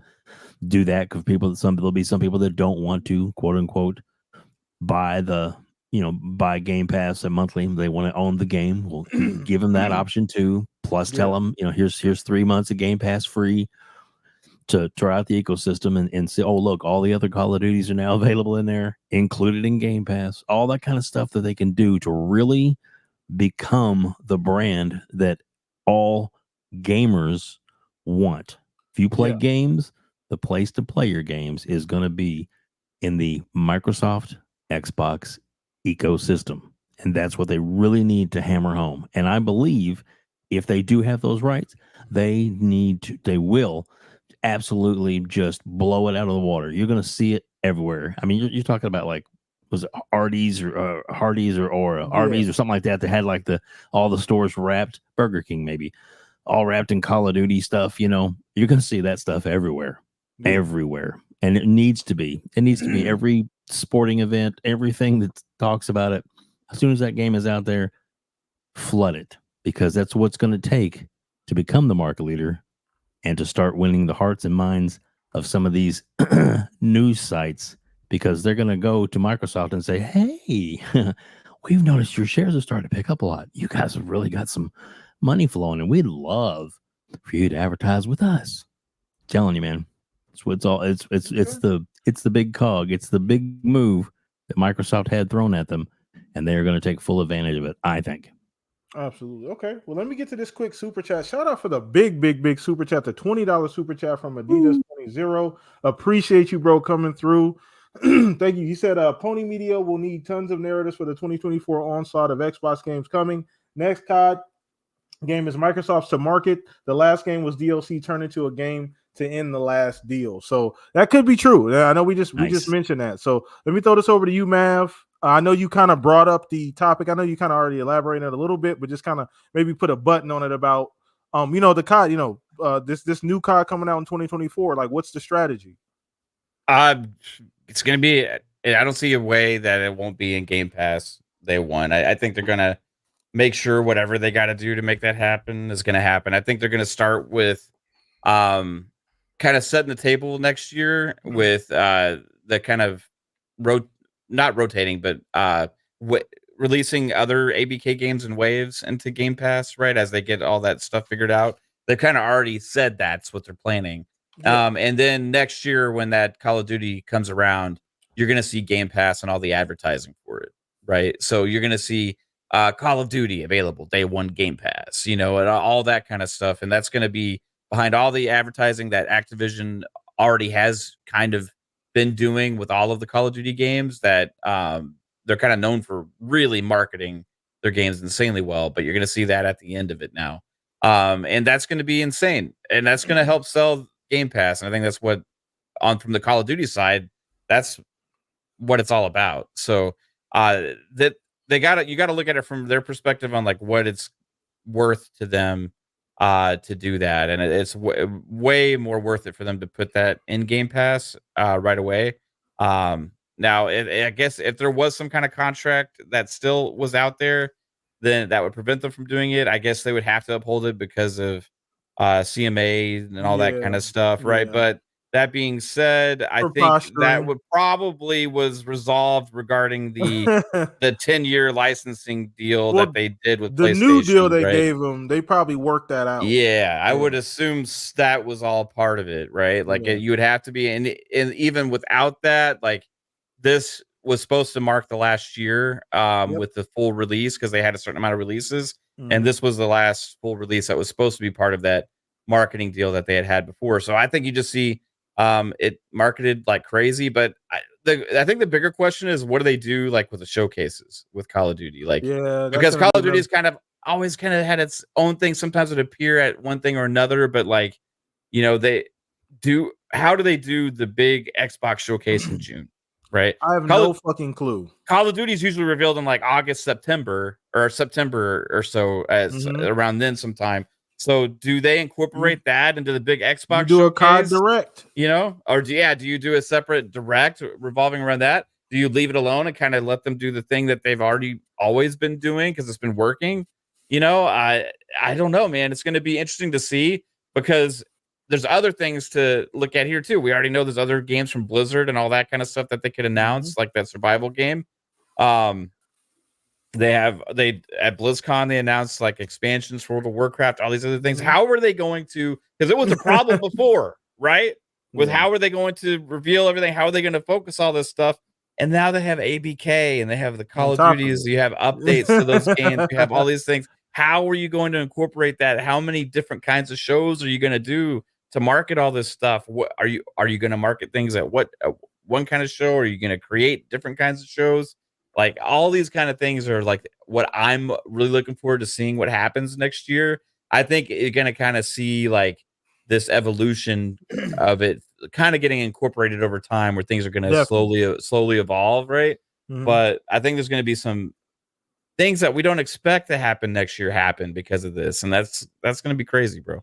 Do that because there'll be some people that don't want to, quote unquote, buy Game Pass a monthly. They want to own the game. We'll give them that option too. Plus, tell them, here's 3 months of Game Pass free to try out the ecosystem and say, oh, look, all the other Call of Duties are now available in there, included in Game Pass. All that kind of stuff that they can do to really become the brand that all gamers want. If you play games, the place to play your games is going to be in the Microsoft Xbox ecosystem. And that's what they really need to hammer home. And I believe if they do have those rights, they will absolutely just blow it out of the water. You're going to see it everywhere. I mean, you're talking about like, was it Hardee's or Arby's or something like that had like all the stores wrapped, Burger King maybe, all wrapped in Call of Duty stuff. You're going to see that stuff everywhere. And it needs to be every sporting event, everything that talks about it. As soon as that game is out there, flood it, because that's what's going to take to become the market leader and to start winning the hearts and minds of some of these news sites, because they're going to go to Microsoft and say, hey, we've noticed your shares are starting to pick up a lot. You guys have really got some money flowing, and we'd love for you to advertise with us. I'm telling you, man. It's the big cog. It's the big move that Microsoft had thrown at them, and they're going to take full advantage of it, I think. Absolutely. Okay. Well, let me get to this quick super chat. Shout out for the big super chat, the $20 super chat from Adidas 20. Appreciate you, bro, coming through. Thank you. He said Pony Media will need tons of narratives for the 2024 onslaught of Xbox games coming. Next COD game is Microsoft's to market. The last game was DLC turned into a game to end the last deal. So that could be true. I know we just mentioned that. So let me throw this over to you, Mav. I know you kind of brought up the topic. I know you kind of already elaborated a little bit, but just kind of maybe put a button on it about the COD, this new COD coming out in 2024. Like, what's the strategy? It's going to be, I don't see a way that it won't be in Game Pass day one. I think they're going to make sure whatever they got to do to make that happen is going to happen. I think they're going to start with kind of setting the table next year with the kind of not rotating, but releasing other ABK games in waves into Game Pass, right? As they get all that stuff figured out. They've kind of already said that's what they're planning. Yeah. And then next year, when that Call of Duty comes around, you're going to see Game Pass and all the advertising for it, right? So you're going to see Call of Duty available day one Game Pass, and all that kind of stuff. And that's going to be behind all the advertising that Activision already has kind of been doing with all of the Call of Duty games that they're kind of known for really marketing their games insanely well. But you're going to see that at the end of it now. And that's going to be insane. And that's going to help sell Game Pass. And I think that's what from the Call of Duty side, that's what it's all about. So that you got to look at it from their perspective on like what it's worth to them to do that. And it's way more worth it for them to put that in Game Pass right away. Now, I guess if there was some kind of contract that still was out there, then that would prevent them from doing it. I guess they would have to uphold it because of CMA and all that kind of stuff, right? Yeah. But that being said, I think that would probably was resolved regarding the 10-year licensing deal that they did with the PlayStation, new deal they gave them. They probably worked that out. Yeah, I would assume that was all part of it, right? Like you would have to be, and even without that, like this was supposed to mark the last year with the full release because they had a certain amount of releases, and this was the last full release that was supposed to be part of that marketing deal that they had before. So I think you just see it marketed like crazy. But I think the bigger question is, what do they do like with the showcases with Call of Duty? Like, because Call of Duty is always had its own thing. Sometimes it would appear at one thing or another, but like, how do they do the big Xbox showcase in June? right? I have Call no of, fucking clue. Call of Duty is usually revealed in like August, September or so, as around then sometime. So do they incorporate that into the big You Xbox do a COD showcase? Direct. Or do you do a separate direct revolving around that? Do you leave it alone and kind of let them do the thing that they've always been doing because it's been working? I don't know, man. It's going to be interesting to see because there's other things to look at here too. We already know there's other games from Blizzard and all that kind of stuff that they could announce, like that survival game. Um, they at BlizzCon they announced like expansions for World of Warcraft, all these other things. How are they going to? Because it was a problem before, right? With how are they going to reveal everything? How are they going to focus all this stuff? And now they have ABK and they have the Call of Duties. You have updates to those games. You have all these things. How are you going to incorporate that? How many different kinds of shows are you going to do to market all this stuff? What are you going to market things at one kind of show? Or are you going to create different kinds of shows? Like all these kind of things are like what I'm really looking forward to seeing what happens next year. I think you're going to kind of see like this evolution of it kind of getting incorporated over time where things are going to slowly evolve. Right. But I think there's going to be some things that we don't expect to happen next year happen because of this. And that's going to be crazy, bro.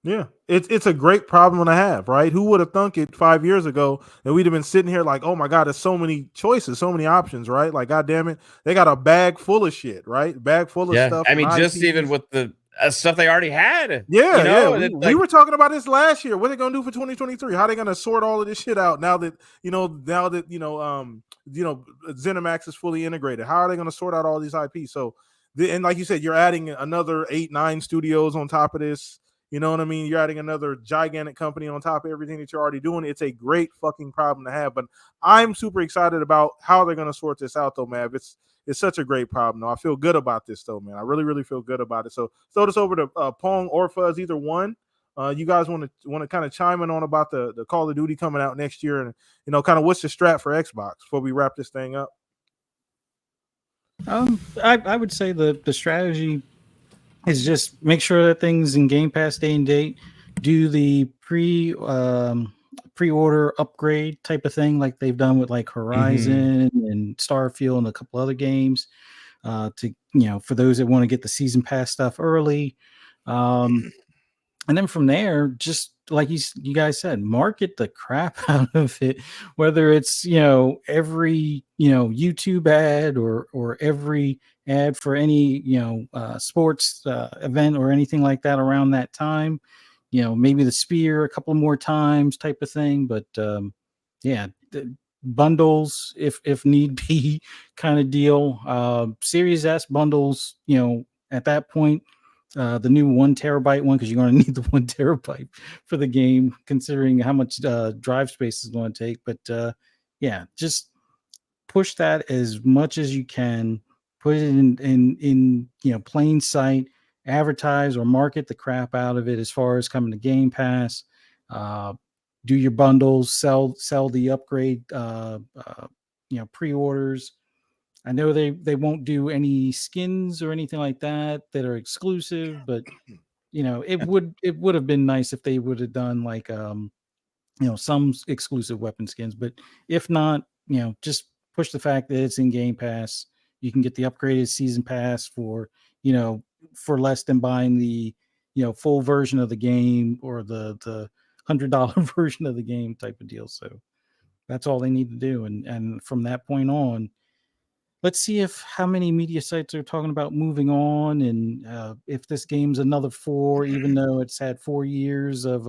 Yeah, it's a great problem to have, right? Who would have thunk it 5 years ago that we'd have been sitting here like, oh my God, there's so many choices, so many options, right? Like, God damn it, they got a bag full of shit, right? Bag full of stuff. I mean, just IPs. even with the stuff they already had. We were talking about this last year. What are they gonna do for 2023? How are they gonna sort all of this shit out now that ZeniMax is fully integrated? How are they gonna sort out all these IPs? So, and like you said, you're adding another 8-9 studios on top of this. You know what I mean? You're adding another gigantic company on top of everything that you're already doing. It's a great fucking problem to have. But I'm super excited about how they're going to sort this out, though, Mav. It's such a great problem. Though. I feel good about this, though, man. I really, really feel good about it. So throw this over to Pong or Fuzz, either one. You guys want to kind of chime in on about the Call of Duty coming out next year, and kind of what's the strat for Xbox before we wrap this thing up? I would say the strategy is just make sure that things in Game Pass day and date. Do the pre-order upgrade type of thing, like they've done with like Horizon and Starfield and a couple other games. For those that want to get the season pass stuff early, and then from there, just like you guys said, market the crap out of it. Whether it's every YouTube ad or every ad for any sports event or anything like that around that time, maybe the Sphere a couple more times type of thing. But the bundles if need be kind of deal. Series S bundles, at that point, the new 1 terabyte one, because you're going to need the 1 terabyte for the game, considering how much drive space is going to take. But just push that as much as you can. Put it in plain sight. Advertise or market the crap out of it as far as coming to Game Pass. Do your bundles. Sell the upgrade. Pre-orders. I know they won't do any skins or anything like that are exclusive, but it would have been nice if they would have done like some exclusive weapon skins. But if not, just push the fact that it's in Game Pass. You can get the upgraded season pass for less than buying the full version of the game or the $100 version of the game type of deal. So that's all they need to do, and from that point on. Let's see how many media sites are talking about moving on, and if this game's another 4, even though it's had 4 years of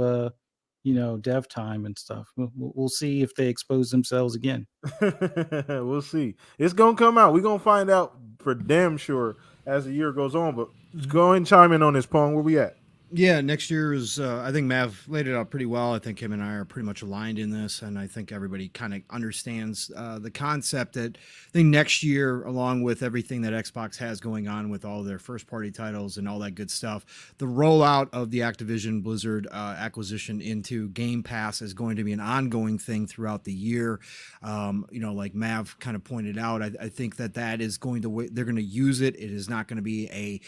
dev time and stuff. We'll see if they expose themselves again. We'll see. It's gonna come out. We're gonna find out for damn sure as the year goes on. But go ahead and chime in on this, Pong. Where we at? Yeah, next year is, I think Mav laid it out pretty well. I think him and I are pretty much aligned in this, and I think everybody kind of understands the concept that I think next year, along with everything that Xbox has going on with all their first-party titles and all that good stuff, the rollout of the Activision Blizzard acquisition into Game Pass is going to be an ongoing thing throughout the year. Like Mav kind of pointed out, I think that is going to, they're going to use it. It is not going to be a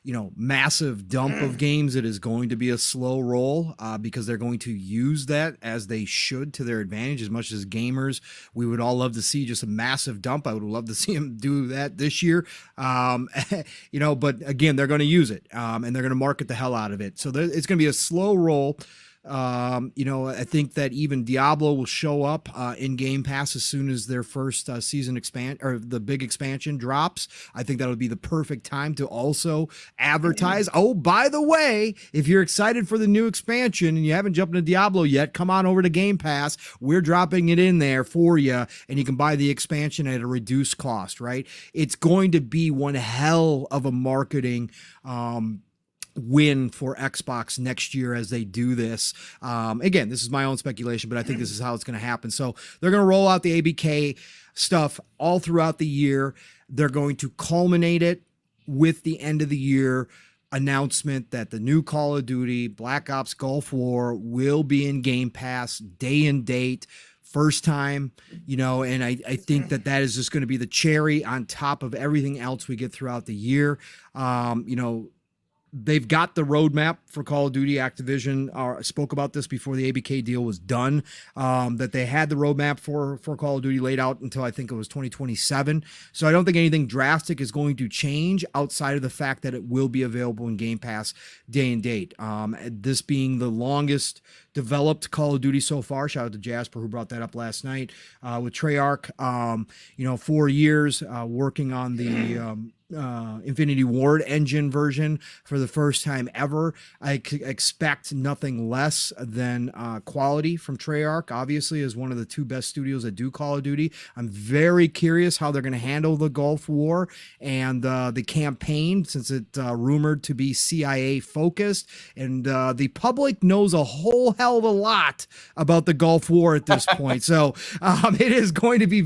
massive dump of games. It is going to be a slow roll because they're going to use that as they should to their advantage. As much as gamers, we would all love to see just a massive dump. I would love to see them do that this year. But again, they're going to use it and they're going to market the hell out of it. So it's going to be a slow roll. I think that even Diablo will show up in Game Pass as soon as their first season or the big expansion drops. I think that'll be the perfect time to also advertise. Oh, by the way, if you're excited for the new expansion and you haven't jumped into Diablo yet, come on over to Game Pass. We're dropping it in there for you, and you can buy the expansion at a reduced cost, right? It's going to be one hell of a marketing win for Xbox next year as they do this. Again, this is my own speculation, but I think this is how it's going to happen. So they're going to roll out the ABK stuff all throughout the year. They're going to culminate it with the end of the year announcement that the new Call of Duty Black Ops Gulf War will be in Game Pass day and date. First time, and I think that is just going to be the cherry on top of everything else we get throughout the year. They've got the roadmap for Call of Duty. Activision spoke about this before the ABK deal was done, that they had the roadmap for Call of Duty laid out until I think it was 2027. So I don't think anything drastic is going to change outside of the fact that it will be available in Game Pass day and date. This being the longest developed Call of Duty so far. Shout out to Jasper who brought that up last night with Treyarch. 4 years working on the Infinity Ward engine version for the first time ever. I expect nothing less than quality from Treyarch, obviously, as one of the two best studios that do Call of Duty. I'm very curious how they're going to handle the Gulf War and the campaign, since it's rumored to be CIA focused, and the public knows a whole hell of a lot about the Gulf War at this point. So it is going to be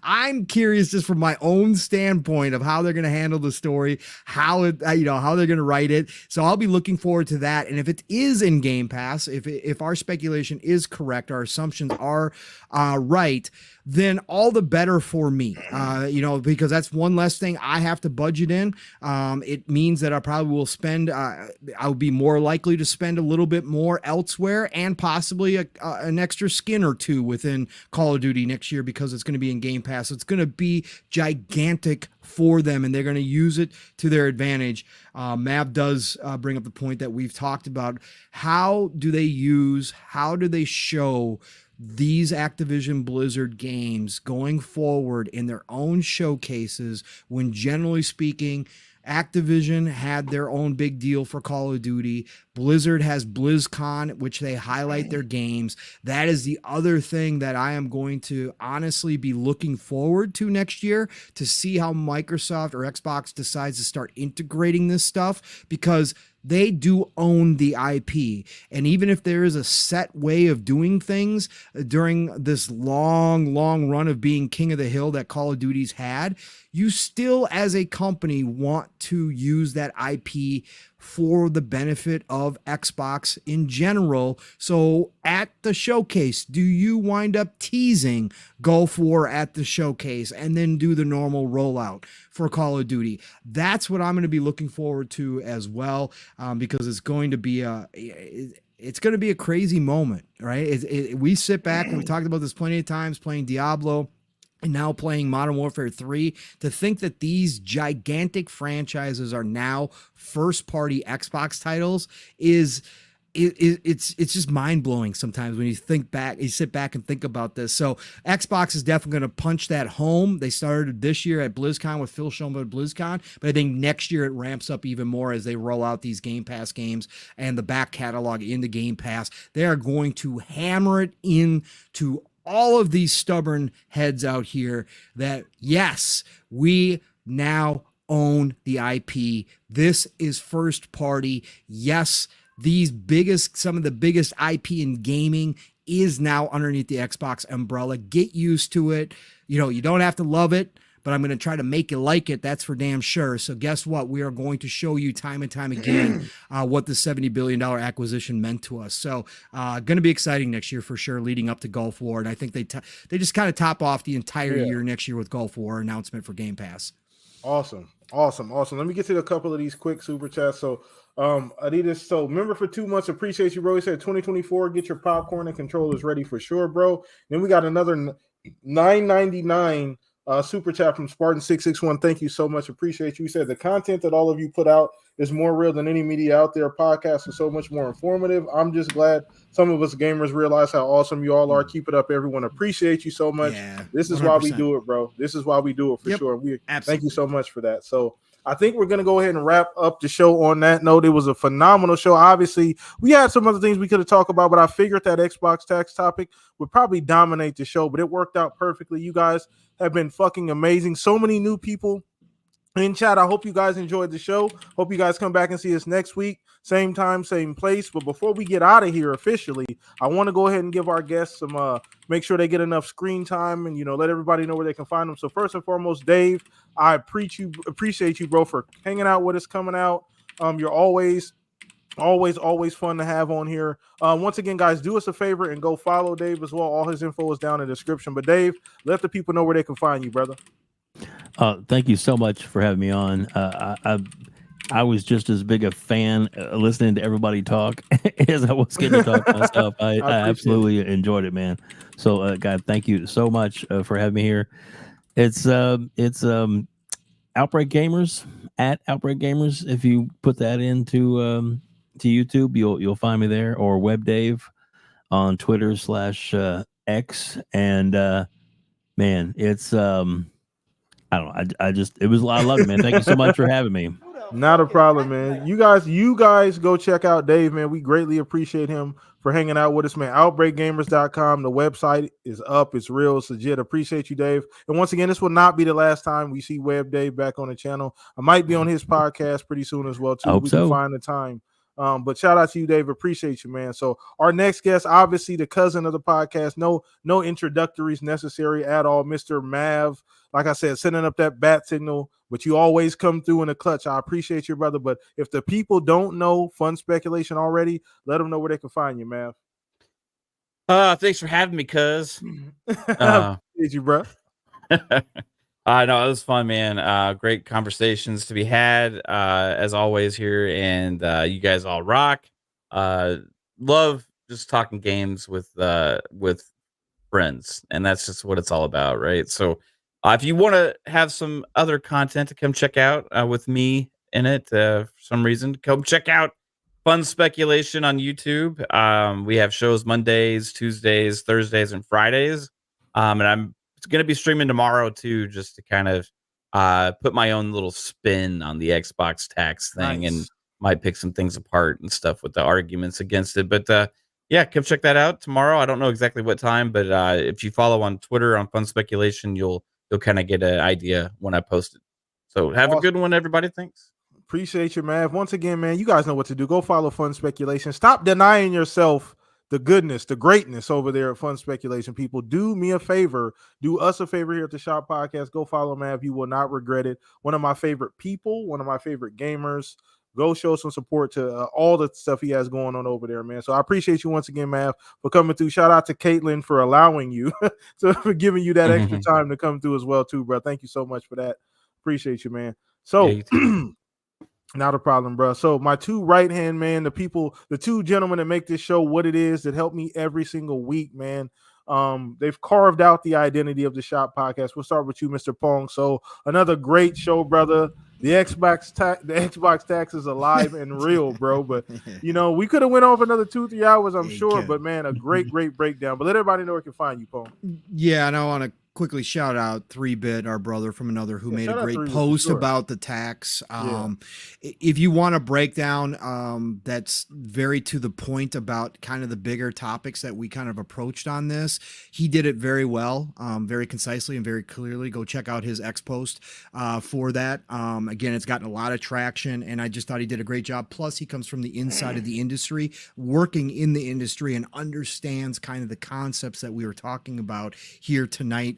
I'm curious just from my own standpoint of how they're going to handle the story, how they're going to write it. So I'll be looking forward to that. And if it is in Game Pass, if our speculation is correct, our assumptions are right, then all the better for me, because that's one less thing I have to budget in. It means that I probably will spend, I'll be more likely to spend a little bit more elsewhere, and possibly an extra skin or two within Call of Duty next year, because it's going to be in Game Pass. It's going to be gigantic for them, and they're going to use it to their advantage. Mav does bring up the point that we've talked about. How do they show these Activision Blizzard games going forward in their own showcases, when generally speaking, Activision had their own big deal for Call of Duty. Blizzard has BlizzCon, which they highlight their games. That is the other thing that I am going to honestly be looking forward to next year, to see how Microsoft or Xbox decides to start integrating this stuff, because they do own the IP. And even if there is a set way of doing things during this long run of being king of the hill that Call of Duty's had, you still as a company want to use that IP for the benefit of Xbox in general. So at the showcase, do you wind up teasing Gulf War at the showcase and then do the normal rollout for Call of Duty? That's what I'm going to be looking forward to as well, because it's going to be a crazy moment, right? We sit back, and we talked about this plenty of times, playing Diablo and now playing Modern Warfare 3, to think that these gigantic franchises are now first-party Xbox titles it's just mind-blowing sometimes when you sit back and think about this. So Xbox is definitely going to punch that home. They started this year at BlizzCon with Phil Shelton at BlizzCon, but I think next year it ramps up even more as they roll out these Game Pass games and the back catalog in the Game Pass. They are going to hammer it into all of these stubborn heads out here that, yes, we now own the IP. This is first party. Yes, some of the biggest IP in gaming is now underneath the Xbox umbrella. Get used to it. You don't have to love it, but I'm going to try to make you like it. That's for damn sure. So guess what? We are going to show you time and time again what the $70 billion acquisition meant to us. So going to be exciting next year for sure, leading up to Gulf War. And I think they just kind of top off the entire year next year with Gulf War announcement for Game Pass. Awesome. Let me get to a couple of these quick super chats. So, Adidas. So, remember for 2 months, appreciate you, bro. He said 2024, get your popcorn and controllers ready for sure, bro. Then we got another $9.99 super chat from Spartan661. Thank you so much. Appreciate you. He said the content that all of you put out is more real than any media out there. Podcasts are so much more informative. I'm just glad some of us gamers realize how awesome you all are. Keep it up, everyone. Appreciate you so much. Yeah, This is why we 100%. do it, bro. This is why we do it for Yep, sure. We absolutely. thank you so much for that. So I think we're going to go ahead and wrap up the show on that note. It was a phenomenal show. Obviously, we had some other things we could have talked about, but I figured that Xbox tax topic would probably dominate the show, but it worked out perfectly. You guys have been fucking amazing. So many new people in chat. I hope you guys enjoyed the show. Hope you guys come back and see us next week. Same time, same place. But before we get out of here officially, I want to go ahead and give our guests some make sure they get enough screen time and let everybody know where they can find them. So first and foremost, Dave, I appreciate you, bro, for hanging out with us, coming out. You're always fun to have on here. Once again, guys, do us a favor and go follow Dave as well. All his info is down in the description. But Dave, let the people know where they can find you, brother. Thank you so much for having me on. I was just as big a fan listening to everybody talk as I was getting to talk myself. I absolutely enjoyed it, man. So, God, thank you so much for having me here. It's Outbreak Gamers at Outbreak Gamers. If you put that into to YouTube, you'll find me there, or WebDave on Twitter /X. And man, it's I don't know. I love it, man. Thank you so much for having me. Not a problem, man. You guys go check out Dave, man. We greatly appreciate him for hanging out with us, man. OutbreakGamers.com. The website is up. It's real. It's legit. Appreciate you, Dave. And once again, this will not be the last time we see Web Dave back on the channel. I might be on his podcast pretty soon as well, too. I hope we so. can find the time. But shout out to you, Dave. Appreciate you, man. So our next guest, obviously the cousin of the podcast. No introductories necessary at all. Mr. Mav, like I said, sending up that bat signal, but you always come through in the clutch. I appreciate you, brother. But if the people don't know Fun Speculation already, let them know where they can find you, Mav. Thanks for having me, cuz. Appreciate you, bro. No, it was fun, man. Great conversations to be had, as always here, and you guys all rock. Love just talking games with friends, and that's just what it's all about, right? So, if you want to have some other content to come check out with me in it, for some reason, come check out Fun Speculation on YouTube. We have shows Mondays, Tuesdays, Thursdays, and Fridays, and I'm going to be streaming tomorrow too, just to kind of put my own little spin on the Xbox tax thing. Nice. And might pick some things apart and stuff with the arguments against it. But yeah, come check that out tomorrow. I don't know exactly what time, but if you follow on Twitter on Fun Speculation, you'll kind of get an idea when I post it. So have a good one, everybody. Thanks. Appreciate you, man. Once again, man, you guys know what to do. Go follow Fun Speculation. Stop denying yourself the goodness, the greatness over there at Fun Speculation. People, do me a favor. Do us a favor here at the Shop Podcast. Go follow Mav. You will not regret it. One of my favorite people, one of my favorite gamers. Go show some support to all the stuff he has going on over there, man. So I appreciate you once again, Mav, for coming through. Shout out to Caitlin for allowing you, for giving you that extra time to come through as well, too, bro. Thank you so much for that. Appreciate you, man. So, yeah, not a problem, bro. So my two right-hand man, the two gentlemen that make this show what it is, that help me every single week, man. They've carved out the identity of the Shop Podcast. We'll start with you, Mr. Pong. So another great show, brother. The Xbox tax is alive and real, bro. But we could have went off another 2-3 hours, I'm sure. But man, a great breakdown. But let everybody know where they can find you, Pong. Yeah, and I want to quickly shout out 3-Bit, our brother from another, who made a great post about the tax. If you want a breakdown that's very to the point about kind of the bigger topics that we kind of approached on this, he did it very well, very concisely and very clearly. Go check out his X post for that. Again, it's gotten a lot of traction, and I just thought he did a great job. Plus, he comes from the inside of the industry, working in the industry, and understands kind of the concepts that we were talking about here tonight.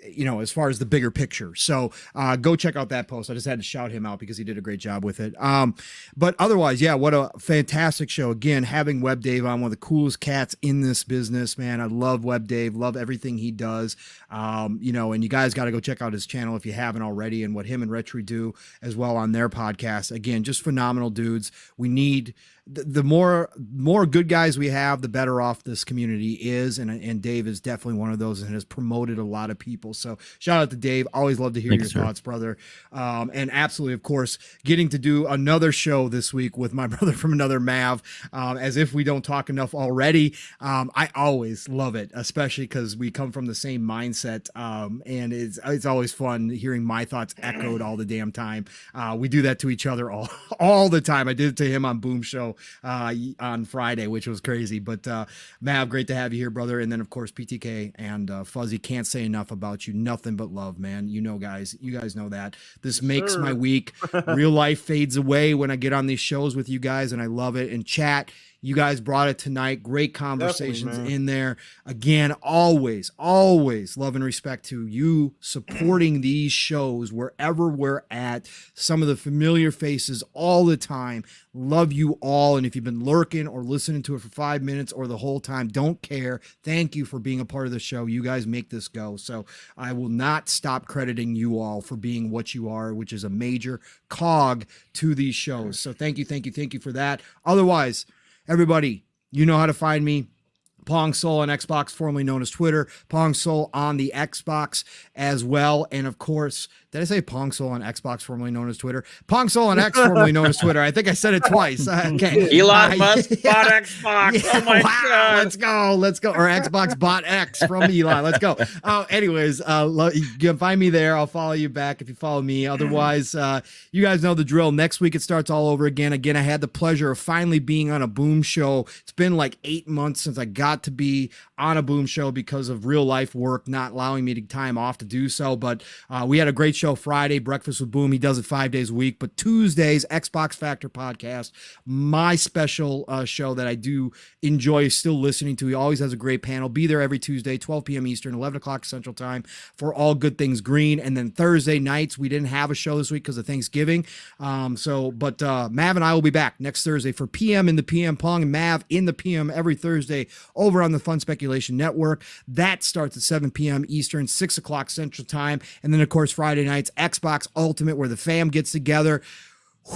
as far as the bigger picture. So go check out that post. I just had to shout him out because he did a great job with it. But otherwise, yeah, what a fantastic show. Again, having Web Dave on, one of the coolest cats in this business, man. I love Web Dave, love everything he does. And you guys got to go check out his channel if you haven't already, and what him and Retri do as well on their podcast. Again, just phenomenal dudes. We need the more good guys we have, the better off this community is. And Dave is definitely one of those and has promoted a lot of people. So shout out to Dave. Always love to hear your thoughts, brother. And absolutely, of course, getting to do another show this week with my brother from another Mav, as if we don't talk enough already. I always love it, especially because we come from the same mindset. And it's always fun hearing my thoughts echoed all the damn time. We do that to each other all the time. I did it to him on Boom Show on Friday, which was crazy. But Mav, great to have you here, brother. And then of course PTK and Fuzzy, can't say enough about you. Nothing but love, man. You guys know that. This makes my week. Real life fades away when I get on these shows with you guys, and I love it. And chat, you guys brought it tonight. Great conversations in there. Again, always love and respect to you supporting these shows wherever we're at. Some of the familiar faces all the time. Love you all. And if you've been lurking or listening to it for 5 minutes or the whole time, don't care. Thank you for being a part of the show. You guys make this go. So I will not stop crediting you all for being what you are, which is a major cog to these shows. So thank you for that. Otherwise, everybody, you know how to find me. Pong Soul on Xbox, formerly known as Twitter. Pong Soul on the Xbox as well. And of course, did I say Pong Soul on Xbox, formerly known as Twitter? Pong Soul on X, formerly known as Twitter. I think I said it twice. Okay. Elon Musk bought Xbox. Yeah, oh my wow, God. Let's go. Or Xbox bought X from Elon. Let's go. Anyways, you can find me there. I'll follow you back if you follow me. Otherwise, you guys know the drill. Next week, it starts all over again. Again, I had the pleasure of finally being on a Boom Show. It's been like 8 months since I got to be on a Boom Show because of real life work not allowing me time off to do so. But we had a great show Friday, Breakfast with Boom. He does it 5 days a week. But Tuesdays, Xbox Factor podcast, my special show that I do enjoy still listening to. He always has a great panel. Be there every Tuesday, 12 p.m. Eastern, 11 o'clock Central Time for all good things green. And then Thursday nights, we didn't have a show this week because of Thanksgiving. But Mav and I will be back next Thursday for PM in the PM Pong, and Mav in the PM every Thursday over on the Fun Speculation Network. That starts at 7 p.m. Eastern, 6 o'clock Central Time. And then, of course, Friday nights, Xbox Ultimate, where the fam gets together.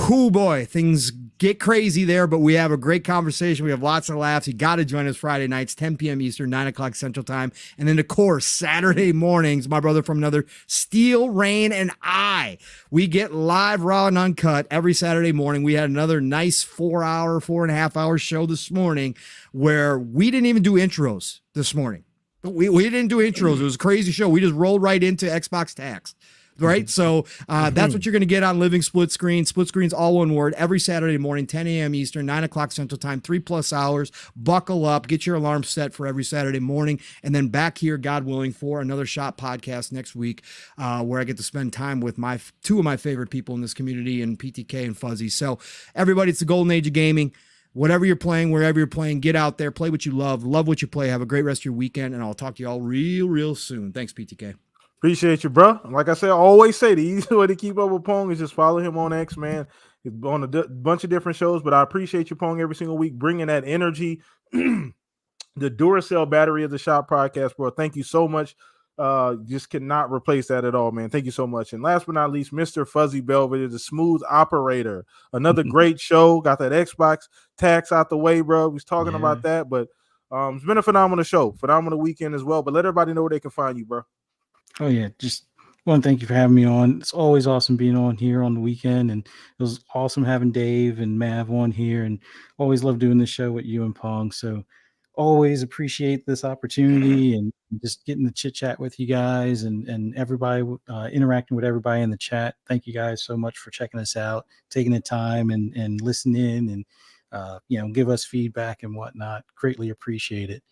Whoo boy, things get crazy there, but we have a great conversation. We have lots of laughs. You got to join us Friday nights, 10 p.m. Eastern, 9 o'clock Central Time. And then, of course, Saturday mornings, my brother from another, Steel, Rain, and I. We get live, raw, and uncut every Saturday morning. We had another nice 4.5 hour show this morning where we didn't even do intros this morning. We didn't do intros. It was a crazy show. We just rolled right into Xbox Tax. Right. So that's what you're going to get on Living Split Screen. Split Screen's all one word every Saturday morning, 10 a.m. Eastern, 9 o'clock Central Time, 3+ hours. Buckle up, get your alarm set for every Saturday morning. And then back here, God willing, for another Shop podcast next week, where I get to spend time with two of my favorite people in this community, and PTK and Fuzzy. So everybody, it's the golden age of gaming. Whatever you're playing, wherever you're playing, get out there, play what you love what you play. Have a great rest of your weekend, and I'll talk to you all real soon. Thanks, PTK. Appreciate you, bro. Like I said, I always say the easy way to keep up with Pong is just follow him on X, man. He's on a bunch of different shows, but I appreciate you, Pong, every single week, bringing that energy. The Duracell battery of the Shop podcast, bro. Thank you so much. Just cannot replace that at all, man. Thank you so much. And last but not least, Mr. Fuzzy Belvedere, the smooth operator. Another great show. Got that Xbox tax out the way, bro. We was talking about that, but it's been a phenomenal show, phenomenal weekend as well. But let everybody know where they can find you, bro. Oh yeah, just want to thank you for having me on. It's always awesome being on here on the weekend, and it was awesome having Dave and Mav on here, and always love doing this show with you and Pong. So always appreciate this opportunity and just getting the chit chat with you guys and everybody, interacting with everybody in the chat. Thank you guys so much for checking us out, taking the time and listening and give us feedback and whatnot. Greatly appreciate it.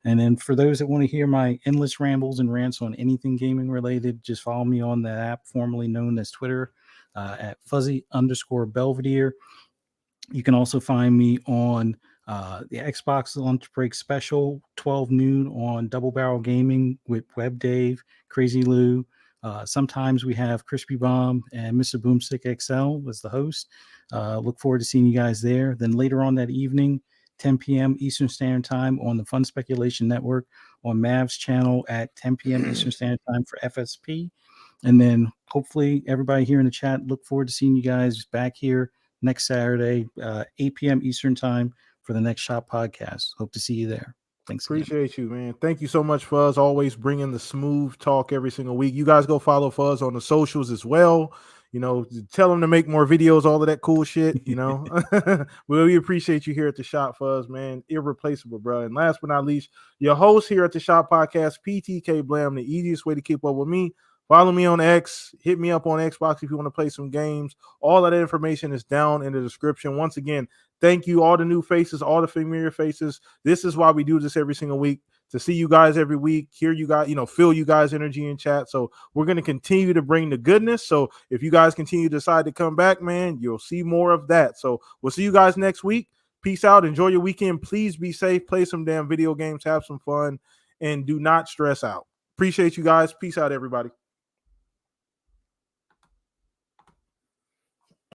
And then for those that want to hear my endless rambles and rants on anything gaming related, just follow me on the app formerly known as Twitter at Fuzzy_Belvedere. You can also find me on The Xbox lunch break special, 12 noon on Double Barrel Gaming with Web Dave, Crazy Lou. Sometimes we have Crispy Bomb and Mr. Boomstick XL as the host. Look forward to seeing you guys there. Then later on that evening, 10 p.m. Eastern Standard Time on the Fun Speculation Network on Mav's channel at 10 p.m. Eastern Standard Time for FSP. And then hopefully everybody here in the chat, look forward to seeing you guys back here next Saturday, 8 p.m. Eastern Time for the next Shop Podcast. Hope to see you there. Thanks. Appreciate you, man. Thank you so much, Fuzz. Always bringing the smooth talk every single week. You guys go follow Fuzz on the socials as well. You know, tell him to make more videos, all of that cool shit. You know, well, we appreciate you here at the Shop, Fuzz, man. Irreplaceable, bro. And last but not least, your host here at the Shop Podcast, PTK Blam. The easiest way to keep up with me. Follow me on X. Hit me up on Xbox if you want to play some games. All of that information is down in the description. Once again, thank you, all the new faces, all the familiar faces. This is why we do this every single week, to see you guys every week, hear you guys, feel you guys' energy in chat. So we're going to continue to bring the goodness. So if you guys continue to decide to come back, man, you'll see more of that. So we'll see you guys next week. Peace out. Enjoy your weekend. Please be safe. Play some damn video games. Have some fun. And do not stress out. Appreciate you guys. Peace out, everybody.